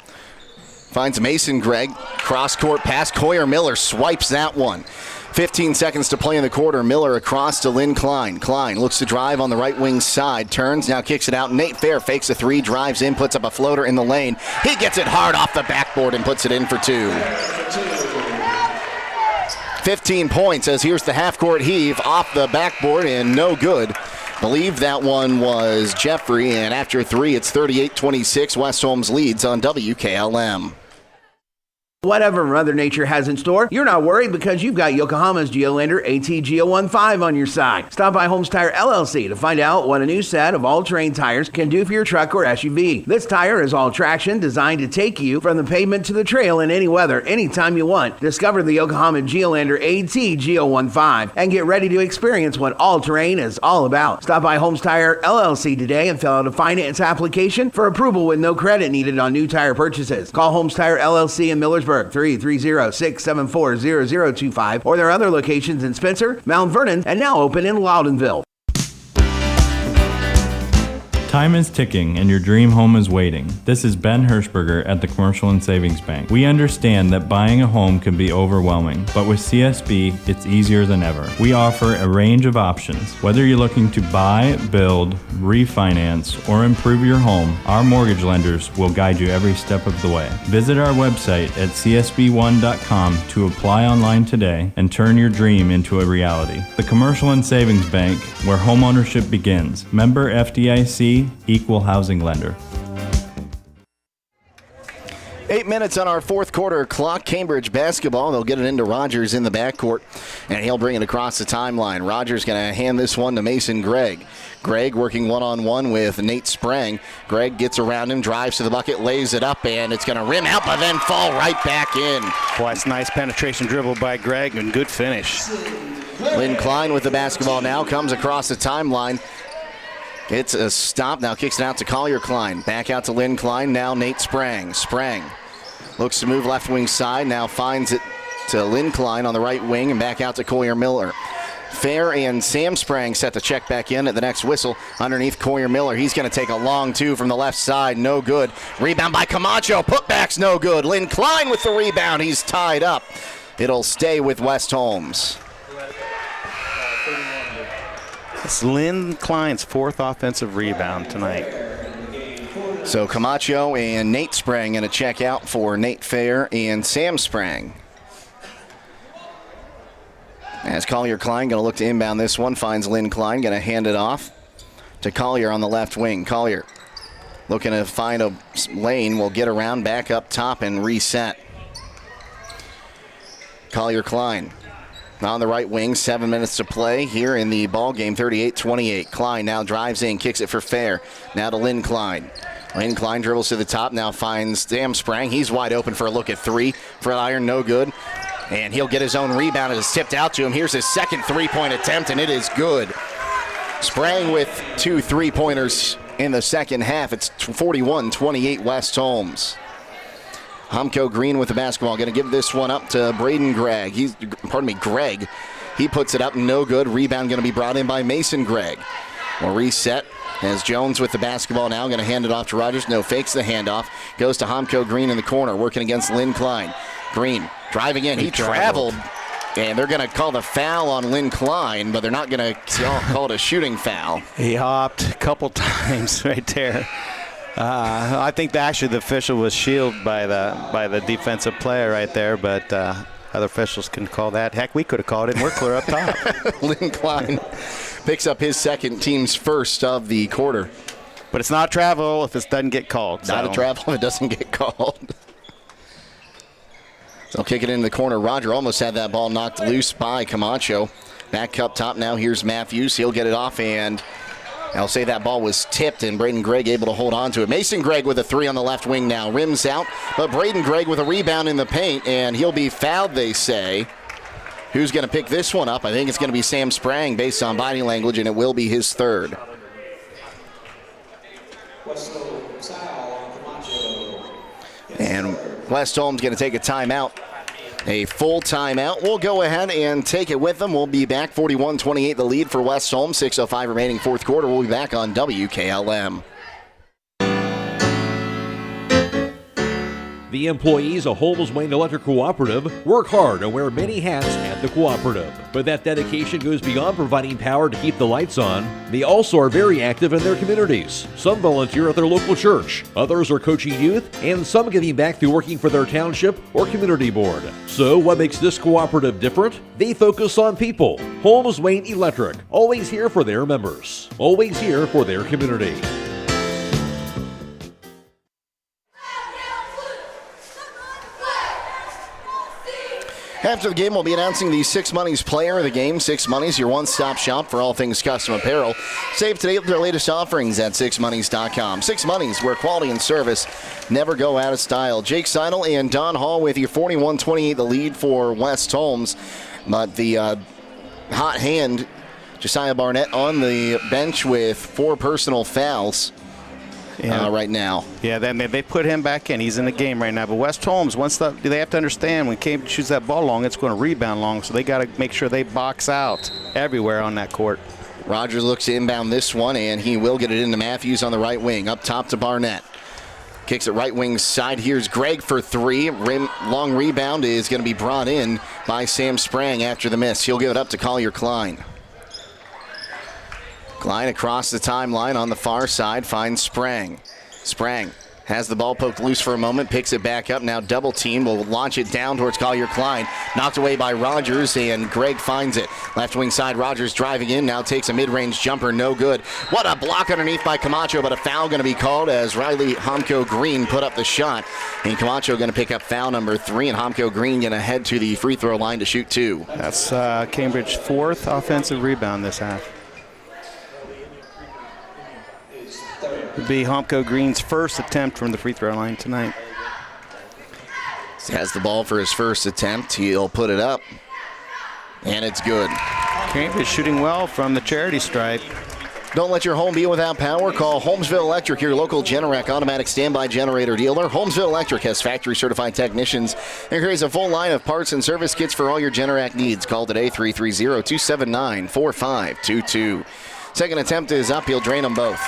Finds Mason Gregg. Cross-court pass. Collier Miller swipes that one. 15 seconds to play in the quarter. Miller across to Lynn Klein. Klein looks to drive on the right wing side. Turns, now kicks it out. Nate Fair fakes a 3, drives in, puts up a floater in the lane. He gets it hard off the backboard and puts it in for 2. 15 points as here's the half-court heave off the backboard and no good. Believe that one was Jeffrey, and after 3, it's 38-26. West Holmes leads on WKLM. Whatever Mother Nature has in store, you're not worried because you've got Yokohama's Geolander ATGO15 on your side. Stop by Holmes Tire LLC to find out what a new set of all-terrain tires can do for your truck or SUV. This tire is all-traction, designed to take you from the pavement to the trail in any weather, anytime you want. Discover the Yokohama Geolander ATGO15 and get ready to experience what all-terrain is all about. Stop by Holmes Tire LLC today and fill out a finance application for approval with no credit needed on new tire purchases. Call Holmes Tire LLC in Millersburg, 330-674-0025, or their other locations in Spencer, Mount Vernon, and now open in Loudonville. Time is ticking and your dream home is waiting. This is Ben Hirschberger at the Commercial and Savings Bank. We understand that buying a home can be overwhelming, but with CSB, it's easier than ever. We offer a range of options. Whether you're looking to buy, build, refinance, or improve your home, our mortgage lenders will guide you every step of the way. Visit our website at csb1.com to apply online today and turn your dream into a reality. The Commercial and Savings Bank, where homeownership begins. Member FDIC, Equal Housing Lender. 8 minutes on our fourth quarter clock. Cambridge basketball. They'll get it into Rogers in the backcourt, and he'll bring it across the timeline. Rogers going to hand this one to Mason Gregg. Gregg working one-on-one with Nate Sprang. Gregg gets around him, drives to the bucket, lays it up, and it's going to rim out, but then fall right back in. Boy, it's nice penetration dribble by Gregg and good finish. Lynn Klein with the basketball now, comes across the timeline. It's a stop, now kicks it out to Collier Klein. Back out to Lynn Klein, now Nate Sprang. Sprang looks to move left wing side, now finds it to Lynn Klein on the right wing and back out to Collier Miller. Fair and Sam Sprang set to check back in at the next whistle underneath Collier Miller. He's going to take a long two from the left side, no good. Rebound by Camacho, putback's no good. Lynn Klein with the rebound, he's tied up. It'll stay with West Holmes. It's Lynn Klein's fourth offensive rebound tonight. So Camacho and Nate Sprang going to check out for Nate Fair and Sam Sprang. As Collier Klein going to look to inbound this one, finds Lynn Klein, going to hand it off to Collier on the left wing. Collier looking to find a lane, will get around back up top and reset. Collier Klein on the right wing, 7 minutes to play here in the ball game, 38-28. Klein now drives in, kicks it for Fair. Now to Lynn Klein. Lynn Klein dribbles to the top, now finds Sam Sprang. He's wide open for a look at three. Fred Iron, no good. And he'll get his own rebound. It is tipped out to him. Here's his second three-point attempt, and it is good. Sprang with 2 3-pointers in the second half. It's 41-28 West Holmes. Humko Green with the basketball. Going to give this one up to Braden Gregg. Gregg. He puts it up, no good. Rebound going to be brought in by Mason Gregg. We'll reset as Jones with the basketball now. Going to hand it off to Rogers. No, fakes the handoff. Goes to Humko Green in the corner, working against Lynn Klein. Green driving in. He traveled. And they're going to call the foul on Lynn Klein, but they're not going to call it a shooting foul. He hopped a couple times right there. I think actually the official was shielded by the defensive player right there, but other officials can call that. Heck, we could have called it, and we're clear up top. Lynn Klein picks up his second, team's first of the quarter. But it's not travel if it doesn't get called. Not a travel if it doesn't get called. So kick it into the corner. Roger almost had that ball knocked loose by Camacho. Back up top now. Here's Matthews. He'll get it off, and I'll say that ball was tipped, and Braden Gregg able to hold on to it. Mason Gregg with a three on the left wing now. Rims out, but Braden Gregg with a rebound in the paint, and he'll be fouled, they say. Who's going to pick this one up? I think it's going to be Sam Sprang based on body language, and it will be his third. And West Holmes going to take a timeout. A full timeout. We'll go ahead and take it with them. We'll be back 41-28, the lead for West Holmes. 6:05 remaining fourth quarter. We'll be back on WKLM. The employees of Holmes Wayne Electric Cooperative work hard and wear many hats at the cooperative. But that dedication goes beyond providing power to keep the lights on. They also are very active in their communities. Some volunteer at their local church, others are coaching youth, and some giving back through working for their township or community board. So what makes this cooperative different? They focus on people. Holmes Wayne Electric, always here for their members, always here for their community. After the game, we'll be announcing the Six Monies player of the game. Six Monies, your one-stop shop for all things custom apparel. Save today with their latest offerings at sixmonies.com. Six Monies, where quality and service never go out of style. Jake Seidel and Don Hall with you, 41-28, the lead for West Holmes. But the hot hand, Josiah Barnett, on the bench with 4 personal fouls. Right now. Yeah, they put him back in. He's in the game right now. But West Holmes, they have to understand when Cambridge shoots that ball long, it's going to rebound long. So they got to make sure they box out everywhere on that court. Rogers looks to inbound this one, and he will get it into Matthews on the right wing. Up top to Barnett. Kicks it right wing side. Here's Gregg for three. Long rebound is going to be brought in by Sam Sprang after the miss. He'll give it up to Collier Klein. Klein across the timeline on the far side finds Sprang. Sprang has the ball poked loose for a moment, picks it back up. Now double team will launch it down towards Collier Klein. Knocked away by Rogers, and Gregg finds it. Left wing side, Rogers driving in, now takes a mid-range jumper, no good. What a block underneath by Camacho, but a foul going to be called as Riley Homko Green put up the shot. And Camacho going to pick up foul number 3, and Homko Green going to head to the free throw line to shoot 2. That's Cambridge's 4th offensive rebound this half. Would be Homko Green's first attempt from the free throw line tonight. Has the ball for his first attempt. He'll put it up, and it's good. Cambridge shooting well from the charity stripe. Don't let your home be without power. Call Holmesville Electric, your local Generac automatic standby generator dealer. Holmesville Electric has factory-certified technicians and carries a full line of parts and service kits for all your Generac needs. Call today, 330-279-4522. Second attempt is up. He'll drain them both.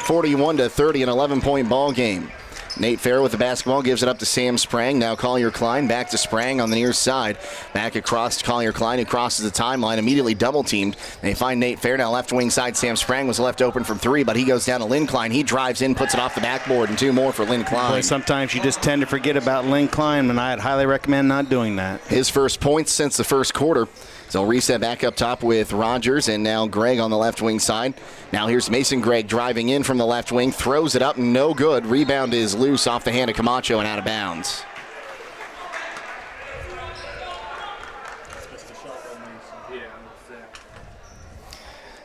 41-30, an 11-point ball game. Nate Fair with the basketball gives it up to Sam Sprang. Now Collier Klein back to Sprang on the near side. Back across to Collier Klein, who crosses the timeline, immediately double teamed. They find Nate Fair. Now left wing side, Sam Sprang was left open from 3, but he goes down to Lynn Klein. He drives in, puts it off the backboard, and 2 more for Lynn Klein. Boy, sometimes you just tend to forget about Lynn Klein, and I'd highly recommend not doing that. His first points since the first quarter. So reset back up top with Rogers, and now Gregg on the left wing side. Now here's Mason Gregg driving in from the left wing, throws it up, no good. Rebound is loose off the hand of Camacho and out of bounds.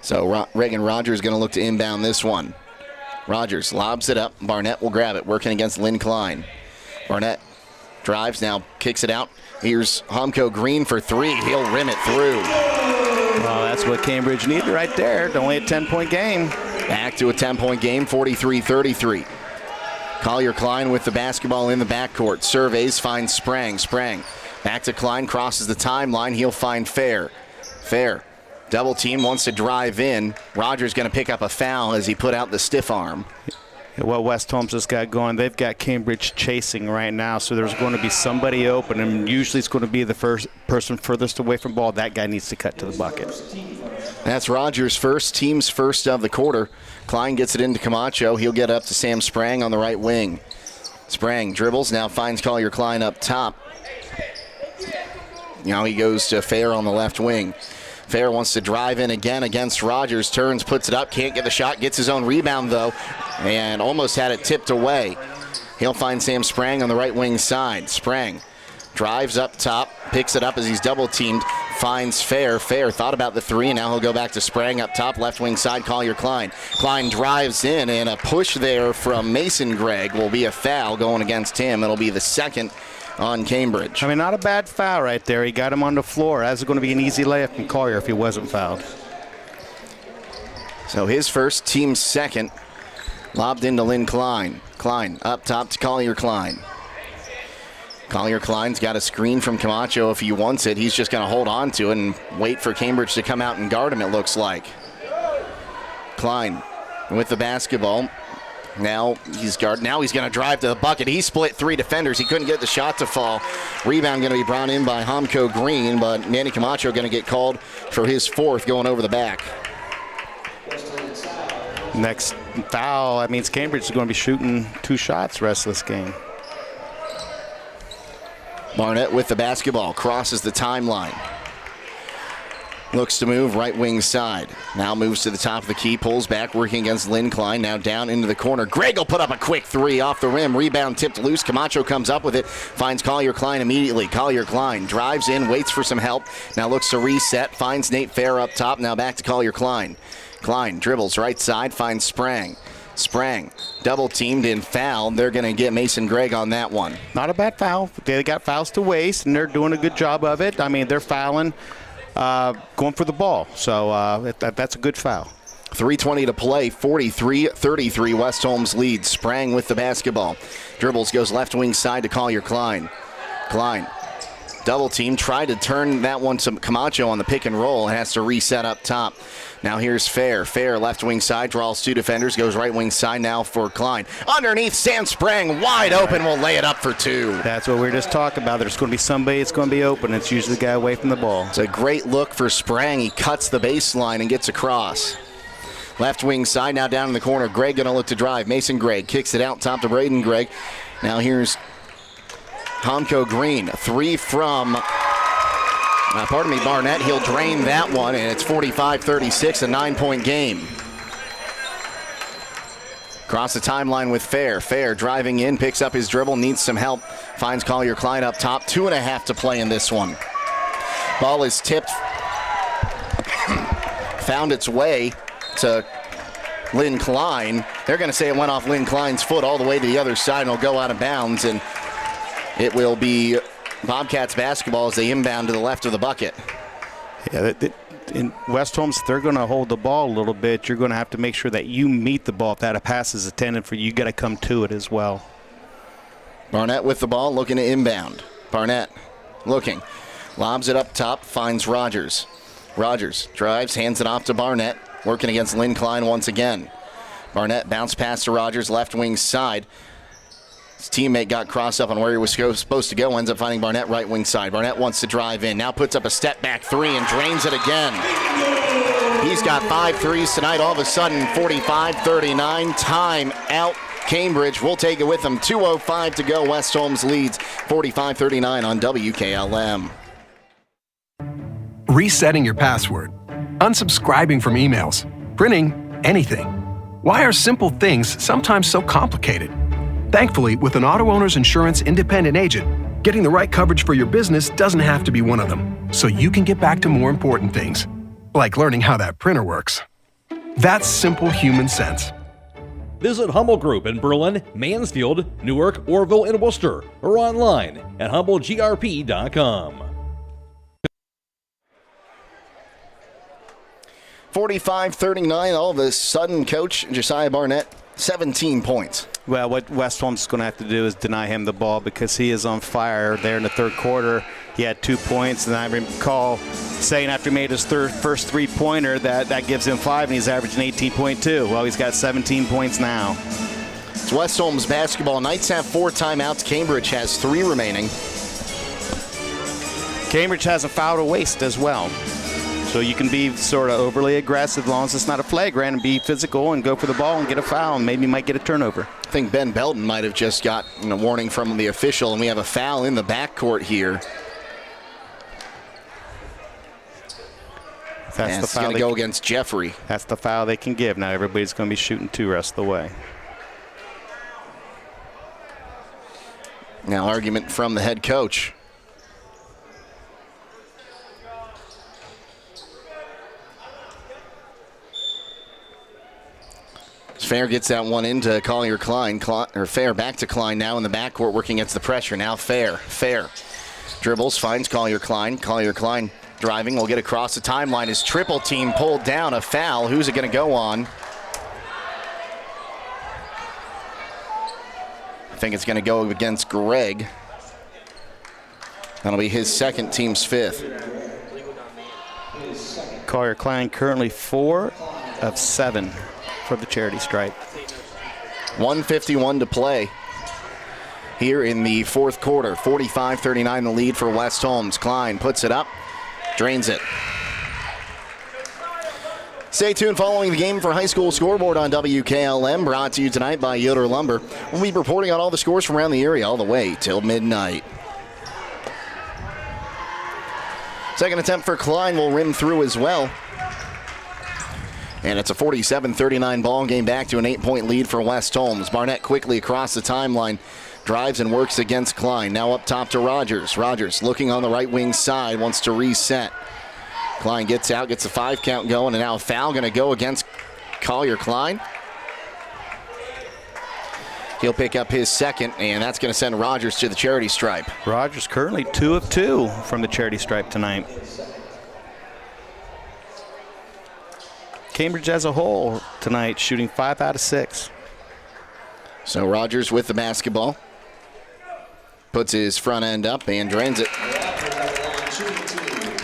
So Reagan Rogers going to look to inbound this one. Rogers lobs it up. Barnett will grab it, working against Lynn Klein. Barnett drives, now kicks it out. Here's Homko Green for 3. He'll rim it through. Well, that's what Cambridge needed right there. Only a 10-point game. Back to a 10-point game, 43-33. Collier Klein with the basketball in the backcourt. Surveys, finds Sprang. Sprang back to Klein, crosses the timeline. He'll find Fair. Fair, double team, wants to drive in. Rogers going to pick up a foul as he put out the stiff arm. What West Holmes has got going, they've got Cambridge chasing right now, so there's going to be somebody open, and usually it's going to be the first person furthest away from ball. That guy needs to cut to the bucket. That's Rogers' first, team's first of the quarter. Klein gets it into Camacho. He'll get up to Sam Sprang on the right wing. Sprang dribbles, now finds Collier Klein up top. Now he goes to Fair on the left wing. Fair wants to drive in again against Rogers. Turns, puts it up, can't get the shot. Gets his own rebound, though, and almost had it tipped away. He'll find Sam Sprang on the right wing side. Sprang drives up top, picks it up as he's double-teamed, finds Fair. Fair thought about the 3, and now he'll go back to Sprang up top, left wing side, Collier Klein. Klein drives in, and a push there from Mason Gregg will be a foul going against him. It'll be the second on Cambridge. I mean, not a bad foul right there. He got him on the floor. That's going to be an easy layup from Collier if he wasn't fouled. So his first, team's second. Lobbed into Lynn Klein. Klein up top to Collier Klein. Collier Klein's got a screen from Camacho if he wants it. He's just going to hold on to it and wait for Cambridge to come out and guard him, it looks like. Klein with the basketball. Now he's going to drive to the bucket. He split 3 defenders. He couldn't get the shot to fall. Rebound going to be brought in by Homko Green, but Manny Camacho going to get called for his 4th going over the back. Next foul, that means Cambridge is going to be shooting 2 shots the rest of this game. Barnett with the basketball, crosses the timeline. Looks to move right wing side. Now moves to the top of the key, pulls back, working against Lynn Klein. Now down into the corner. Gregg will put up a quick 3 off the rim. Rebound tipped loose. Camacho comes up with it. Finds Collier Klein immediately. Collier Klein drives in, waits for some help. Now looks to reset. Finds Nate Fair up top. Now back to Collier Klein. Klein dribbles right side. Finds Sprang. Sprang double teamed and fouled. They're going to get Mason Gregg on that one. Not a bad foul. They got fouls to waste, and they're doing a good job of it. I mean, they're fouling. Going for the ball. So that's a good foul. 3:20 to play, 43-33, West Holmes leads. Sprang with the basketball. Dribbles, goes left wing side to Collier Klein. Klein Double team, tried to turn that one to Camacho on the pick and roll and has to reset up top. Now here's Fair. Fair left wing side, draws 2 defenders, goes right wing side now for Klein. Underneath, Sam Sprang, wide open, will lay it up for 2. That's what we were just talking about. There's going to be somebody that's going to be open. It's usually the guy away from the ball. It's a great look for Sprang. He cuts the baseline and gets across. Left wing side, now down in the corner. Gregg going to look to drive. Mason Gregg kicks it out top to Braden Gregg. Now here's Tomko Green. 3 from Barnett. He'll drain that one, and it's 45-36, a 9-point game. Across the timeline with Fair. Fair driving in, picks up his dribble, needs some help. Finds Collier Klein up top. 2.5 to play in this one. Ball is tipped. Found its way to Lynn Klein. They're going to say it went off Lynn Klein's foot all the way to the other side and will go out of bounds, and it will be Bobcats basketball as they inbound to the left of the bucket. Yeah, in West Holmes, they're going to hold the ball a little bit. You're going to have to make sure that you meet the ball. If that pass is intended for you, got to come to it as well. Barnett with the ball, looking to inbound. Barnett looking. Lobs it up top, finds Rogers. Rogers drives, hands it off to Barnett, working against Lynn Klein once again. Barnett bounced pass to Rogers, left wing side. His teammate got crossed up on where he was supposed to go, ends up finding Barnett right wing side. Barnett wants to drive in, now puts up a step back 3 and drains it again. He's got 5 threes tonight. All of a sudden, 45-39, time out. Cambridge will take it with them. 2:05 to go. West Holmes leads 45-39 on WKLM. Resetting your password, unsubscribing from emails, printing anything. Why are simple things sometimes so complicated? Thankfully, with an auto owner's insurance independent agent, getting the right coverage for your business doesn't have to be one of them, so you can get back to more important things, like learning how that printer works. That's simple human sense. Visit Hummel Group in Berlin, Mansfield, Newark, Orville, and Worcester, or online at HummelGRP.com. 45-39, all of a sudden, Coach Josiah Barnett, 17 points. Well, what West Holmes is going to have to do is deny him the ball because he is on fire there in the third quarter. He had 2 points, and I recall saying after he made his first three-pointer that gives him 5, and he's averaging 18.2. Well, he's got 17 points now. It's West Holmes basketball. Knights have 4 timeouts. Cambridge has 3 remaining. Cambridge has a foul to waste as well. So you can be sort of overly aggressive as long as it's not a flagrant and be physical and go for the ball and get a foul and maybe you might get a turnover. I think Ben Belton might have just got a warning from the official, and we have a foul in the backcourt here. That's the foul. Going to go against Jeffrey. That's the foul they can give. Now everybody's going to be shooting 2 rest of the way. Now argument from the head coach. Fair gets that one into Collier Klein. Fair back to Klein now in the backcourt working against the pressure. Now Fair dribbles, finds Collier Klein. Collier Klein driving, will get across the timeline. His triple team pulled down, a foul. Who's it going to go on? I think it's going to go against Gregg. That'll be his second, team's 5th. Collier Klein currently 4 of 7. For the charity stripe. 1:51 to play here in the fourth quarter. 45-39 the lead for West Holmes. Klein puts it up, drains it. Stay tuned following the game for High School Scoreboard on WKLM, brought to you tonight by Yoder Lumber. We'll be reporting on all the scores from around the area all the way till midnight. Second attempt for Klein will rim through as well. And it's a 47-39 ball game, back to an 8-point lead for West Holmes. Barnett quickly across the timeline, drives and works against Klein. Now up top to Rogers. Rogers looking on the right wing side, wants to reset. Klein gets out, gets a 5 count going, and now a foul going to go against Collier Klein. He'll pick up his second, and that's going to send Rogers to the charity stripe. Rogers currently 2 of 2 from the charity stripe tonight. Cambridge as a whole tonight shooting 5 out of 6. So Rogers with the basketball. Puts his front end up and drains it.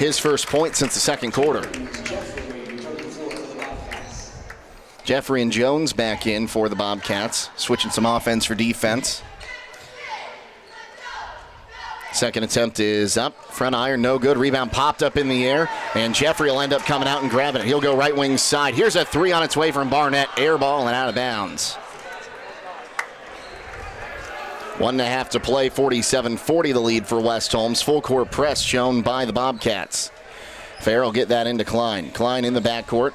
his first point since the second quarter. Jeffrey and Jones back in for the Bobcats, switching some offense for defense. Second attempt is up. Front iron, no good. Rebound popped up in the air, and Jeffrey will end up coming out and grabbing it. He'll go right wing side. Here's a three on its way from Barnett. Air ball and out of bounds. 1.5 to play, 47-40 the lead for West Holmes. Full court press shown by the Bobcats. Fair will get that into Klein. Klein in the backcourt,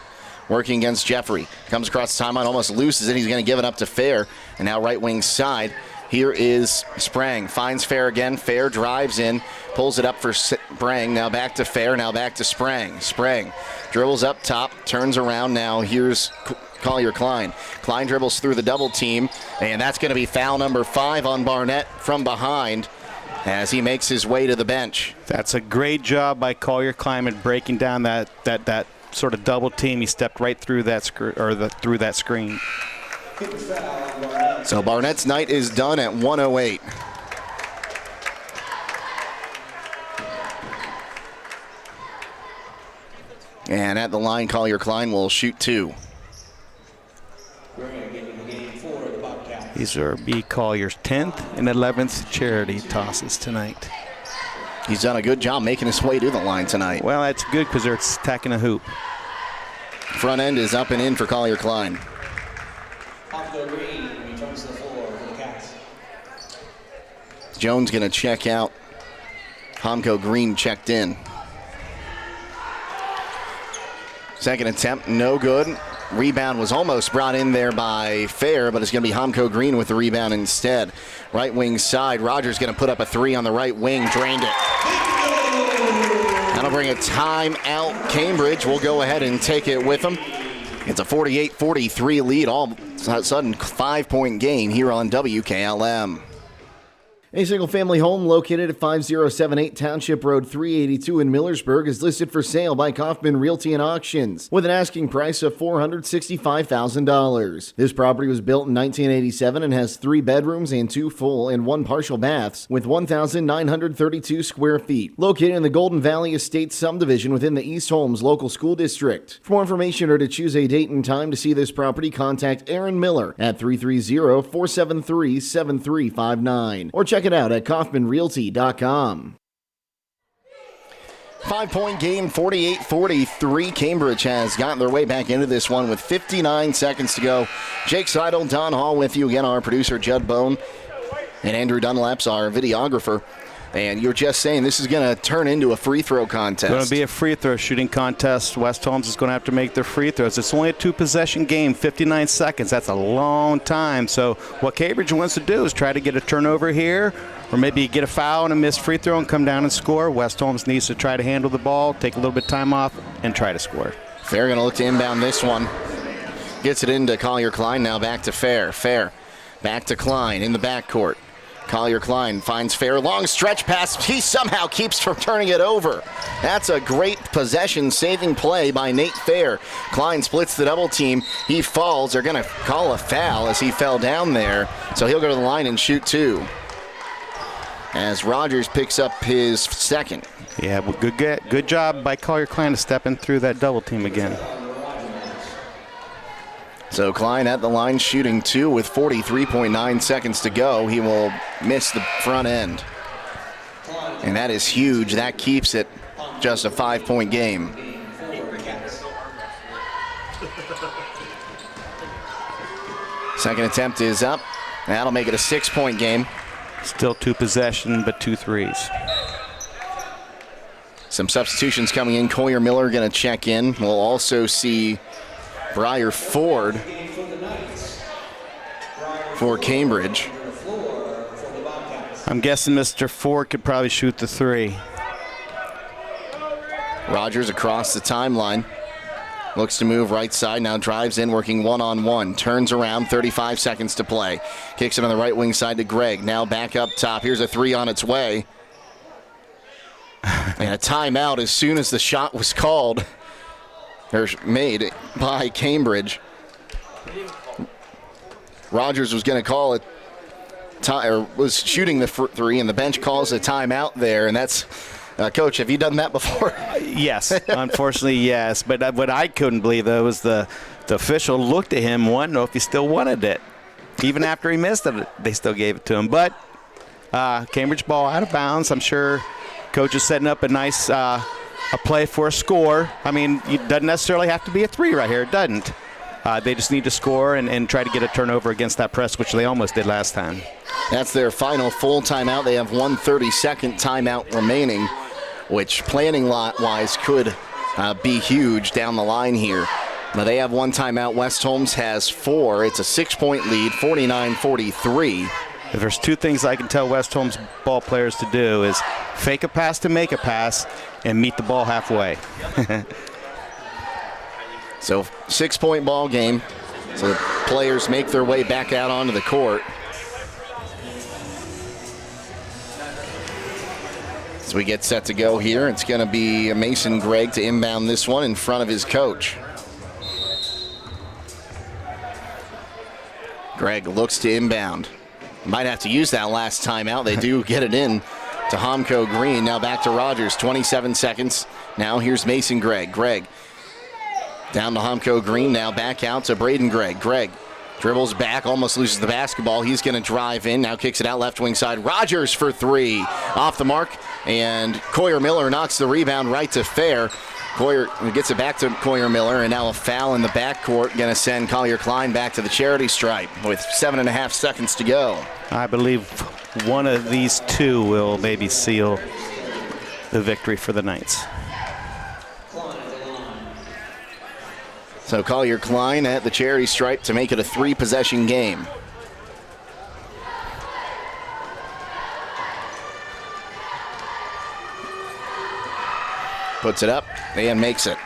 working against Jeffrey. Comes across the timeline, almost loses it. He's going to give it up to Fair, and now right wing side. Here is Sprang. Finds Fair again. Fair drives in, pulls it up for Sprang. Now back to Fair, now back to Sprang. Sprang dribbles up top, turns around. Now here's Collier Klein. Klein dribbles through the double team, and that's going to be foul number 5 on Barnett from behind as he makes his way to the bench. That's a great job by Collier Klein at breaking down that sort of double team. He stepped right through that through that screen. So Barnett's night is done at 108. And at the line, Collier Klein will shoot 2. These are B. Collier's 10th and 11th charity tosses tonight. He's done a good job making his way to the line tonight. Well, that's good because they're attacking a hoop. Front end is up and in for Collier Klein. Jones going to check out. Homco Green checked in. Second attempt, no good. Rebound was almost brought in there by Fair, but it's going to be Homco Green with the rebound instead. Right wing side, Rogers going to put up a 3 on the right wing, drained it. That'll bring a timeout. Cambridge will go ahead and take it with them. It's a 48-43 lead, all of a sudden 5-point game here on WKLM. A single-family home located at 5078 Township Road 382 in Millersburg is listed for sale by Kaufman Realty and Auctions with an asking price of $465,000. This property was built in 1987 and has 3 bedrooms and 2 full and 1 partial baths with 1,932 square feet. Located in the Golden Valley Estates subdivision within the East Holmes local school district. For more information or to choose a date and time to see this property, contact Aaron Miller at 330-473-7359 or check it out at KaufmanRealty.com. 5-point game, 48-43. Cambridge has gotten their way back into this one with 59 seconds to go. Jake Seidel, Don Hall with you again, our producer Judd Bone, and Andrew Dunlap's our videographer. And you're just saying this is going to turn into a free throw contest. It's going to be a free throw shooting contest. West Holmes is going to have to make their free throws. It's only a 2-possession game, 59 seconds. That's a long time. So what Cambridge wants to do is try to get a turnover here, or maybe get a foul and a missed free throw and come down and score. West Holmes needs to try to handle the ball, take a little bit of time off, and try to score. Fair going to look to inbound this one. Gets it into Collier Klein, now back to Fair. Fair back to Klein in the backcourt. Collier Klein finds Fair, long stretch pass. He somehow keeps from turning it over. That's a great possession-saving play by Nate Fair. Klein splits the double team. He falls. They're going to call a foul as he fell down there. So he'll go to the line and shoot 2. As Rogers picks up his second. Yeah, well, good job by Collier Klein to step in through that double team again. So Klein at the line shooting 2 with 43.9 seconds to go. He will miss the front end. And that is huge. That keeps it just a 5-point game. Second attempt is up. That'll make it a 6-point game. Still 2 possession, but 2 threes. Some substitutions coming in. Collier Miller going to check in. We'll also see Briar Ford for Cambridge. I'm guessing Mr. Ford could probably shoot the 3. Rogers across the timeline. Looks to move right side, now drives in, working one-on-one. Turns around, 35 seconds to play. Kicks it on the right wing side to Gregg. Now back up top. Here's a 3 on its way. And a timeout as soon as the shot was called. Or made by Cambridge. Rogers was going to call it, or was shooting the 3, and the bench calls a timeout there, and that's Coach, have you done that before? Yes, unfortunately, yes. But what I couldn't believe, though, was the official looked at him, wanted to know if he still wanted it. Even after he missed it, they still gave it to him. But Cambridge ball out of bounds. I'm sure Coach is setting up a nice a play for a score. I mean, it doesn't necessarily have to be a 3 right here. It doesn't. They just need to score and try to get a turnover against that press, which they almost did last time. That's their final full timeout. They have 1 32nd timeout remaining, which planning-wise could be huge down the line here. Now they have 1 timeout. West Holmes has 4. It's a 6-point lead, 49-43. If there's 2 things I can tell West Holmes ball players to do is fake a pass to make a pass and meet the ball halfway. So 6-point ball game. So the players make their way back out onto the court. As we get set to go here, it's going to be Mason Gregg to inbound this one in front of his coach. Gregg looks to inbound. Might have to use that last timeout. They do get it in to Homco Green. Now back to Rogers, 27 seconds. Now here's Mason Gregg. Gregg down to Homco Green, now back out to Braden Gregg. Gregg dribbles back, almost loses the basketball. He's going to drive in, now kicks it out left wing side. Rogers for 3, off the mark, and Coyer Miller knocks the rebound right to Fair. Coyer gets it back to Coyer Miller, and now a foul in the backcourt, going to send Collier Klein back to the charity stripe with 7.5 seconds to go. I believe one of these 2 will maybe seal the victory for the Knights. So Collier Klein at the charity stripe to make it a 3-possession game. Puts it up and makes it.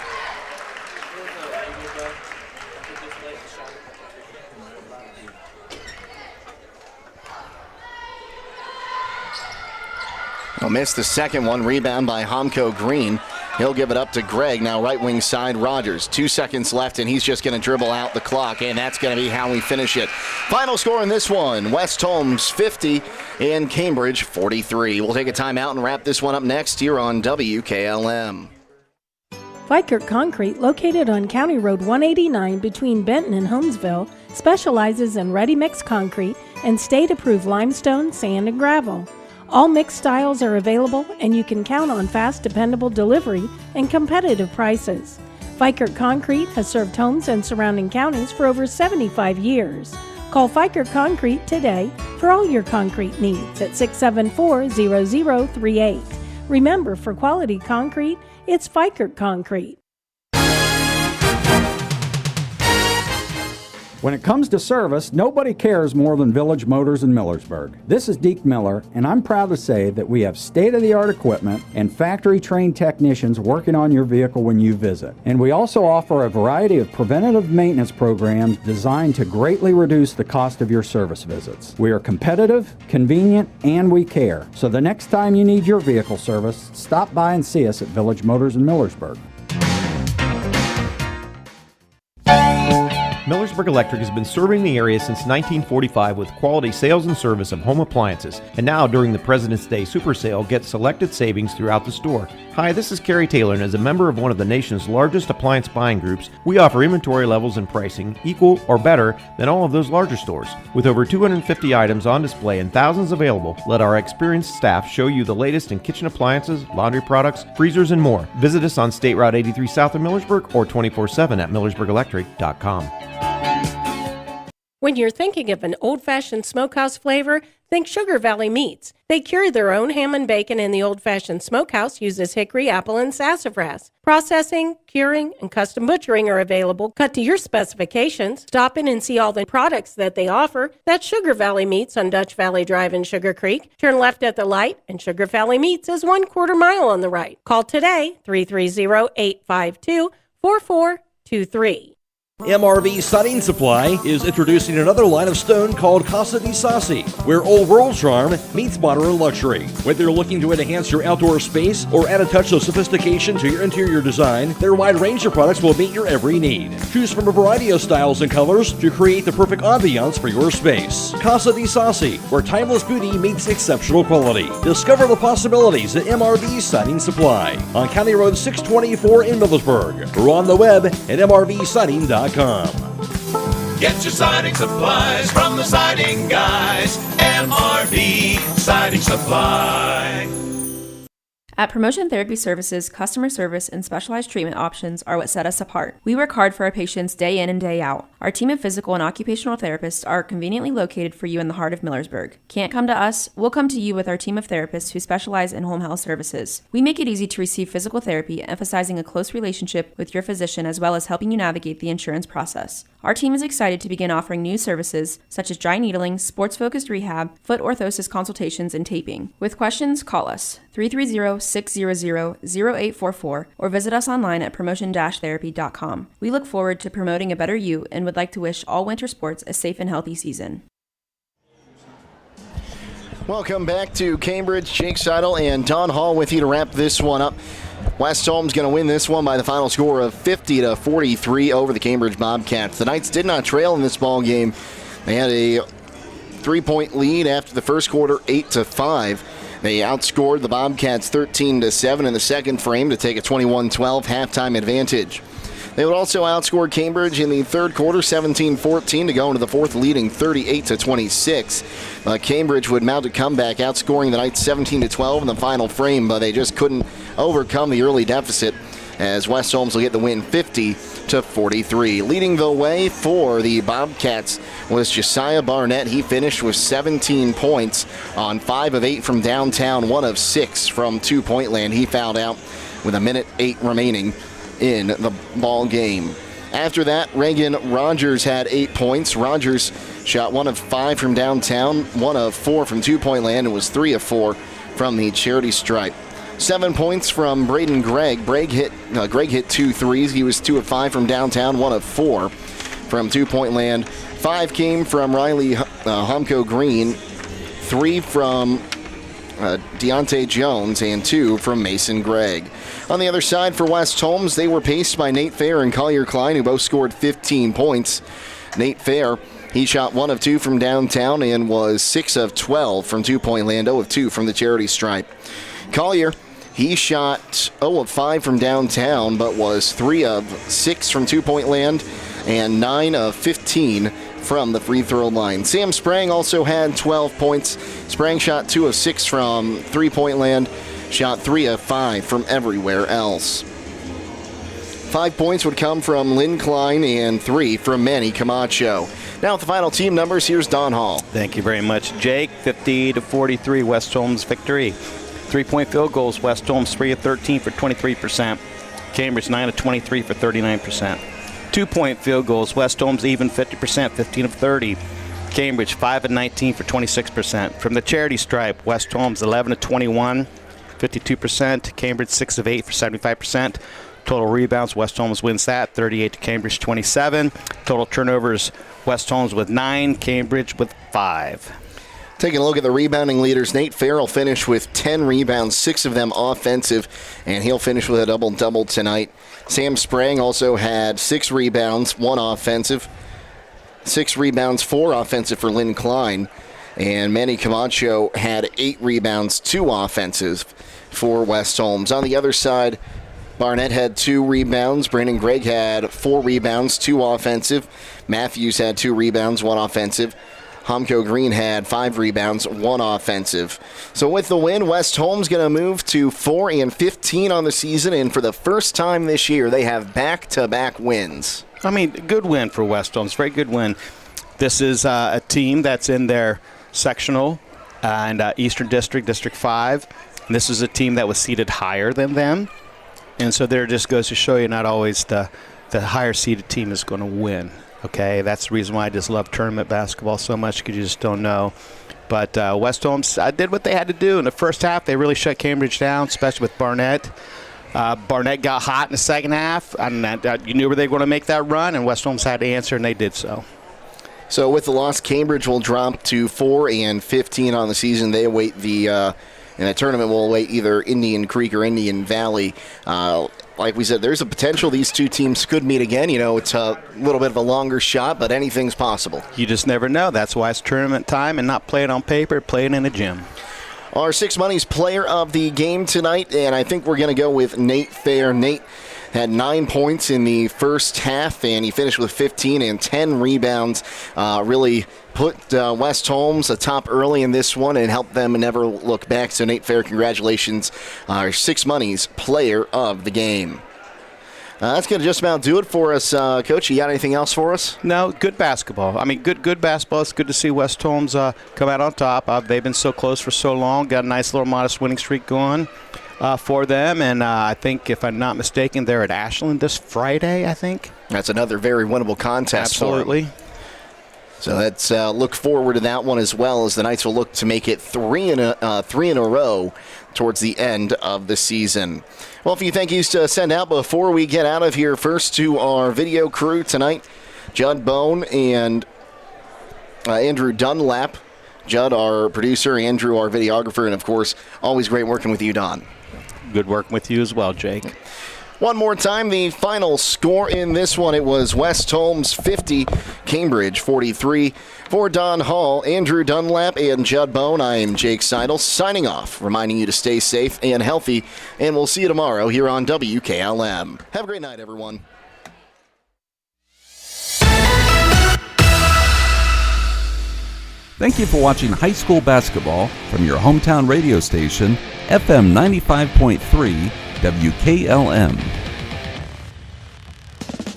He'll miss the second one. Rebound by Homco Green. He'll give it up to Gregg. Now right wing side, Rogers. 2 seconds left, and he's just going to dribble out the clock, and that's going to be how we finish it. Final score in this one, West Holmes 50 and Cambridge 43. We'll take a timeout and wrap this one up next here on WKLM. Vikert Concrete, located on County Road 189 between Benton and Holmesville, specializes in ready-mix concrete and state-approved limestone, sand, and gravel. All mixed styles are available, and you can count on fast, dependable delivery and competitive prices. Vikert Concrete has served homes and surrounding counties for over 75 years. Call Vikert Concrete today for all your concrete needs at 674-0038. Remember, for quality concrete, it's Vikert Concrete. When it comes to service, nobody cares more than Village Motors in Millersburg. This is Deke Miller, and I'm proud to say that we have state-of-the-art equipment and factory-trained technicians working on your vehicle when you visit. And we also offer a variety of preventative maintenance programs designed to greatly reduce the cost of your service visits. We are competitive, convenient, and we care. So the next time you need your vehicle service, stop by and see us at Village Motors in Millersburg. Millersburg Electric has been serving the area since 1945 with quality sales and service of home appliances. And now, during the President's Day Super Sale, get selected savings throughout the store. Hi, this is Kerry Taylor, and as a member of one of the nation's largest appliance buying groups, we offer inventory levels and pricing equal or better than all of those larger stores. With over 250 items on display and thousands available, let our experienced staff show you the latest in kitchen appliances, laundry products, freezers, and more. Visit us on State Route 83 south of Millersburg or 24/7 at millersburgelectric.com. When you're thinking of an old-fashioned smokehouse flavor, think Sugar Valley Meats. They cure their own ham and bacon, and the old-fashioned smokehouse uses hickory, apple, and sassafras. Processing, curing, and custom butchering are available, cut to your specifications. Stop in and see all the products that they offer. That's Sugar Valley Meats on Dutch Valley Drive in Sugar Creek. Turn left at the light, and Sugar Valley Meats is 1/4 mile on the right. Call today, 330-852-4423. MRV Siding Supply is introducing another line of stone called Casa di Sassi, where old world charm meets modern luxury. Whether you're looking to enhance your outdoor space or add a touch of sophistication to your interior design, their wide range of products will meet your every need. Choose from a variety of styles and colors to create the perfect ambiance for your space. Casa di Sassi, where timeless beauty meets exceptional quality. Discover the possibilities at MRV Siding Supply on County Road 624 in Millersburg, or on the web at mrvsiding.com. Get your siding supplies from the siding guys. MRV Siding Supply. At Promotion Therapy Services, customer service and specialized treatment options are what set us apart. We work hard for our patients day in and day out. Our team of physical and occupational therapists are conveniently located for you in the heart of Millersburg. Can't come to us? We'll come to you with our team of therapists who specialize in home health services. We make it easy to receive physical therapy, emphasizing a close relationship with your physician as well as helping you navigate the insurance process. Our team is excited to begin offering new services such as dry needling, sports-focused rehab, foot orthosis consultations, and taping. With questions, call us 330-600-0844 or visit us online at promotion-therapy.com. We look forward to promoting a better you and would like to wish all winter sports a safe and healthy season. Welcome back to Cambridge. Jake Seidel and Don Hall with you to wrap this one up. West Holmes going to win this one by the final score of 50-43 over the Cambridge Bobcats. The Knights did not trail in this ball game. They had a 3-point lead after the first quarter, 8-5. They outscored the Bobcats 13-7 in the second frame to take a 21-12 halftime advantage. They would also outscore Cambridge in the third quarter, 17-14, to go into the fourth, leading 38-26. Cambridge would mount a comeback, outscoring the Knights 17-12 in the final frame, but they just couldn't overcome the early deficit, as West Holmes will get the win 50-43. Leading the way for the Bobcats was Josiah Barnett. He finished with 17 points on 5 of 8 from downtown, 1 of 6 from two-point land. He fouled out with 1:08 remaining in the ball game. After that, Reagan Rogers had 8 points. Rogers shot 1 of 5 from downtown, 1 of 4 from two-point land, and was 3 of 4 from the charity stripe. 7 points from Braden Gregg. Greg hit 2 threes. He was 2 of 5 from downtown, 1 of 4 from two-point land. 5 came from Riley Humko Green, 3 from Deontay Jones, and 2 from Mason Gregg. On the other side for West Holmes, they were paced by Nate Fair and Collier Klein, who both scored 15 points. Nate Fair, he shot 1 of 2 from downtown and was 6 of 12 from two-point land, 0 of 2 from the charity stripe. Collier, he shot 0 of 5 from downtown, but was 3 of 6 from two-point land and 9 of 15 from the free throw line. Sam Sprang also had 12 points. Sprang shot 2 of 6 from three-point land, shot 3 of 5 from everywhere else. 5 points would come from Lynn Klein and 3 from Manny Camacho. Now with the final team numbers, here's Don Hall. Thank you very much, Jake. 50-43 West Holmes victory. 3-point field goals, West Holmes 3 of 13 for 23%. Cambridge 9 of 23 for 39%. 2-point field goals, West Holmes even 50%, 15 of 30. Cambridge 5 of 19 for 26%. From the charity stripe, West Holmes 11 of 21, 52%. Cambridge 6 of 8 for 75%. Total rebounds, West Holmes wins that, 38 to Cambridge 27. Total turnovers, West Holmes with 9, Cambridge with 5. Taking a look at the rebounding leaders, Nate Farrell finished with 10 rebounds, 6 of them offensive, and he'll finish with a double-double tonight. Sam Sprang also had 6 rebounds, 1 offensive, 6 rebounds, 4 offensive for Lynn Klein, and Manny Camacho had 8 rebounds, 2 offensive for West Holmes. On the other side, Barnett had 2 rebounds. Brandon Gregg had 4 rebounds, 2 offensive. Matthews had 2 rebounds, 1 offensive. Humko Green had 5 rebounds, 1 offensive. So with the win, West Holmes going to move to 4-15 on the season, and for the first time this year, they have back-to-back wins. I mean, good win for West Holmes, very good win. This is a team that's in their sectional and Eastern District, District 5. And this is a team that was seated higher than them. And so there just goes to show you not always the higher seeded team is going to win. Okay, that's the reason why I just love tournament basketball so much, because you just don't know. But West Holmes did what they had to do. In the first half, they really shut Cambridge down, especially with Barnett. Barnett got hot in the second half, and you knew they were going to make that run, and West Holmes had to answer, and they did so. So with the loss, Cambridge will drop to 4-15 on the season. They await in the tournament will await either Indian Creek or Indian Valley. Like we said, there's a potential these two teams could meet again. It's a little bit of a longer shot, but anything's possible. You just never know. That's why it's tournament time and not playing on paper, playing in a gym. Our Six Money's player of the game tonight, and I think we're going to go with Nate Fair. Nate had 9 points in the first half, and he finished with 15 and 10 rebounds. Really put West Holmes atop early in this one and helped them never look back. So Nate Fair, congratulations, our Six Money's player of the game. That's going to just about do it for us. Coach, you got anything else for us? No, good basketball. I mean, good basketball. It's good to see West Holmes come out on top. They've been so close for so long. Got a nice little modest winning streak going for them. And I think, if I'm not mistaken, they're at Ashland this Friday, I think. That's another very winnable contest. Absolutely. For them. So let's look forward to that one as well, as the Knights will look to make it three in a row towards the end of the season. Well, a few thank yous to send out before we get out of here. First to our video crew tonight, Judd Bone and Andrew Dunlap. Judd, our producer, Andrew, our videographer, and of course, always great working with you, Don. Good working with you as well, Jake. One more time, the final score in this one, it was West Holmes 50, Cambridge 43. For Don Hall, Andrew Dunlap, and Judd Bone, I am Jake Seidel, signing off, reminding you to stay safe and healthy, and we'll see you tomorrow here on WKLM. Have a great night, everyone. Thank you for watching high school basketball from your hometown radio station, FM 95.3 WKLM.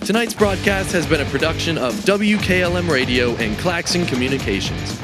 Tonight's broadcast has been a production of WKLM Radio and Claxon Communications.